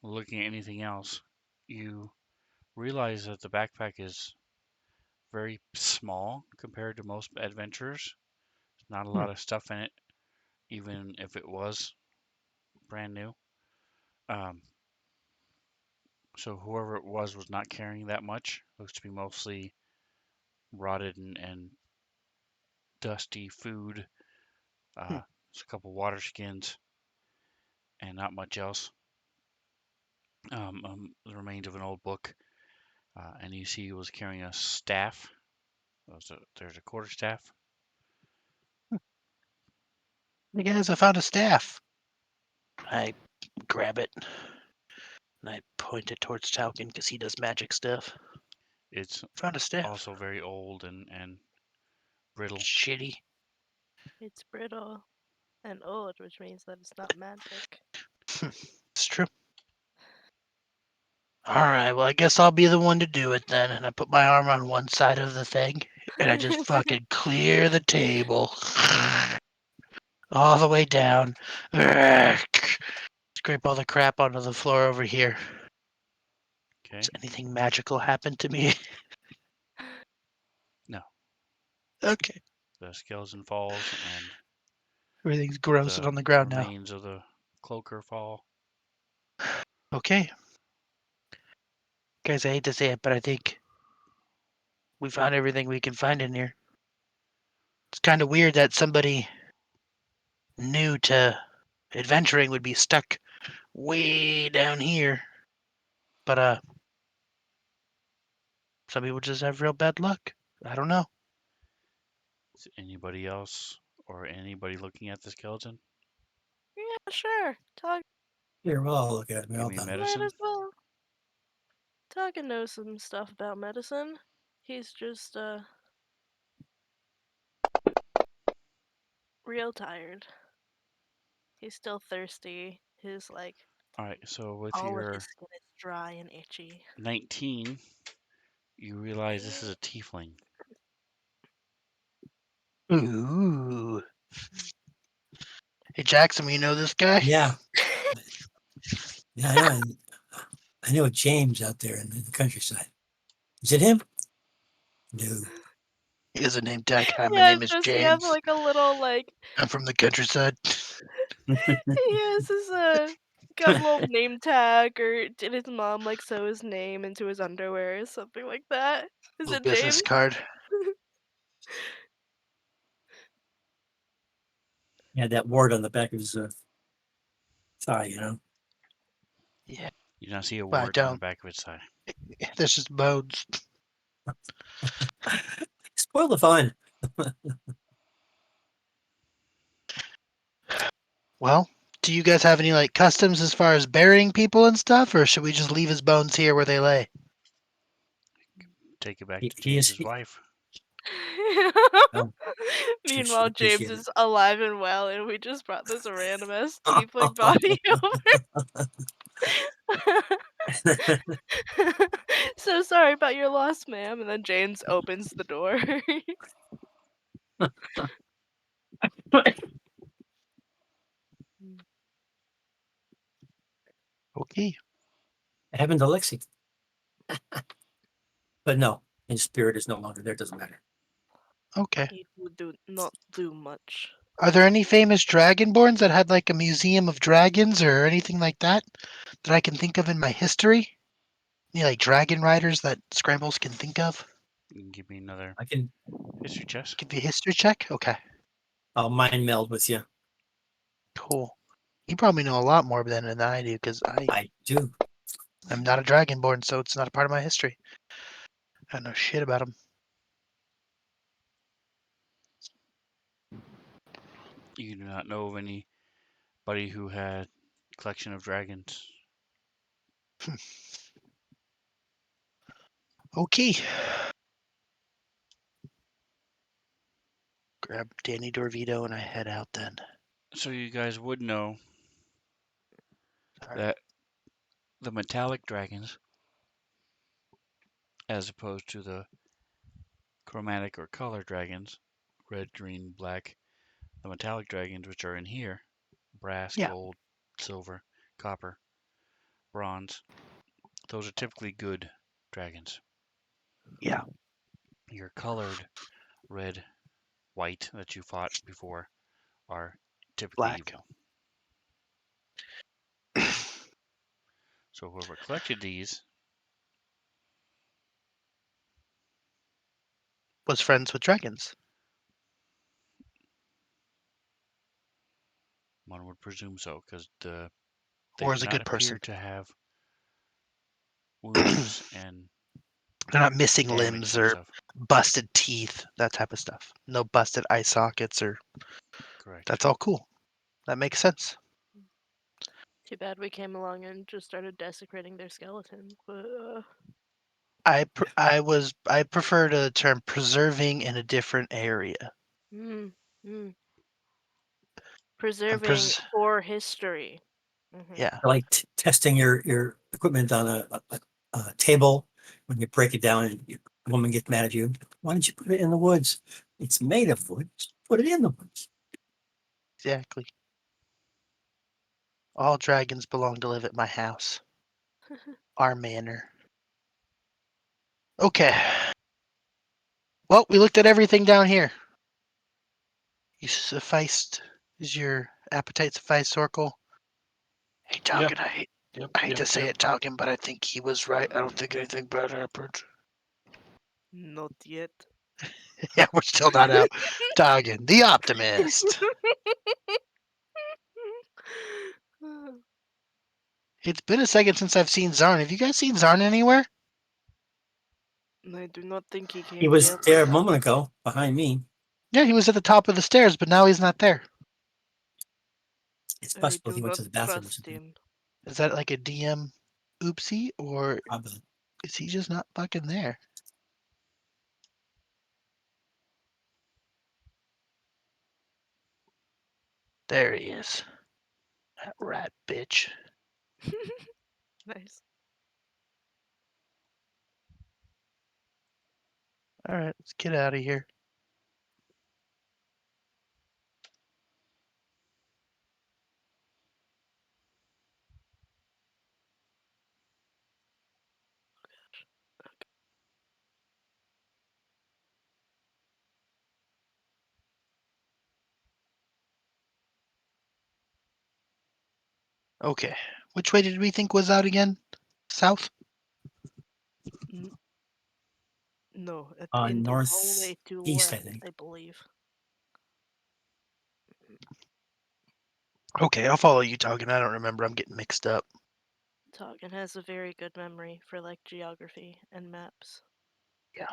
looking at anything else, you realize that the backpack is very small compared to most adventurers. There's not a lot of stuff in it, even if it was brand new. Um, so whoever it was not carrying that much. Looks to be mostly rotted and dusty food. Hmm. There's a couple water skins and not much else. The remains of an old book, and you see he was carrying a staff. There's a quarterstaff. Hey guys, I found a staff. I grab it and I point it towards Talcon because he does magic stuff. It's Found a staff. also very old and brittle. Shitty. It's brittle and old, which means that it's not magic. It's true. Alright, well, I guess I'll be the one to do it then. And I put my arm on one side of the thing and I just fucking clear the table. All the way down. Scrape all the crap onto the floor over here. Okay. Does anything magical happen to me? No, Okay. the skeleton falls and Everything's gross and the on the ground now. remains of the cloaker fall. Okay. Guys, I hate to say it, but I think we found everything we can find in here. It's kind of weird that somebody new to adventuring would be stuck way down here. But some people just have real bad luck. I don't know. Is anybody else or anybody looking at the skeleton? Yeah, sure. Talk. Here, well, I'll look at it. Give All me done. Might medicine. as well. Talkin knows some stuff about medicine. He's just real tired. He's still thirsty. His All right. So with all of your his skin is dry and itchy. 19, you realize this is a tiefling. Ooh. Hey, Jackson, you know this guy? Yeah, yeah, I know. I know James out there in the countryside. Is it him? No. He has a name tag. Hi, my Yeah, name it's is just he has James. like a little I'm from the countryside. he has his got a little name tag, or did his mom like sew his name into his underwear or something like that? Is Little it business James? card. He had that wart on the back of his thigh, you know. Yeah, You do not see a but I wart on the don't. back of its thigh. There's just bones. Spoil the fun. Well, do you guys have any like customs as far as burying people and stuff, or should we just leave his bones here where they lay? Take it back He, to he is. James's wife. Oh, she Meanwhile, James appreciate it. is alive and well, and we just brought this random ass tiefling body over. So sorry about your loss, ma'am. And then James opens the door. Okay. It happened to Lexi. But no, his spirit is no longer there. Doesn't matter. Okay. He would not do much. Are there any famous dragonborns that had like a museum of dragons or anything like that that I can think of in my history? Any like dragon riders that Scrambles can think of? You can give me another I can. history check. Give you a history check? Okay. I'll mind meld with you. Cool. You probably know a lot more than I do because I do. I'm not a dragonborn, so it's not a part of my history. I don't know shit about them. You do not know of anybody buddy who had a collection of dragons. Okay. Grab Danny Dorvito and I head out then. So you guys would know Sorry. that the metallic dragons, as opposed to the chromatic or color dragons, red, green, black, the metallic dragons, which are in here, brass, Yeah. gold, silver, copper, bronze, those are typically good dragons. Yeah. Your colored red, white that you fought before are typically Black. evil. So whoever collected these, Was friends with dragons. one would presume so, because they Or do is a not good appear person. to have wounds and They're not missing damage limbs and or stuff. busted teeth, that type of stuff. No busted eye sockets or Correct. that's all cool. That makes sense. Too bad we came along and just started desecrating their skeleton. But I prefer the term preserving in a different area. mm, mm. I'm Preserving for history. yeah, Like testing your equipment on a table. When you break it down and a woman gets mad at you, why didn't you put it in the woods? It's made of wood. Just put it in the woods. exactly. All dragons belong to live at my house. Our manor. Okay. Well, we looked at everything down here. You sufficed. Is your appetite sufficed, Oracle? Hey, Yeah. Talkin, Yep. I hate Yep. to say Yep. it, Talkin, but I think he was right. I don't think anything bad happened. Not yet. Yeah, we're still not out. Talkin, the optimist. It's been a second since I've seen Zarn. Have you guys seen Zarn anywhere? I do not think he He came was here. there a moment ago behind me. Yeah, he was at the top of the stairs, but now he's not there. It's I possible do he went not to the bathroom or trust something. him. Is that like a DM oopsie, or Probably. is he just not fucking there? There he is. That rat bitch. Nice. All right, let's get out of here. Okay. Which way did we think was out again? South? N- no, in the hallway to Northeast, I left, think. I believe. Okay, I'll follow you talking. I don't remember. I'm getting mixed up. Toggin has a very good memory for like geography and maps. Yeah.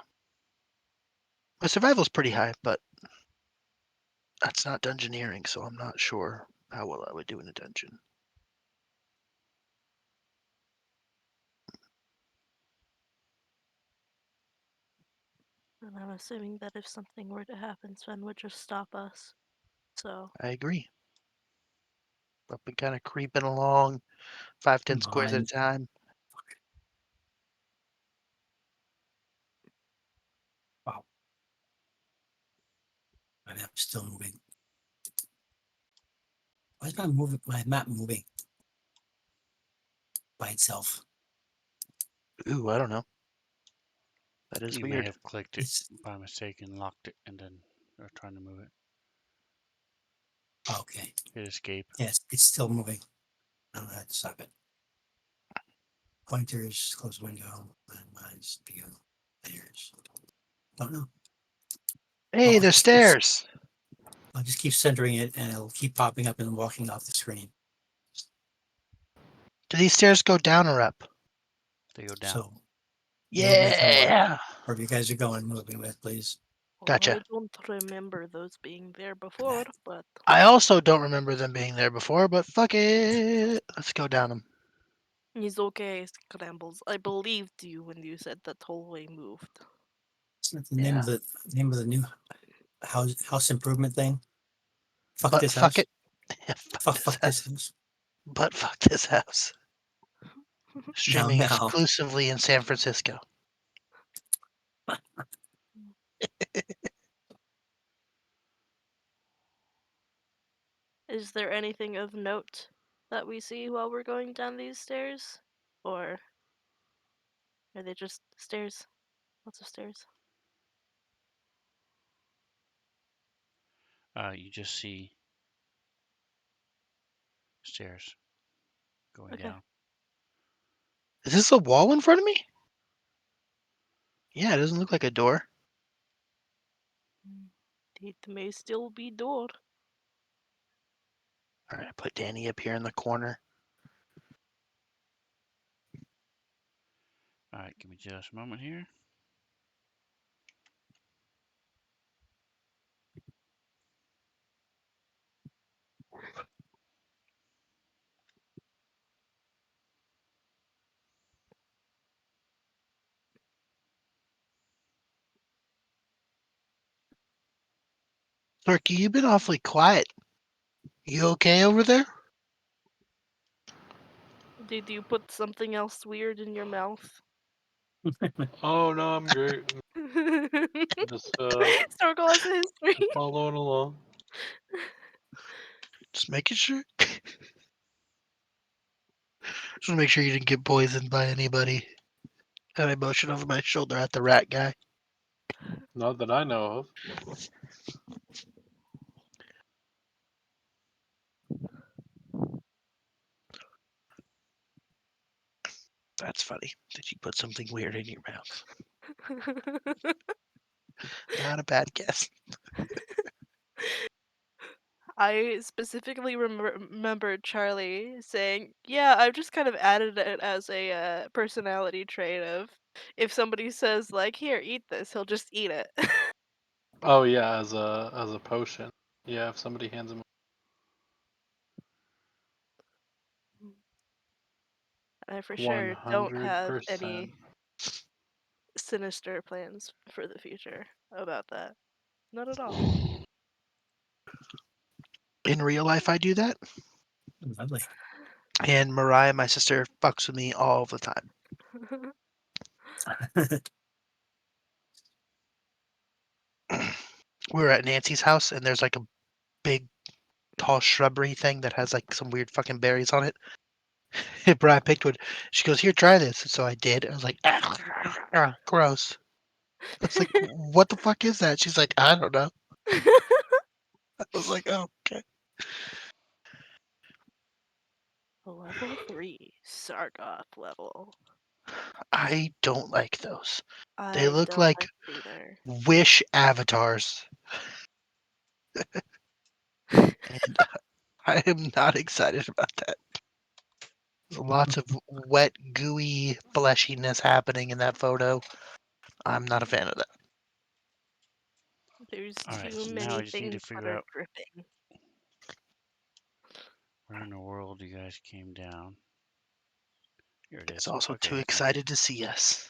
My survival's pretty high, but that's not dungeoneering, so I'm not sure how well I would do in a dungeon. And I'm assuming that if something were to happen, Sven would just stop us. So, I agree. But we kind of creeping along 5-10 Come squares at a on. time. Wow. My map's still moving. Why is my map moving by itself? Ooh, I don't know. That is You may weird. have clicked it It's by mistake and locked it, and then are trying to move it. okay. Hit escape. Yes, it's still moving. I don't know how to stop it. Pointers, close window, landmines, view, layers. Don't know. Hey, there's stairs. I'll just keep centering it and it'll keep popping up and walking off the screen. Do these stairs go down or up? They go down. So move with or Yeah. wherever you guys are going, move me with, please. Gotcha. I don't remember those being there before, but I also don't remember them being there before, but fuck it. Let's go down them. it's okay, Scrambles. I believed you when you said that hallway moved. Isn't that the Yeah. name of the new house improvement thing? Fuck But this fuck house. it. Fuck Fuck this this house. house. But fuck this house. Streaming Now. exclusively in San Francisco. Is there anything of note that we see while we're going down these stairs? Or are they just stairs? Lots of stairs. You just see stairs going Okay. down. Is this a wall in front of me? Yeah, it doesn't look like a door. It may still be door. All right, I put Danny up here in the corner. All right, give me just a moment here. Turkey, you've been awfully quiet. You okay over there? Did you put something else weird in your mouth? Oh no, I'm great. Just Circle has a history. following along. Just making sure. Just want to make sure you didn't get poisoned by anybody. Got my motion over my shoulder at the rat guy. Not that I know of. That's funny. Did you put something weird in your mouth? Not a bad guess. I specifically remember Charlie saying, "Yeah, I've just kind of added it as a personality trait of if somebody says like, here, eat this,' he'll just eat it." Oh yeah, as a potion. Yeah, if somebody hands him. I for sure don't have 100%. any sinister plans for the future about that. Not at all. In real life, I do that. Lovely. And Mariah, my sister, fucks with me all the time. We were at Nancy's house, and there's like a big, tall shrubbery thing that has like some weird fucking berries on it. And Mariah picked one. She goes, "Here, try this." So I did. I was like, gross. I was like, "What the fuck is that?" She's like, "I don't know." I was like, "Oh, okay." Level 3, Sargoth level. I don't like those. They I look don't like like it either. Wish avatars, and I am not excited about that. Lots of wet, gooey fleshiness happening in that photo. I'm not a fan of that. There's All right, too so now I many just need to things that figure are out dripping. where in the world you guys came down. Here it It's is. also Okay, too I found it. excited to see us.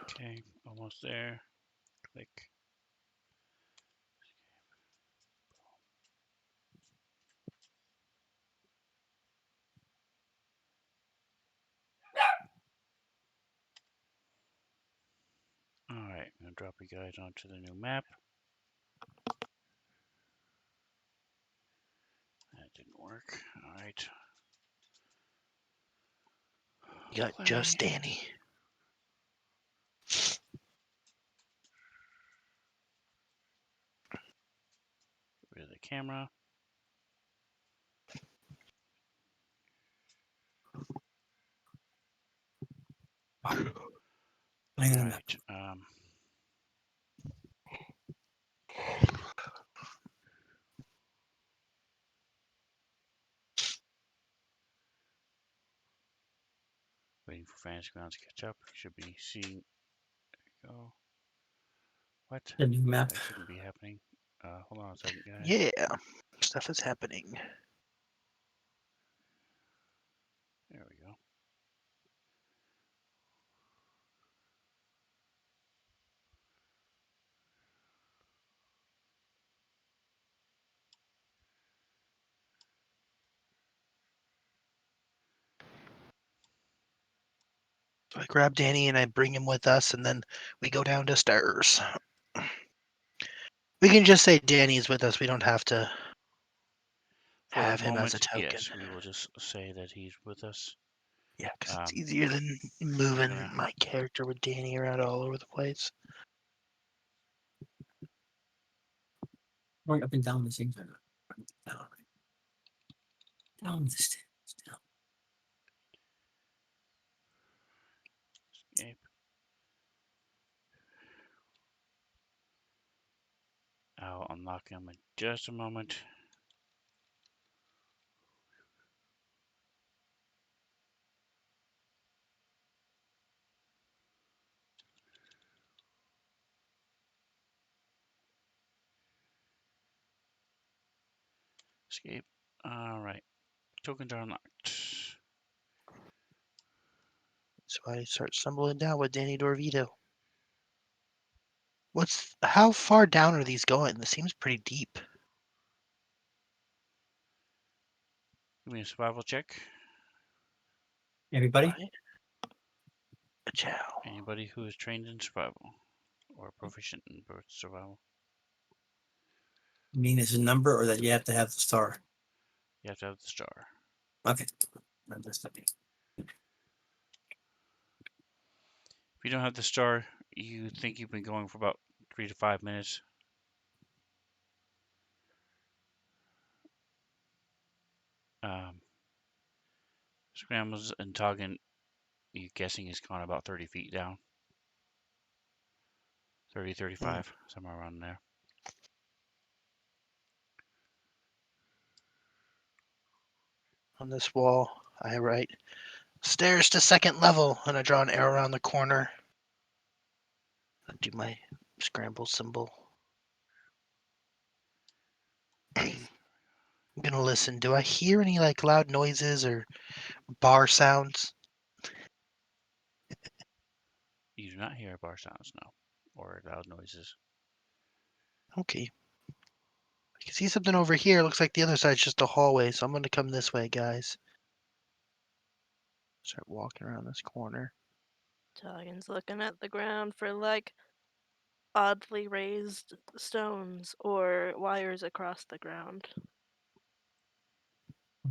Okay, almost there. Click. All right, I'm gonna drop you guys onto the new map. That didn't work. All right. You got just Danny. Rid of the camera. I got All a map. right. Waiting for Fantasy Grounds to catch up. Should be seeing. There you go. What? The new map. That shouldn't be happening. Hold on a second, guys. Yeah, stuff is happening. There we go. So I grab Danny and I bring him with us, and then we go down to stairs. We can just say Danny's with us. We don't have to For the have him as a moment, token. yes, we will just say that he's with us. Yeah, because it's Um, easier than moving gonna- my character with Danny around all over the place. Going up and down the same time. Down. Down the stairs. Down. Escape. I'll unlock him in just a moment. Escape. All right. Tokens are unlocked. So I start stumbling down with Danny Dorvito. How far down are these going? This seems pretty deep. Give me a survival check. Everybody? Right? Ciao. Anybody who is trained in survival or proficient in survival. You mean as a number or that you have to have the star? You have to have the star. Okay. Understood. If you don't have the star, you think you've been going for about 3 to 5 minutes. Scrambles and Toggin, you guessing is gone about 30 feet down. 30, 35, somewhere around there. On this wall, I write stairs to second level, and I draw an arrow around the corner. I do my scramble symbol. I'm gonna listen. Do I hear any like loud noises or bar sounds? You do not hear bar sounds, no, or loud noises. Okay. I can see something over here. Looks like the other side's just a hallway, so I'm gonna come this way, guys. Start walking around this corner. Toggen's looking at the ground for like oddly raised stones or wires across the ground.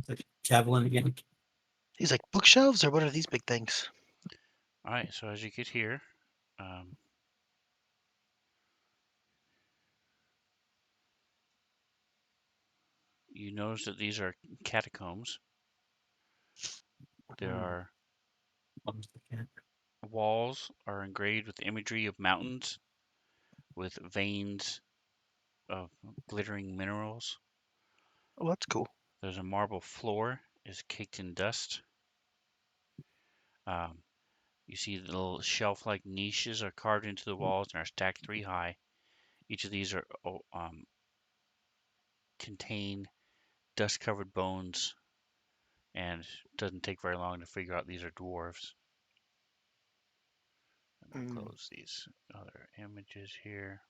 The javelin again. These like bookshelves, or what are these big things? All right, so as you get here, you notice that these are catacombs. There are walls are engraved with imagery of mountains with veins of glittering minerals. Oh, that's cool. There's a marble floor is caked in dust. Um, you see the little shelf-like niches are carved into the walls and are stacked 3 high. Each of these are contain dust-covered bones, and it doesn't take very long to figure out these are dwarves. Let me close these other images here.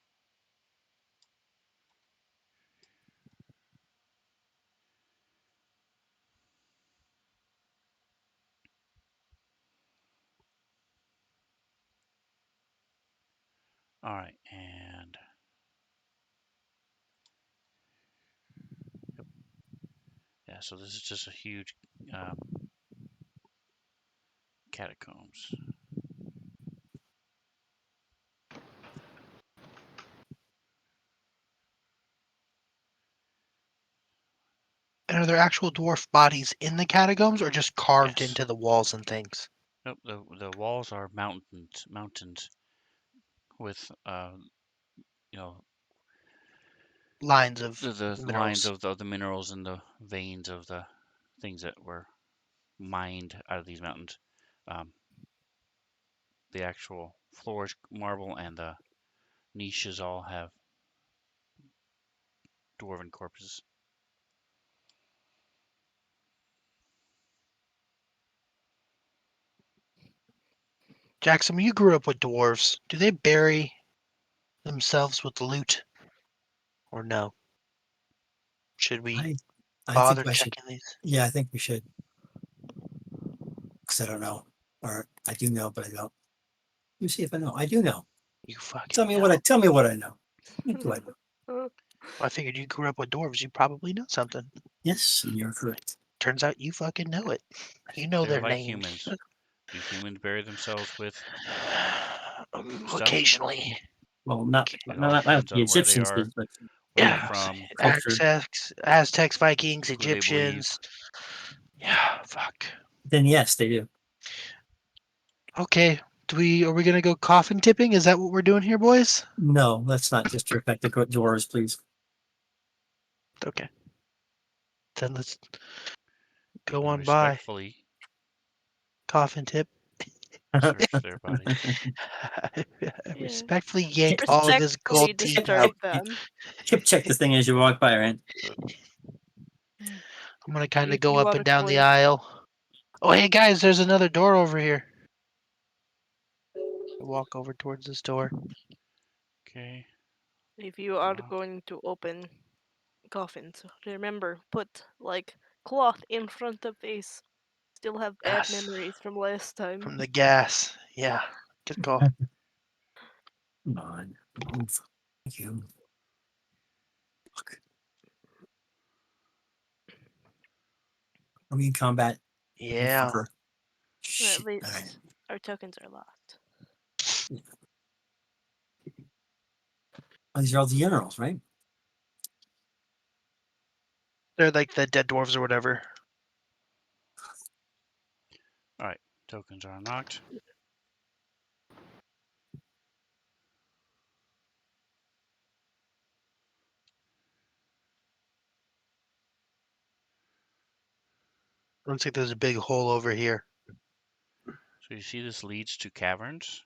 All right, and yep. Yeah, so this is just a huge catacombs. And are there actual dwarf bodies in the catacombs, or just carved Yes. into the walls and things? Nope. The walls are mountains with you know Lines of the lines minerals. of the minerals and the veins of the things that were mined out of these mountains. Um, the actual floor is marble, and the niches all have dwarven corpses. Jackson, when you grew up with dwarves, do they bury themselves with loot, or no? Should we I think bother I should. checking these? Yeah, I think we should. Because I don't know. Or I do know, but I don't. You see if I know. I do know. You fucking Tell me know. what I know. What do I know? I figured you grew up with dwarves. You probably know something. Yes, you're correct. Turns out you fucking know it. You know They're their like names. humans. Do humans bury themselves with stuff? Occasionally. Well, not It all not depends the on where they Egyptians are, did, but where they're Yeah. from, culture. Aztecs, Vikings, who they believe. Egyptians. Yeah, fuck. Then yes, they do. Okay. Are we gonna go coffin tipping? Is that what we're doing here, boys? No, let's not disrespect the dwarves, please. Okay. Then let's You go can on by. respectfully Coffin tip. search their bodies. Yeah. Respectfully yank all of his Respectfully gold teeth out. disturb them. Hip check this thing as you walk by, right? I'm gonna kind of If go you up are and down the going, aisle. Oh, hey guys, there's another door over here. I walk over towards this door. Okay. if you are Unlocked. going to open coffins, remember put like cloth in front of face. Still have bad Yes. memories from last time. From the gas. Yeah. Good call. Come on, move. Thank you. Look. Are we in combat? Yeah. At Shit. All right. least our tokens are locked. Oh, these are all the generals, right? They're like the dead dwarves or whatever. All right. Tokens are unlocked. Looks like there's a big hole over here. So you see this leads to caverns.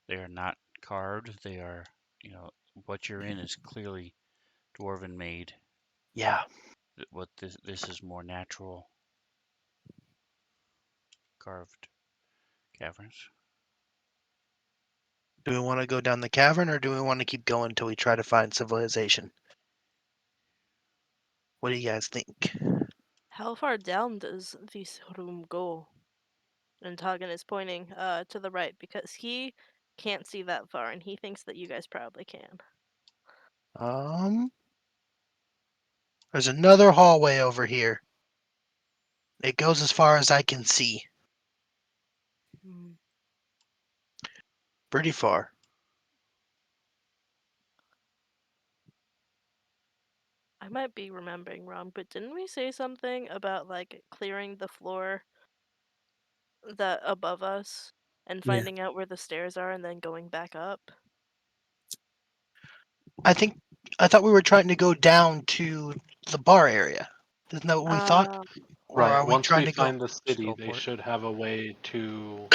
They are not carved. They are, what you're in is clearly dwarven made. Yeah. What this is more natural carved caverns. Do we want to go down the cavern or do we want to keep going until we try to find civilization? What do you guys think? How far down does this room go? And Hagen is pointing to the right because he can't see that far and he thinks that you guys probably can. There's another hallway over here. It goes as far as I can see. Hmm. Pretty far. I might be remembering wrong, but didn't we say something about like clearing the floor that above us and Yeah. finding out where the stairs are and then going back up? I thought we were trying to go down to the bar area. Isn't that what we thought? Uh, Or Right. are we Once we trying to go? find the city, they Skullport. should have a way to.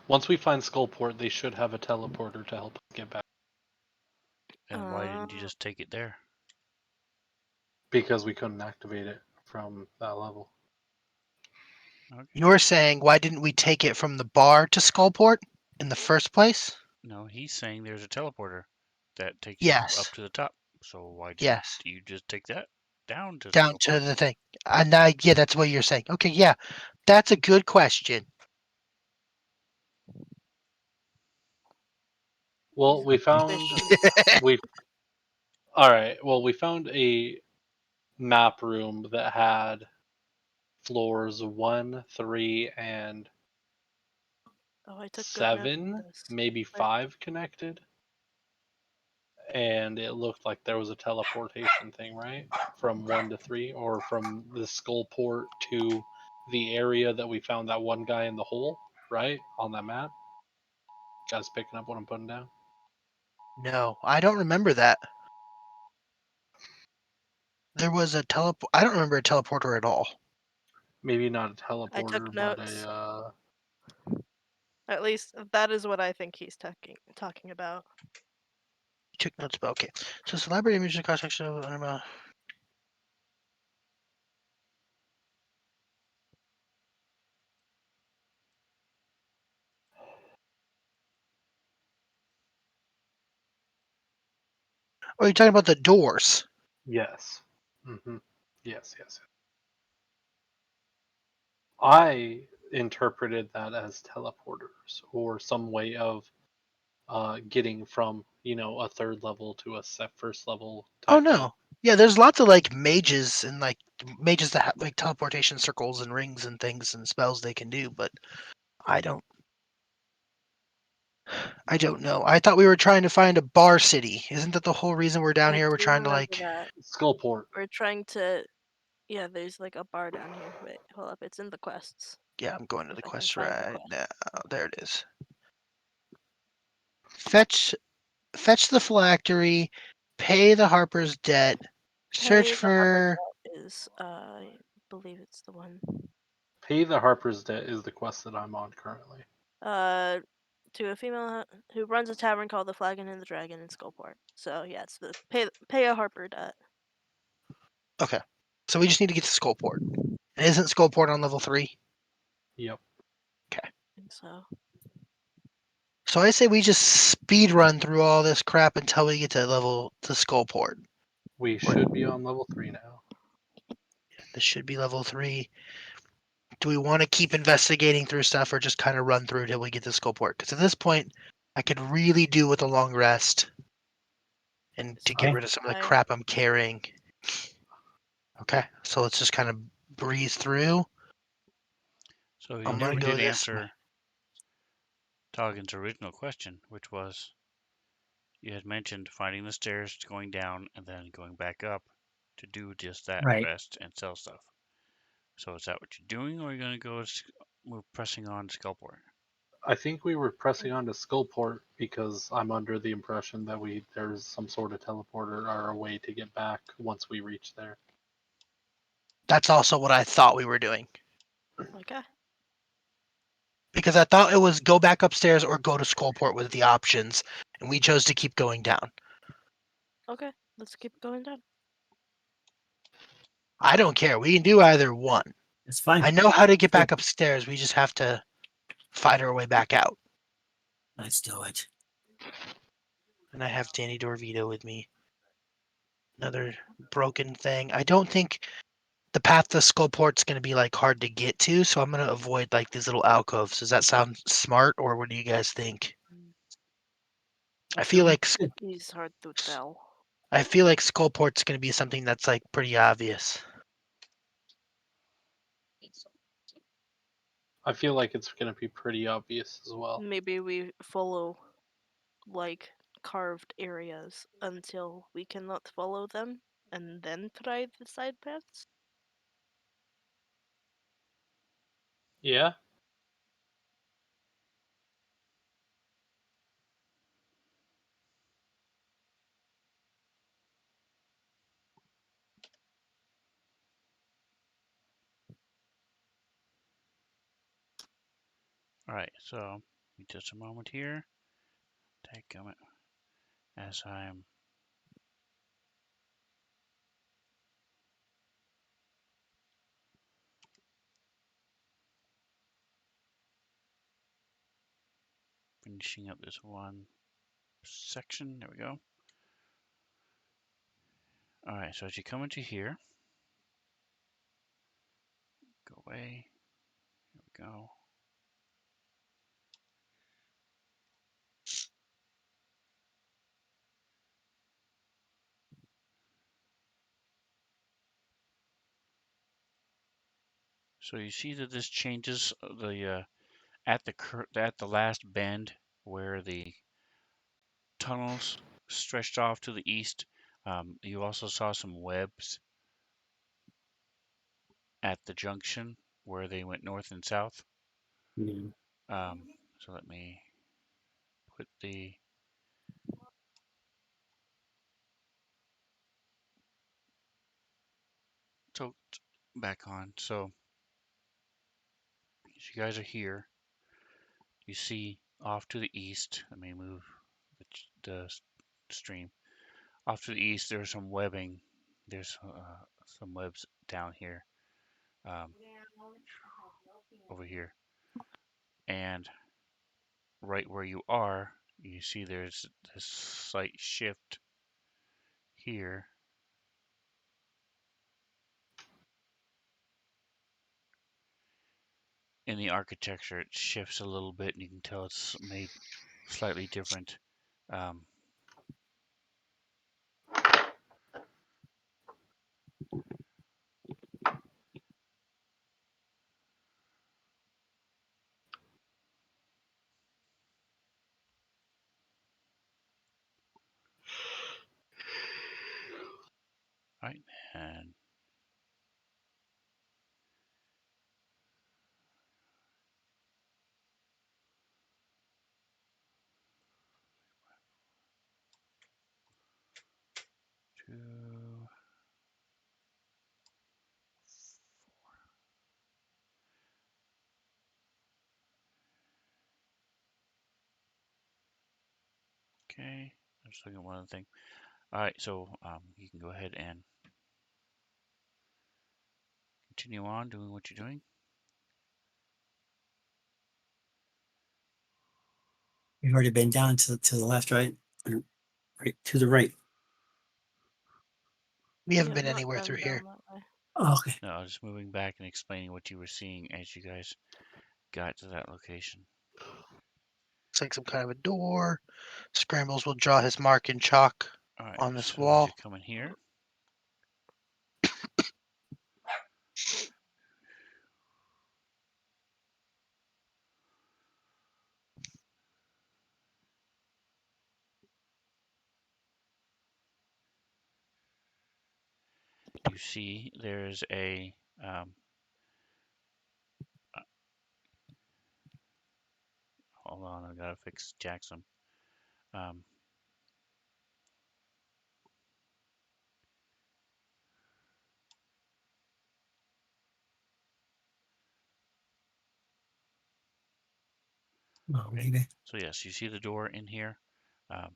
Once we find Skullport, they should have a teleporter to help us get back. And why didn't you just take it there? Because we couldn't activate it from that level. Okay. You're saying why didn't we take it from the bar to Skullport in the first place? No, he's saying there's a teleporter that takes you up Yes. to the top. So why didn't Yes. you just take that down to Down to Skullport? the thing. And yeah, that's what you're saying. Okay, yeah. That's a good question. Well, we found suspicious. we. All right. Well, we found a map room that had floors 1, 3, and Oh, I took good notes on 7, this. maybe Wait. 5 connected. And it looked like there was a teleportation thing, right? From 1 to 3, or from the skull port to the area that we found that one guy in the hole, right? On that map. Guys picking up what I'm putting down? No, I don't remember that. There was a teleport. I don't remember a teleporter at all. Maybe not a I took teleporter, but notes. a. At least that is what I think he's talking about. You took notes about okay. So celebrity music cross section of Oh, you're talking about the doors. Yes. Mm-hmm. Yes. I interpreted that as teleporters or some way of getting from a third level to a first level Oh type of. no. Yeah, there's lots of like mages and like mages that have like teleportation circles and rings and things and spells they can do, but I don't I don't know. I thought we were trying to find a bar city. Isn't that the whole reason we're down I here? We're do trying to remember like that. Skullport. We're trying to. Yeah, there's like a bar down here. Wait, hold up. It's in the quests. yeah, I'm going to If the I can quest find the right quest. now. There it is. Fetch the phylactery, pay the Harper's debt, search Pay the Harper for debt is, I believe it's the one. Pay the Harper's Debt is the quest that I'm on currently. Uh, to a female who runs a tavern called the Flagon and the Dragon in Skullport. So yeah, it's the pay a Harper debt. Okay. So we just need to get to Skullport. And isn't Skullport on level 3? Yep. I think so. So I say we just speed run through all this crap until we get to Skullport. We should be on level 3 now. This should be level 3. Do we want to keep investigating through stuff or just kind of run through till we get to Skullport? Because at this point, I could really do with a long rest and It's to get fine. rid of some of the fine. crap I'm carrying. Okay, so let's just kind of breeze through. So you I'm never gonna go did this way. answer Toggen's original question, which was you had mentioned finding the stairs, going down, and then going back up to do just that Right. quest and sell stuff. So is that what you're doing, or are you going to go move pressing on to Skullport? I think we were pressing on to Skullport because I'm under the impression that there's some sort of teleporter or a way to get back once we reach there. That's also what I thought we were doing. Okay. Because I thought it was go back upstairs or go to Skullport with the options, and we chose to keep going down. Okay. Let's keep going down. I don't care. We can do either one. It's fine. I know how to get Sure. back upstairs. We just have to fight our way back out. Let's do it. And I have Danny Dorvito with me. Another broken thing. I don't think the path to Skullport's going to be like hard to get to, so I'm going to avoid like these little alcoves. Does that sound smart, or what do you guys think? I feel like He's hard to tell. Skullport's going to be something that's like pretty obvious. I feel like it's going to be pretty obvious as well. Maybe we follow like carved areas until we cannot follow them and then try the side paths. Yeah. All right, so just a moment here. Take a minute as I'm finishing up this one section. There we go. All right, so as you come into here, go away. Here we go. So you see that this changes the at the last bend where the tunnels stretched off to the east. You also saw some webs at the junction where they went north and south. Yeah. So let me put the tote back on. So as you guys are here, you see off to the east. Let me move the stream. Off to the east, there's some webbing. There's some webs down here, um, over here, and right where you are, you see there's this slight shift here in the architecture. It shifts a little bit, and you can tell it's made slightly different. Um, right, and two. Okay, I'm just looking at one other thing. All right, so you can go ahead and continue on doing what you're doing. We've already been down to the left, right? Or right to the right. We haven't have been not anywhere gone through here. down that way. Oh, okay. No, I was just moving back and explaining what you were seeing as you guys got to that location. Looks like some kind of a door. Scrambles will draw his mark in chalk All right, on this so as you wall. come in here, you see there's a uh, hold on, I gotta fix Jackson. Um, Oh, okay, maybe. so yes, you see the door in here. Um,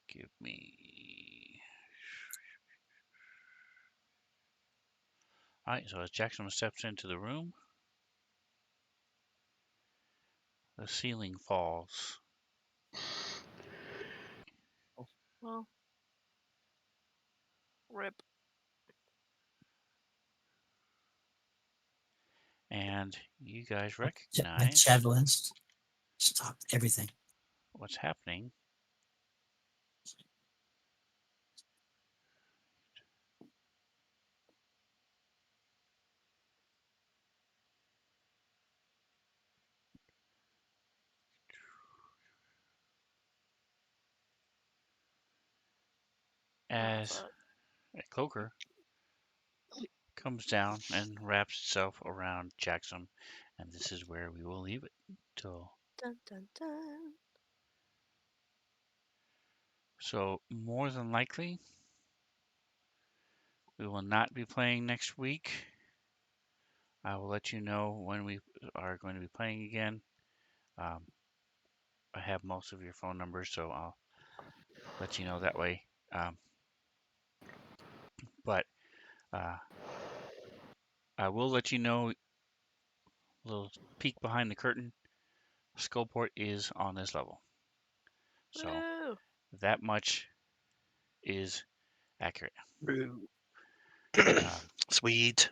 give me. All right, so as Jackson steps into the room, the ceiling falls, Well, rip. and you guys That recognize javelins stopped everything. what's happening. Oh As fuck. a cloaker comes down and wraps itself around Jackson, and this is where we will leave it till. Dun dun dun. So more than likely, we will not be playing next week. I will let you know when we are going to be playing again. Um, I have most of your phone numbers, so I'll let you know that way. Um, but uh, I will let you know a little peek behind the curtain. Skullport is on this level, so Woo! that much is accurate. Um, Sweet.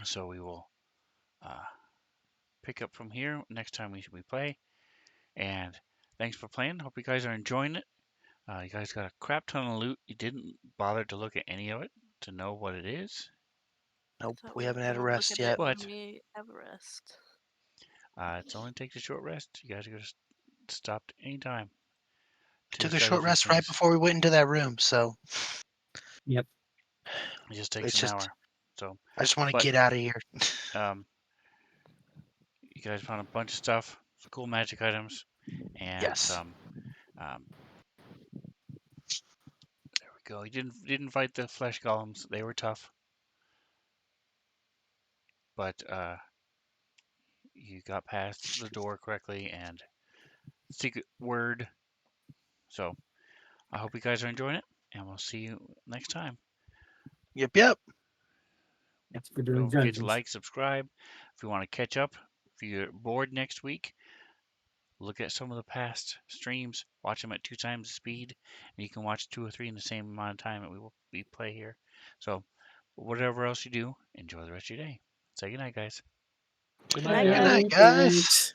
so we will uh, pick up from here next time we play. And thanks for playing. Hope you guys are enjoying it. You guys got a crap ton of loot. You didn't bother to look at any of it. to know what it is. Nope, Thought we haven't had a would look rest at yet. it when But we have a rest. it only takes a short rest. You guys are going to stop at any time to Took a study a short few rest right things. before we went into that room, so It just takes it's an just hour. So, I just want to but get out of here. um, you guys found a bunch of stuff, some cool magic items, and Yes. some. There we go. You didn't fight the flesh golems. They were tough, but you got past the door correctly and secret word. So I hope you guys are enjoying it, and we'll see you next time. Yep, yep. That's for doing Don't forget to dungeons. like, subscribe. If you want to catch up, if you're bored next week, look at some of the past streams. Watch them at 2 times the speed, and you can watch 2 or 3 in the same amount of time that we play here. So whatever else you do, enjoy the rest of your day. Say goodnight, guys. Good Good night, night. Good guys. night, guys.